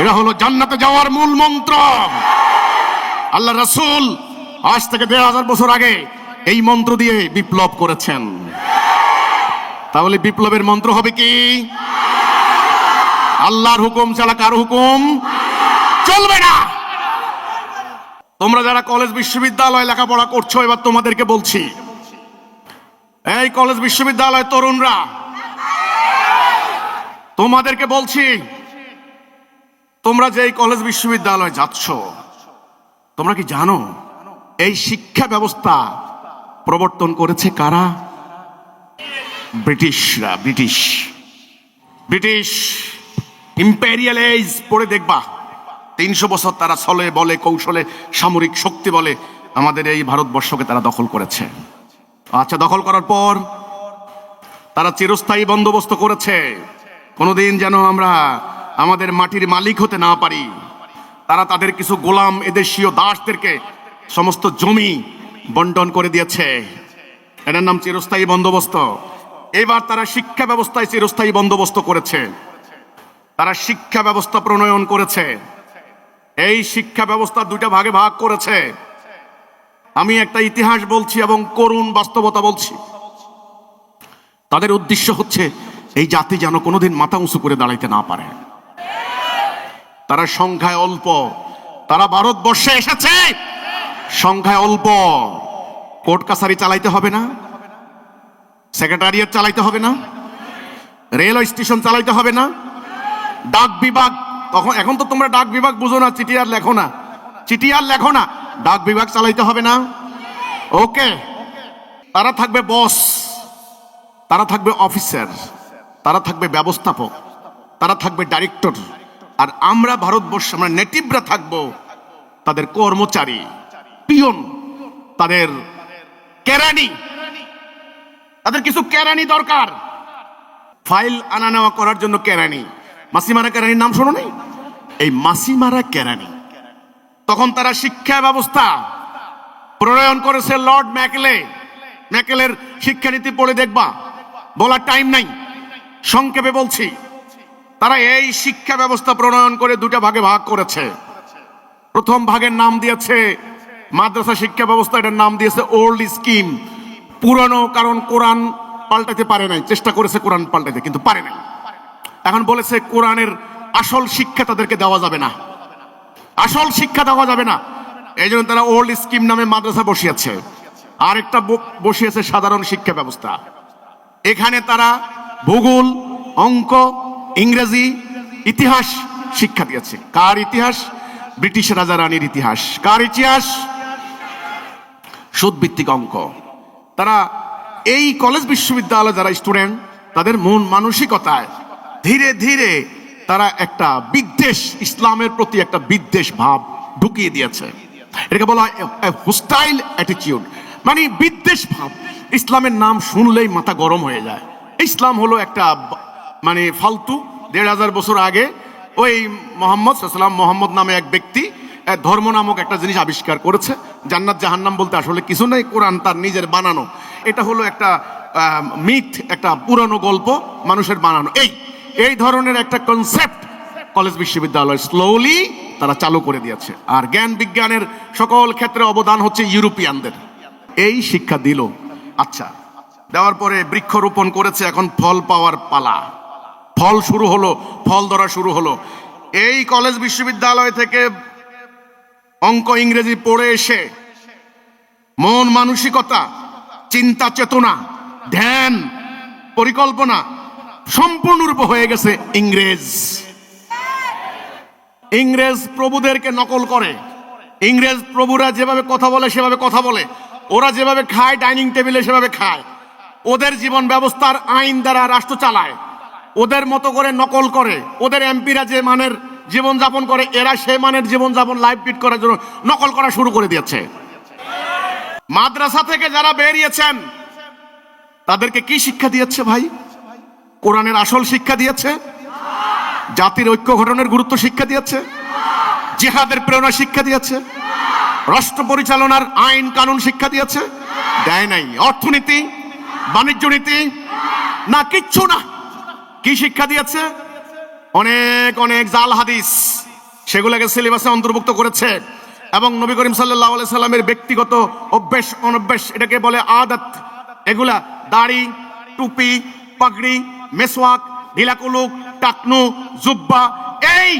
এটা হলো জান্নাতে যাওয়ার মূল মন্ত্র। আল্লাহ রাসূল আজ থেকে ১৫০০ বছর আগে এই মন্ত্র দিয়ে বিপ্লব করেছেন। তাহলে বিপ্লবের মন্ত্র হবে কি? আল্লাহর হুকুম ছাড়া কারো হুকুম চলবে না। তোমরা যারা কলেজ বিশ্ববিদ্যালয় লেখাপড়া করছো, এবার তোমাদেরকে বলছি, এই কলেজ বিশ্ববিদ্যালয় তরুণরা, তোমাদেরকে বলছি, তোমরা যে এই কলেজ বিশ্ববিদ্যালয় যাচ্ছ, তোমরা কি জানো এই শিক্ষা ব্যবস্থা প্রবর্তন করেছে কারা? ব্রিটিশরা। ব্রিটিশ ইম্পেরিয়াল এজ পড়ে দেখবা, ৩০০ বছর তারা ছলে বলে কৌশলে সামরিক শক্তি বলে আমাদের এই ভারতবর্ষকে তারা দখল করেছে। আচ্ছা, দখল করার পর তারা চিরস্থায়ী বন্দোবস্ত করেছে, কোনোদিন যেন আমরা আমাদের মাটির মালিক হতে না পারি। তারা তাদের কিছু গোলাম এদেশীয় দাসদেরকে সমস্ত জমি বন্টন করে দিয়েছে। এটার নাম চিরস্থায়ী বন্দোবস্ত। এবার তারা শিক্ষা ব্যবস্থায় চিরস্থায়ী বন্দোবস্ত করেছে। তারা শিক্ষা ব্যবস্থা প্রণয়ন করেছে। এই শিক্ষা ব্যবস্থা দুইটা ভাগে ভাগ করেছে। আমি একটা ইতিহাস বলছি এবং করুণ বাস্তবতা বলছি। তাদের উদ্দেশ্য হচ্ছে এই জাতি যেন কোনোদিন মাথা উঁচু করে দাঁড়াইতে না পারে। তারা সংখ্যায় অল্প, তারা ভারতবর্ষে এসেছে সংখ্যায় অল্প। কোর্ট কাছারি চালাইতে হবে না, সেক্রেটারিয়েট চালাইতে হবে না, রেলওয়ে স্টেশন চালাইতে হবে না, ডাক বিভাগ, তখন এখন তো তোমরা ডাক বিভাগ বুঝো না, চিঠি আর লেখো না, চিঠি আর লেখো না, ডাক বিভাগ চালাইতে হবে না। ওকে, তারা থাকবে বস, তারা থাকবে অফিসার, তারা থাকবে ব্যবস্থাপক, তারা থাকবে ডাইরেক্টর। আর আমরা ভারতবর্ষে আমরা নেটিভরা থাকবো তাদের কর্মচারী, পিয়ন, তাদের কেরানি। তাদের কিছু কেরানি দরকার, ফাইল আনা নেওয়া করার জন্য কেরানি। মাসিমারা কেরানির নাম শোনো নাই? এই মাসিমারা কেরানি। তখন তারা শিক্ষা ব্যবস্থা প্রণয়ন করেছে লর্ড ম্যাকেলে। ম্যাকেলের শিক্ষানীতি পড়ে দেখবা, বলার টাইম নাই, সংক্ষেপে বলছি। তারা এই শিক্ষা ব্যবস্থা প্রণয়ন করে দুটা ভাগে ভাগ করেছে। প্রথম ভাগের নাম দিয়েছে মাদ্রাসা শিক্ষা ব্যবস্থা, এটার নাম দিয়েছে ওল্ড স্কিম, পুরানো। কারণ কোরআন পাল্টাতে পারে নাই, চেষ্টা করেছে কোরআন পাল্টাতে কিন্তু পারে নাই। এখন বলেছে কোরআনের আসল শিক্ষা তাদেরকে দেওয়া যাবে না, আসল শিক্ষা দেওয়া যাবে না। এই জন্য তারা ওল্ড স্কিম নামে মাদ্রাসা বসিয়েছে। আর একটা বসিয়েছে সাধারণ শিক্ষা ব্যবস্থা। এখানে তারা ভূগোল, অঙ্ক, ইংরেজি, ইতিহাস শিক্ষা দিয়েছে। কার ইতিহাস? ব্রিটিশ রাজা রানীর ইতিহাস। কার ইতিহাস? সুদ ভিত্তিক অঙ্ক। তারা এই কলেজ বিশ্ববিদ্যালয়ে যারা স্টুডেন্ট, তাদের মন মানসিকতায় ধীরে ধীরে তারা একটা বিদ্বেষ, ইসলামের প্রতি একটা বিদ্বেষ ভাব ঢুকিয়ে দিয়েছে। এটাকে বলা হয় হোস্টাইল অ্যাটিটিউড, মানে বিদ্বেষ ভাব। ইসলামের নাম শুনলেই মাথা গরম হয়ে যায়। ইসলাম হলো একটা মানে ফালতু। ১৫০০ বছর আগে ওই মোহাম্মদ নামে এক ব্যক্তি ধর্ম নামক একটা জিনিস আবিষ্কার করেছে। জান্নাত জাহান্নাম বলতে আসলে কিছু নেই, কোরআন তার নিজের বানানো। এটা হলো একটা মিথ, একটা পুরানো গল্প মানুষের বানানো। এই ধরনের একটা কনসেপ্ট কলেজ বিশ্ববিদ্যালয় স্লোলি তারা চালু করে দিয়েছে। আর জ্ঞান বিজ্ঞানের সকল ক্ষেত্রে অবদান হচ্ছে ইউরোপিয়ানদের। এই শিক্ষা দিল। আচ্ছা, দেওয়ার পরে বৃক্ষরোপণ করেছে, এখন ফল পাওয়ার পালা। ফল শুরু হলো, ফল ধরা শুরু হলো। এই কলেজ বিশ্ববিদ্যালয় থেকে অঙ্ক ইংরেজি পড়ে এসে মন মানসিকতা, চিন্তা চেতনা, ধ্যান, পরিকল্পনা সম্পূর্ণরূপে হয়ে গেছে ইংরেজ। ইংরেজ প্রভুদেরকে নকল করে। ইংরেজ প্রভুরা যেভাবে কথা বলে সেভাবে কথা বলে, ওরা যেভাবে খায় ডাইনিং টেবিলে সেভাবে খায়, ওদের জীবন ব্যবস্থার আইন দ্বারা রাষ্ট্র চালায়, ওদের মতো করে নকল করে। ওদের এমপিরা যে মানের জীবনযাপন করে, এরা সে মানের জীবনযাপন লাইফ লিড করার জন্য নকল করা শুরু করে দিয়েছে। মাদ্রাসা থেকে যারা বেরিয়েছেন তাদেরকে কি শিক্ষা দিয়েছে ভাই? কোরআনের আসল শিক্ষা দিয়েছে? জাতির ঐক্য ঘটনের গুরুত্ব শিক্ষা দিয়েছে? জিহাদের প্রেরণা শিক্ষা দিয়েছে? রাষ্ট্র পরিচালনার আইন কানুন শিক্ষা দিয়েছে? দেয় নাই। অর্থনীতি, বাণিজ্য নীতি না, কিচ্ছু না। কি শিক্ষা দিয়েছে? অনেক অনেক জাল হাদিস, সেগুলোকে সিলেবাসে অন্তর্ভুক্ত করেছে। এবং নবী করিম সাল্লাল্লাহু আলাইহি সাল্লামের ব্যক্তিগত অভ্যাস অনভ্যাস, এটাকে বলে আদত, এগুলা দাড়ি, টুপি, পাগড়ি, মেসওয়াক, ঢিলাকুলুক, টাকনু, জুব্বা, এই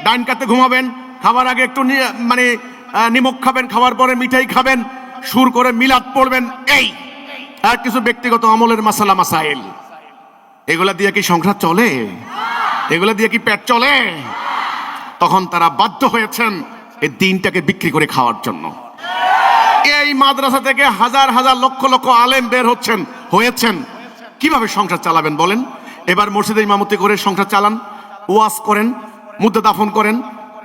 ডাইন কাতে ঘুমাবেন, খাবার আগে একটু মানে নিমক খাবেন, খাওয়ার পরে মিঠাই খাবেন, সুর করে মিলাদ পড়বেন, এই আর কিছু ব্যক্তিগত আমলের মাসালা মাসাইল। এগুলা দিয়ে কি সংসার চলে? এগুলা দিয়ে কি পেট চলে? তখন তারা বাধ্য হয়েছেন এই দিনটাকে বিক্রি করে খাওয়ার জন্য। এই মাদ্রাসা থেকে হাজার হাজার লক্ষ লক্ষ আলেম বের হয়েছেন। কিভাবে সংসার চালাবেন বলেন? এবার মসজিদে ইমামতি করে সংসার চালান, ওয়াজ করেন, মুদ্দা দাফন করেন,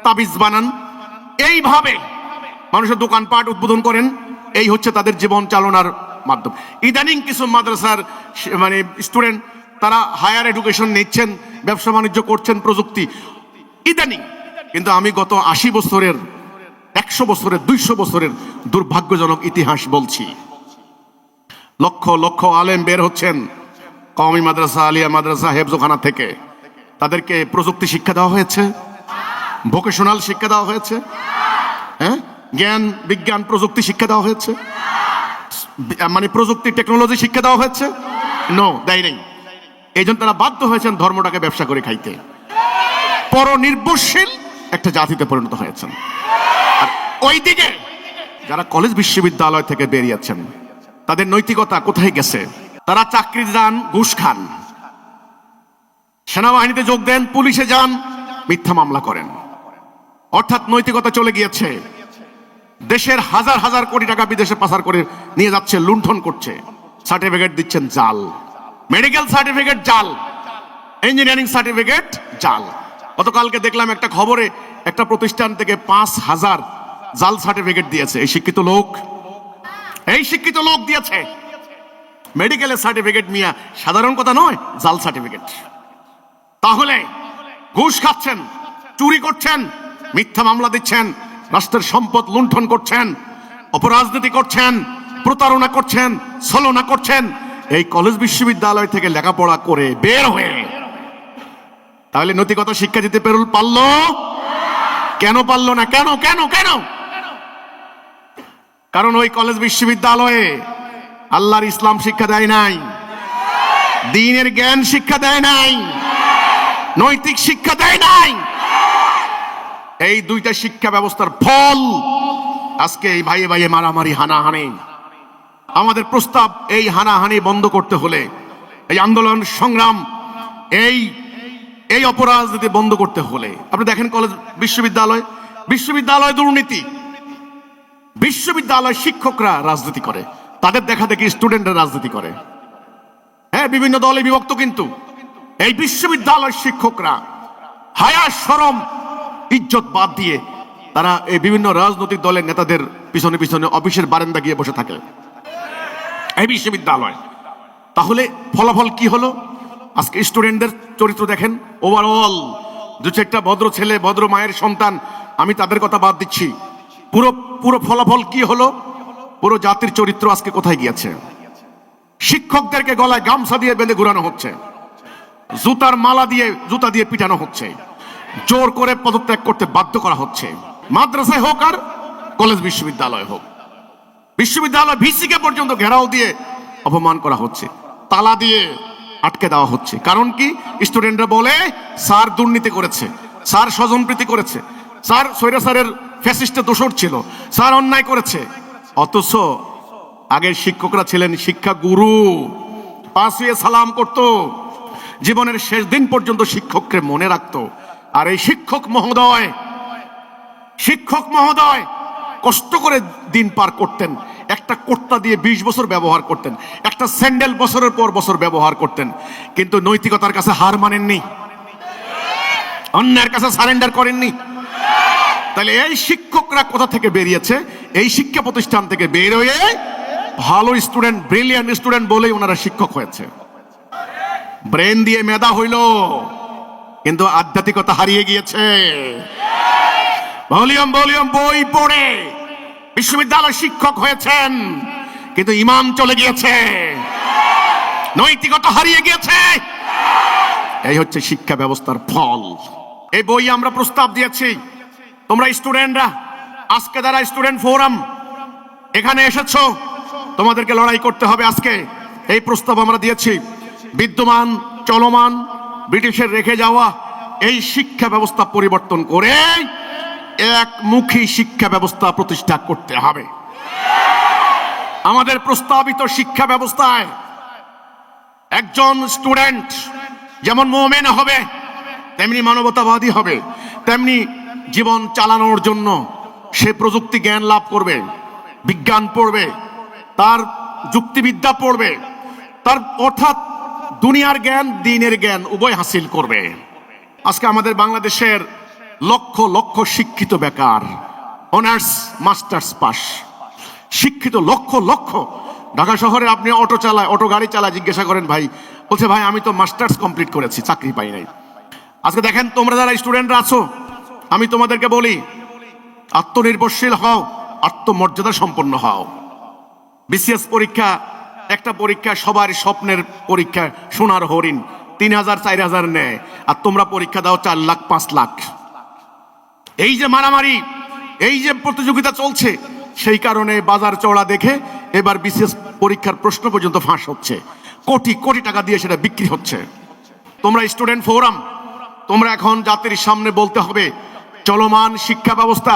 তাবিজ বানান, এইভাবে মানুষের দোকানপাট উদ্বোধন করেন। এই হচ্ছে তাদের জীবন চালনার মাধ্যম। ইদানিং কিছু মাদ্রাসার মানে স্টুডেন্ট তারা হায়ার এডুকেশন নিচ্ছেন, ব্যবসা বাণিজ্য করছেন, প্রযুক্তি ইদানিং। কিন্তু আমি গত ৮০ বছরের, ১০০ বছরের, ২০০ বছরের দুর্ভাগ্যজনক ইতিহাস বলছি। লক্ষ লক্ষ আলেম বের হচ্ছেন কওমি মাদ্রাসা, আলিয়া মাদ্রাসা, হেফজোখানা থেকে। তাদেরকে প্রযুক্তি শিক্ষা দেওয়া হয়েছে, ভোকেশনাল শিক্ষা দেওয়া হয়েছে, হ্যাঁ, জ্ঞান বিজ্ঞান প্রযুক্তি শিক্ষা দেওয়া হয়েছে? মানে প্রযুক্তি টেকনোলজি শিক্ষা দেওয়া হয়েছে? নো, দেয় নেই। এই জন্য তারা বাধ্য হয়েছেন ধর্মটাকে ব্যবসা করে খাইতে। পরনির্ভরশীল একটা জাতিতে পরিণত হয়েছেন। আর ওইদিকে যারা কলেজ বিশ্ববিদ্যালয় থেকে বেরিয়েছেন, তাদের নৈতিকতা কোথায় গেছে? তারা চাকরি যান, ঘুষ খান, সেনাবাহিনীতে যোগ দেন, পুলিশে যান, মিথ্যা মামলা করেন। অর্থাৎ নৈতিকতা চলে গিয়েছে। দেশের হাজার হাজার কোটি টাকা বিদেশে পাচার করে নিয়ে যাচ্ছে, লুণ্ঠন করছে। সার্টিফিকেট দিচ্ছেন জাল, মেডিকেল সার্টিফিকেট জাল, ইঞ্জিনিয়ারিং সার্টিফিকেট জাল। গতকালকে দেখলাম একটা খবরে একটা প্রতিষ্ঠান থেকে 5,000 জাল সার্টিফিকেট দিয়েছে। এই শিক্ষিত লোক দিয়েছে। মেডিকেলের সার্টিফিকেট মিয়া সাধারণ কথা নয়, জাল সার্টিফিকেট। তাহলে ঘুষ খাচ্ছেন, চুরি করছেন, মিথ্যা মামলা দিচ্ছেন, রাষ্ট্রের সম্পদ লুণ্ঠন করছেন, অপরাজনীতি করছেন, প্রতারণা করছেন, ছলনা করছেন। এই কলেজ বিশ্ববিদ্যালয় থেকে লেখাপড়া করে বের হয়ে তাহলে নৈতিকতা শিক্ষা দিতে পারলো? কেন পারলো না? কেন কেন কেন? কারণ ওই কলেজ বিশ্ববিদ্যালয়ে আল্লাহর ইসলাম শিক্ষা দেয় নাই, দ্বীনের জ্ঞান শিক্ষা দেয় নাই, নৈতিক শিক্ষা দেয় নাই। এই দুইটা শিক্ষা ব্যবস্থার ফল আজকে এই ভাইয়ে ভাইয়ে মারামারি, হানাহানি। আমাদের প্রস্তাব, এই হানাহানি বন্ধ করতে হলে, এই আন্দোলন সংগ্রাম, এই অপরাজনীতি বন্ধ করতে হলে, আপনি দেখেন কলেজ বিশ্ববিদ্যালয় দুর্নীতি, বিশ্ববিদ্যালয় শিক্ষকরা রাজনীতি করে, তাদের দেখা দেখি স্টুডেন্টরা রাজনীতি করে। হ্যাঁ, বিভিন্ন দলে বিভক্ত, কিন্তু এই বিশ্ববিদ্যালয় শিক্ষকরা হায়া শরম ইজ্জত বাদ দিয়ে তারা এই বিভিন্ন রাজনৈতিক দলের নেতাদের পিছনে পিছনে অফিসের বারান্দা গিয়ে বসে থাকে এই বিশ্ববিদ্যালয়। তাহলে ফলাফল কি হলো? আজকে স্টুডেন্টদের চরিত্র দেখেন। ওভারঅল দু চারটা ভদ্র ছেলে, ভদ্র মায়ের সন্তান, আমি তাদের কথা বাদ দিচ্ছি, পুরো ফলাফল কি হলো? পুরো জাতির চরিত্র আজকে কোথায় গিয়েছে? শিক্ষকদেরকে গলায় গামছা দিয়ে বেঁধে ঘুরানো হচ্ছে, জুতা দিয়ে পিটানো হচ্ছে, জোর করে পদত্যাগ করতে বাধ্য করা হচ্ছে। মাদ্রাসায় হোক আর কলেজ বিশ্ববিদ্যালয় হোক, বিশ্ববিদ্যালয় ভিসিকে পর্যন্ত ঘেরাও দিয়ে অপমান করা হচ্ছে, তালা দিয়ে আটকে দেওয়া হচ্ছে। কারণ কি? স্টুডেন্টরা বলে স্যার দুর্নীতি করেছে, স্যার স্বজনপ্রীতি করেছে, স্যার স্বৈরাচারের ফ্যাসিস্টের দোসর ছিল, স্যার অন্যায় করেছে। অথচ আগের শিক্ষকরা ছিলেন শিক্ষা গুরু, পাশ হয়ে সালাম করত, জীবনের শেষ দিন পর্যন্ত শিক্ষককে মনে রাখতো। আর এই শিক্ষক মহোদয় কষ্ট করে দিন পার করতেন, একটা কর্তা দিয়ে 20 বছর ব্যবহার করতেন, একটা স্যান্ডেল বছরের পর বছর ব্যবহার করতেন, কিন্তু নৈতিকতার কাছে হার মানেননি, অন্যের কাছে সারেন্ডার করেননি। তাহলে এই শিক্ষকরা কোথা থেকে বেরিয়েছে? এই শিক্ষা প্রতিষ্ঠান থেকে বের হয়ে ভালো স্টুডেন্ট, ব্রিলিয়ান্ট স্টুডেন্ট বলেই ওনারা শিক্ষক হয়েছে। ব্রেন দিয়ে মেধা হইল, কিন্তু আধ্যাত্মিকতা হারিয়ে গিয়েছে। ভলিউম বই পড়ে বিশ্ববিদ্যালয় শিক্ষক হয়েছেন, কিন্তু ইমান চলে গিয়েছে, নৈতিকতা হারিয়ে গিয়েছে। এই হচ্ছে শিক্ষা ব্যবস্থার ফল। এই বই আমরা প্রস্তাব দিয়েছি, তোমরা স্টুডেন্টরা আজকে যারা স্টুডেন্ট ফোরাম এখানে এসেছো, তোমাদেরকে লড়াই করতে হবে। আজকে এই প্রস্তাব আমরা দিয়েছি, বিদ্যমান চলমান ব্রিটিশের রেখে যাওয়া এই শিক্ষা ব্যবস্থা পরিবর্তন করে একমুখী শিক্ষা ব্যবস্থা প্রতিষ্ঠা করতে হবে। আমাদের প্রস্তাবিত শিক্ষা ব্যবস্থায় একজন স্টুডেন্ট যেমন মুমিন হবে, তেমনি মানবতাবাদী হবে, তেমনি জীবন চালানোর জন্য সে প্রযুক্তি জ্ঞান লাভ করবে, বিজ্ঞান পড়বে, তার যুক্তিবিদ্যা পড়বে, তার অর্থাৎ দুনিয়ার জ্ঞান, দ্বীনের জ্ঞান উভয় হাসিল করবে। আজকে আমাদের বাংলাদেশের লক্ষ লক্ষ শিক্ষিত বেকার, অনার্স মাস্টার্স পাস শিক্ষিত লক্ষ লক্ষ। ঢাকা শহরে আপনি অটো গাড়ি চালায়, জিজ্ঞাসা করেন ভাই, বলছে ভাই আমি তো মাস্টার্স কমপ্লিট করেছি, চাকরি পাই নাই। আজকে দেখেন, তোমরা যারা স্টুডেন্টরা আছো, আমি তোমাদেরকে বলি, আত্মনির্ভরশীল হও, আত্মমর্যাদা সম্পন্ন হও। বিসিএস পরীক্ষা একটা পরীক্ষা, সবার স্বপ্নের পরীক্ষা, সোনার হরিণ 3000 4000 নেয়, আর তোমরা পরীক্ষা দাও 4 লাখ 5 লাখ। এই যে মারামারি, এই যে প্রতিযোগিতা চলছে, সেই কারণে বাজার চড়া দেখে এবার বিশেষ পরীক্ষার প্রশ্ন পর্যন্ত ফাঁস হচ্ছে, কোটি কোটি টাকা দিয়ে সেটা বিক্রি হচ্ছে। তোমরা স্টুডেন্ট ফোরাম, তোমরা এখন জাতির সামনে বলতে হবে, চলমান শিক্ষা ব্যবস্থা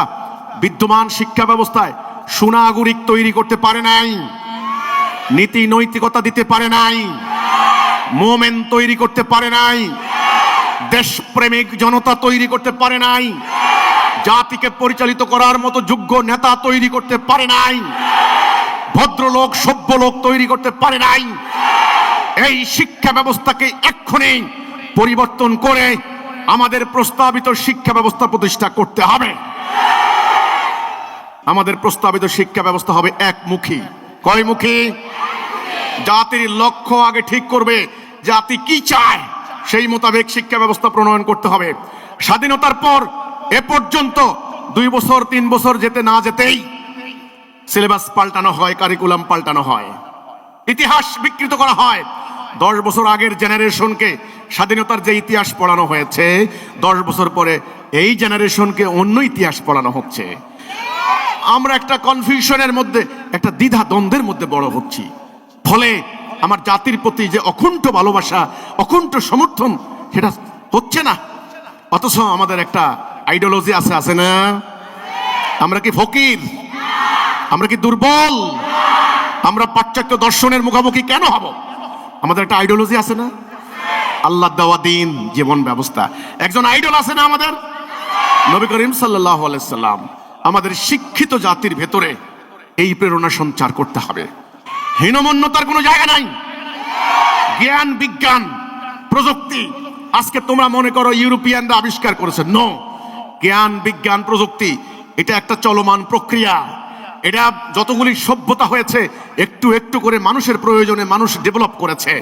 বিদ্যমান শিক্ষা ব্যবস্থায় সুনাগরিক তৈরি করতে পারে নাই, নীতি নৈতিকতা দিতে পারে নাই, মোমেন তৈরি করতে পারে নাই, দেশপ্রেমিক জনতা তৈরি করতে পারে নাই, জাতিকে পরিচালিত করার মতো যোগ্য নেতা তৈরি করতে পারে নাই, ভদ্রলোক সভ্য লোক তৈরি করতে পারে নাই। এই শিক্ষা ব্যবস্থাকে এক্ষুনি পরিবর্তন করে আমাদের প্রস্তাবিত শিক্ষা ব্যবস্থা প্রতিষ্ঠা করতে হবে। আমাদের প্রস্তাবিত শিক্ষা ব্যবস্থা হবে একমুখী। কয়মুখী? জাতির লক্ষ্য আগে ঠিক করবে, জাতি কি চায় সেই মোতাবেক শিক্ষা ব্যবস্থা প্রণয়ন করতে হবে। স্বাধীনতার পর এ পর্যন্ত 2 বছর 3 বছর যেতে না যেতেই সিলেবাস পাল্টানো হয়, কারিকুলাম পাল্টানো হয়, ইতিহাস বিকৃত করা হয়। 10 বছর আগের জেনারেশনকে স্বাধীনতার যে ইতিহাস পড়ানো হয়েছে, 10 বছর পরে এই জেনারেশনকে অন্য ইতিহাস পড়ানো হচ্ছে। আমরা একটা কনফিউশনের মধ্যে, একটা দ্বিধা দ্বন্দ্বের মধ্যে বড় হচ্ছি। ফলে আমার জাতির প্রতি যে অকুণ্ঠ ভালোবাসা, অকুণ্ঠ সমর্থন, সেটা হচ্ছে না। অথচ আমাদের একটা আইডিওলজি আছে না? আমরা কি ফকির? আমরা কি দুর্বল? আমরা পাশ্চাত্য দর্শনের মুখোমুখি কেন হব? আমাদের একটা আইডিওলজি আছে না? আল্লাহ দেওয়া দিন, জীবন ব্যবস্থা, একজন আইডল আছে না আমাদের? নবী করিম সাল্লাল্লাহু আলাইহি সাল্লাম। আমাদের শিক্ষিত জাতির ভেতরে এই প্রেরণা সঞ্চার করতে হবে। হীনমন্যতার কোনো জায়গা নাই। জ্ঞান বিজ্ঞান প্রযুক্তি, আজকে তোমরা মনে করো ইউরোপিয়ানরা আবিষ্কার করেছে, নো। জ্ঞান বিজ্ঞান প্রযুক্তি এটা একটা চলমান প্রক্রিয়া। এটা যতগুলি সভ্যতা হয়েছে, একটু একটু করে মানুষের প্রয়োজনে মানুষ ডেভেলপ করেছে।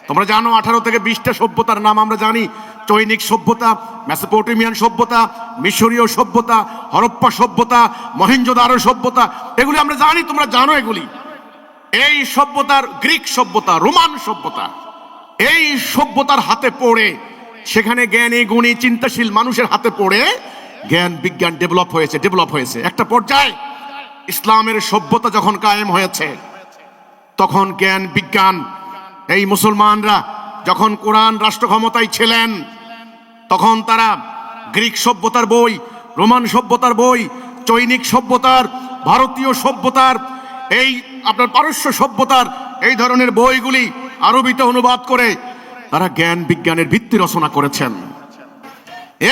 তোমরা জানো 18 থেকে 20টা সভ্যতার নাম আমরা জানি। চৈনিক সভ্যতা, মেসোপটেমিয়ান সভ্যতা, মিশরীয় সভ্যতা, হরপ্পা সভ্যতা, মহেঞ্জোদারো সভ্যতা, এগুলি আমরা জানি, তোমরা জানো এগুলি। এই সভ্যতার গ্রিক সভ্যতা, রোমান সভ্যতা, এই সভ্যতার হাতে পড়ে, সেখানে জ্ঞানী গুণী চিন্তাশীল মানুষের হাতে পড়ে জ্ঞান বিজ্ঞান ডেভেলপ হয়েছে। একটা পর্যায়ে ইসলামের সভ্যতা যখন কায়েম হয়েছে, তখন জ্ঞান বিজ্ঞান, এই মুসলমানরা যখন কোরআন রাষ্ট্র ক্ষমতায় ছিলেন, তখন তারা গ্রিক সভ্যতার বই, রোমান সভ্যতার বই, চৈনিক সভ্যতার, ভারতীয় সভ্যতার, এই আপনার পারস্য সভ্যতার এই ধরনের বইগুলি আরবিতে অনুবাদ করে তারা জ্ঞান বিজ্ঞানের ভিত্তি রচনা করেছেন।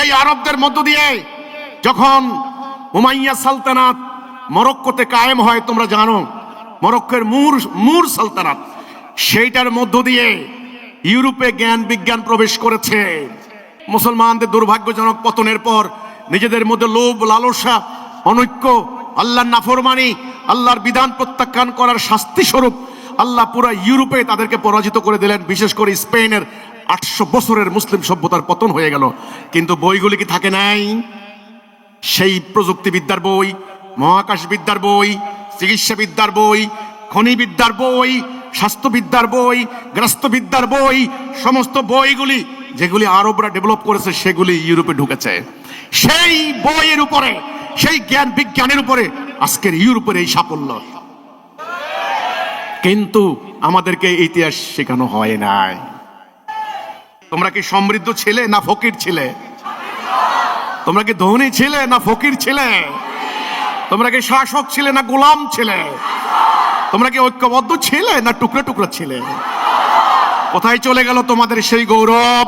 এই আরবদের মধ্য দিয়ে যখন উমাইয়া সালতানাত মরক্কোতে কায়েম হয়, তোমরা জানো মরক্কোর মুর সালতানাত, সেইটার মধ্য দিয়ে ইউরোপে জ্ঞান বিজ্ঞান প্রবেশ করেছে। মুসলমানদের দুর্ভাগ্যজনক পতনের পর নিজেদের মধ্যে লোভ, লালসা, অনৈক্য, আল্লাহর নাফরমানি, আল্লাহর বিধান প্রত্যাখ্যান করার শাস্তি স্বরূপ আল্লাহ পুরা ইউরোপে তাদেরকে পরাজিত করে দিলেন। বিশেষ করে স্পেনের 800 বছরের মুসলিম সভ্যতার পতন হয়ে গেল। কিন্তু বইগুলি কি থাকে নাই? সেই প্রযুক্তিবিদ্যার বই, মহাকাশবিদ্যার বই, চিকিৎসাবিদ্যার বই, খনিবিদ্যার বই, স্বাস্থ্যবিদ্যার বই, গ্রাস্তবিদ্যার বই, সমস্ত বইগুলি যেগুলি আরবরা ডেভেলপ করেছে, সেগুলি ইউরোপে ঢুকেছে। সেই বইয়ের উপরে, সেই জ্ঞান বিজ্ঞানের উপরে আজকের ইউরোপের এই সাফল্য। কিন্তু আমাদেরকে ইতিহাস শেখানো হয় নাই। তোমরা কি সমৃদ্ধ ছিলে না ফকির ছিলে? তোমরা কি ধনী ছিলে না ফকির ছিলে? তোমরা কি শাসক ছিলে না গোলাম ছিলে? তোমরা কি ঐক্যবদ্ধ ছিলে না টুকরা টুকরা ছিলে? কোথায় চলে গেল তোমাদের সেই গৌরব?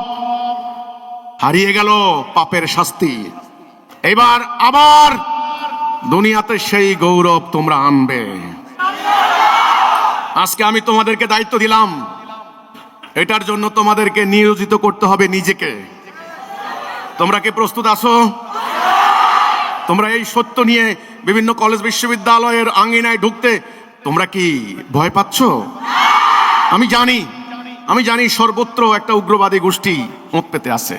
হারিয়ে গেল পাপের শাস্তি। এবার আবার দুনিয়াতে সেই গৌরব তোমরা আনবে। আজকে আমি তোমাদেরকে দায়িত্ব দিলাম, এটার জন্য তোমাদেরকে নিয়োজিত করতে হবে নিজেকে। তোমরা কি প্রস্তুত আছো? তোমরা এই সত্য নিয়ে বিভিন্ন কলেজ বিশ্ববিদ্যালয়ের আঙ্গিনায় ঢুকতে তোমরা কি ভয় পাচ্ছ? আমি জানি সর্বত্র একটা উগ্রবাদী গোষ্ঠী মত পেতে আছে।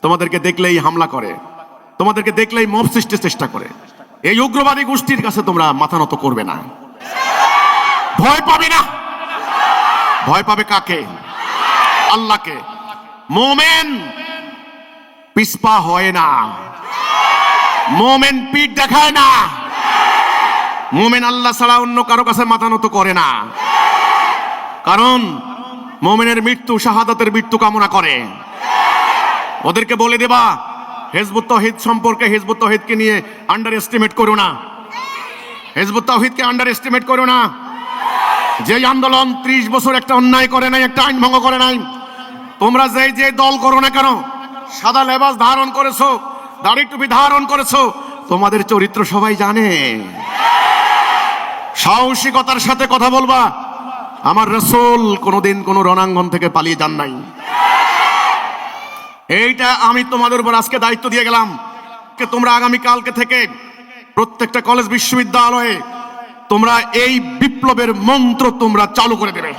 তোমাদেরকে দেখলেই হামলা করে, তোমাদেরকে দেখলেই মব সৃষ্টির চেষ্টা করে। এই উগ্রবাদী গোষ্ঠীর কাছে তোমরা মাথা নত করবে না, ভয় পাবে না। ভয় পাবে কাকে? আল্লাহকে। মোমেন পিছপা হয় না। মোমেন পিঠ দেখায় না, মোমেন আল্লাহ ছাড়া অন্য কারো কাছে মাথা নত করে না। কারণ মোমেনের মৃত্যু শাহাদাতের মৃত্যু কামনা করে। ওদেরকে বলে দেবা হিজবুত তাওহীদ সম্পর্কে, হিজবুত তাওহীদকে নিয়ে আন্ডার এস্টিমেট করো না, হিজবুত তাওহীদকে আন্ডার এস্টিমেট করো না। যে আন্দোলন 30 বছর একটা অন্যায় করে নাই, একটা আইন ভঙ্গ করে নাই। তোমরা যে দল করো না কেন, সাদা লেবাস ধারণ করেছো, দাড়ি টুপি ধারণ করেছো, তোমাদের চরিত্র সবাই জানে। সাহসিকতার সাথে কথা বলবা। আমার রাসূল কোনোদিন কোনো রণাঙ্গন থেকে পালিয়ে যান নাই। এইটা আমি তোমাদের উপর আজকে দায়িত্ব দিয়ে গেলাম। তোমরা আগামী কালকে থেকে প্রত্যেকটা কলেজ বিশ্ববিদ্যালয়ে তোমরা এই বিপ্লবের মন্ত্র তোমরা চালু করে দেবে।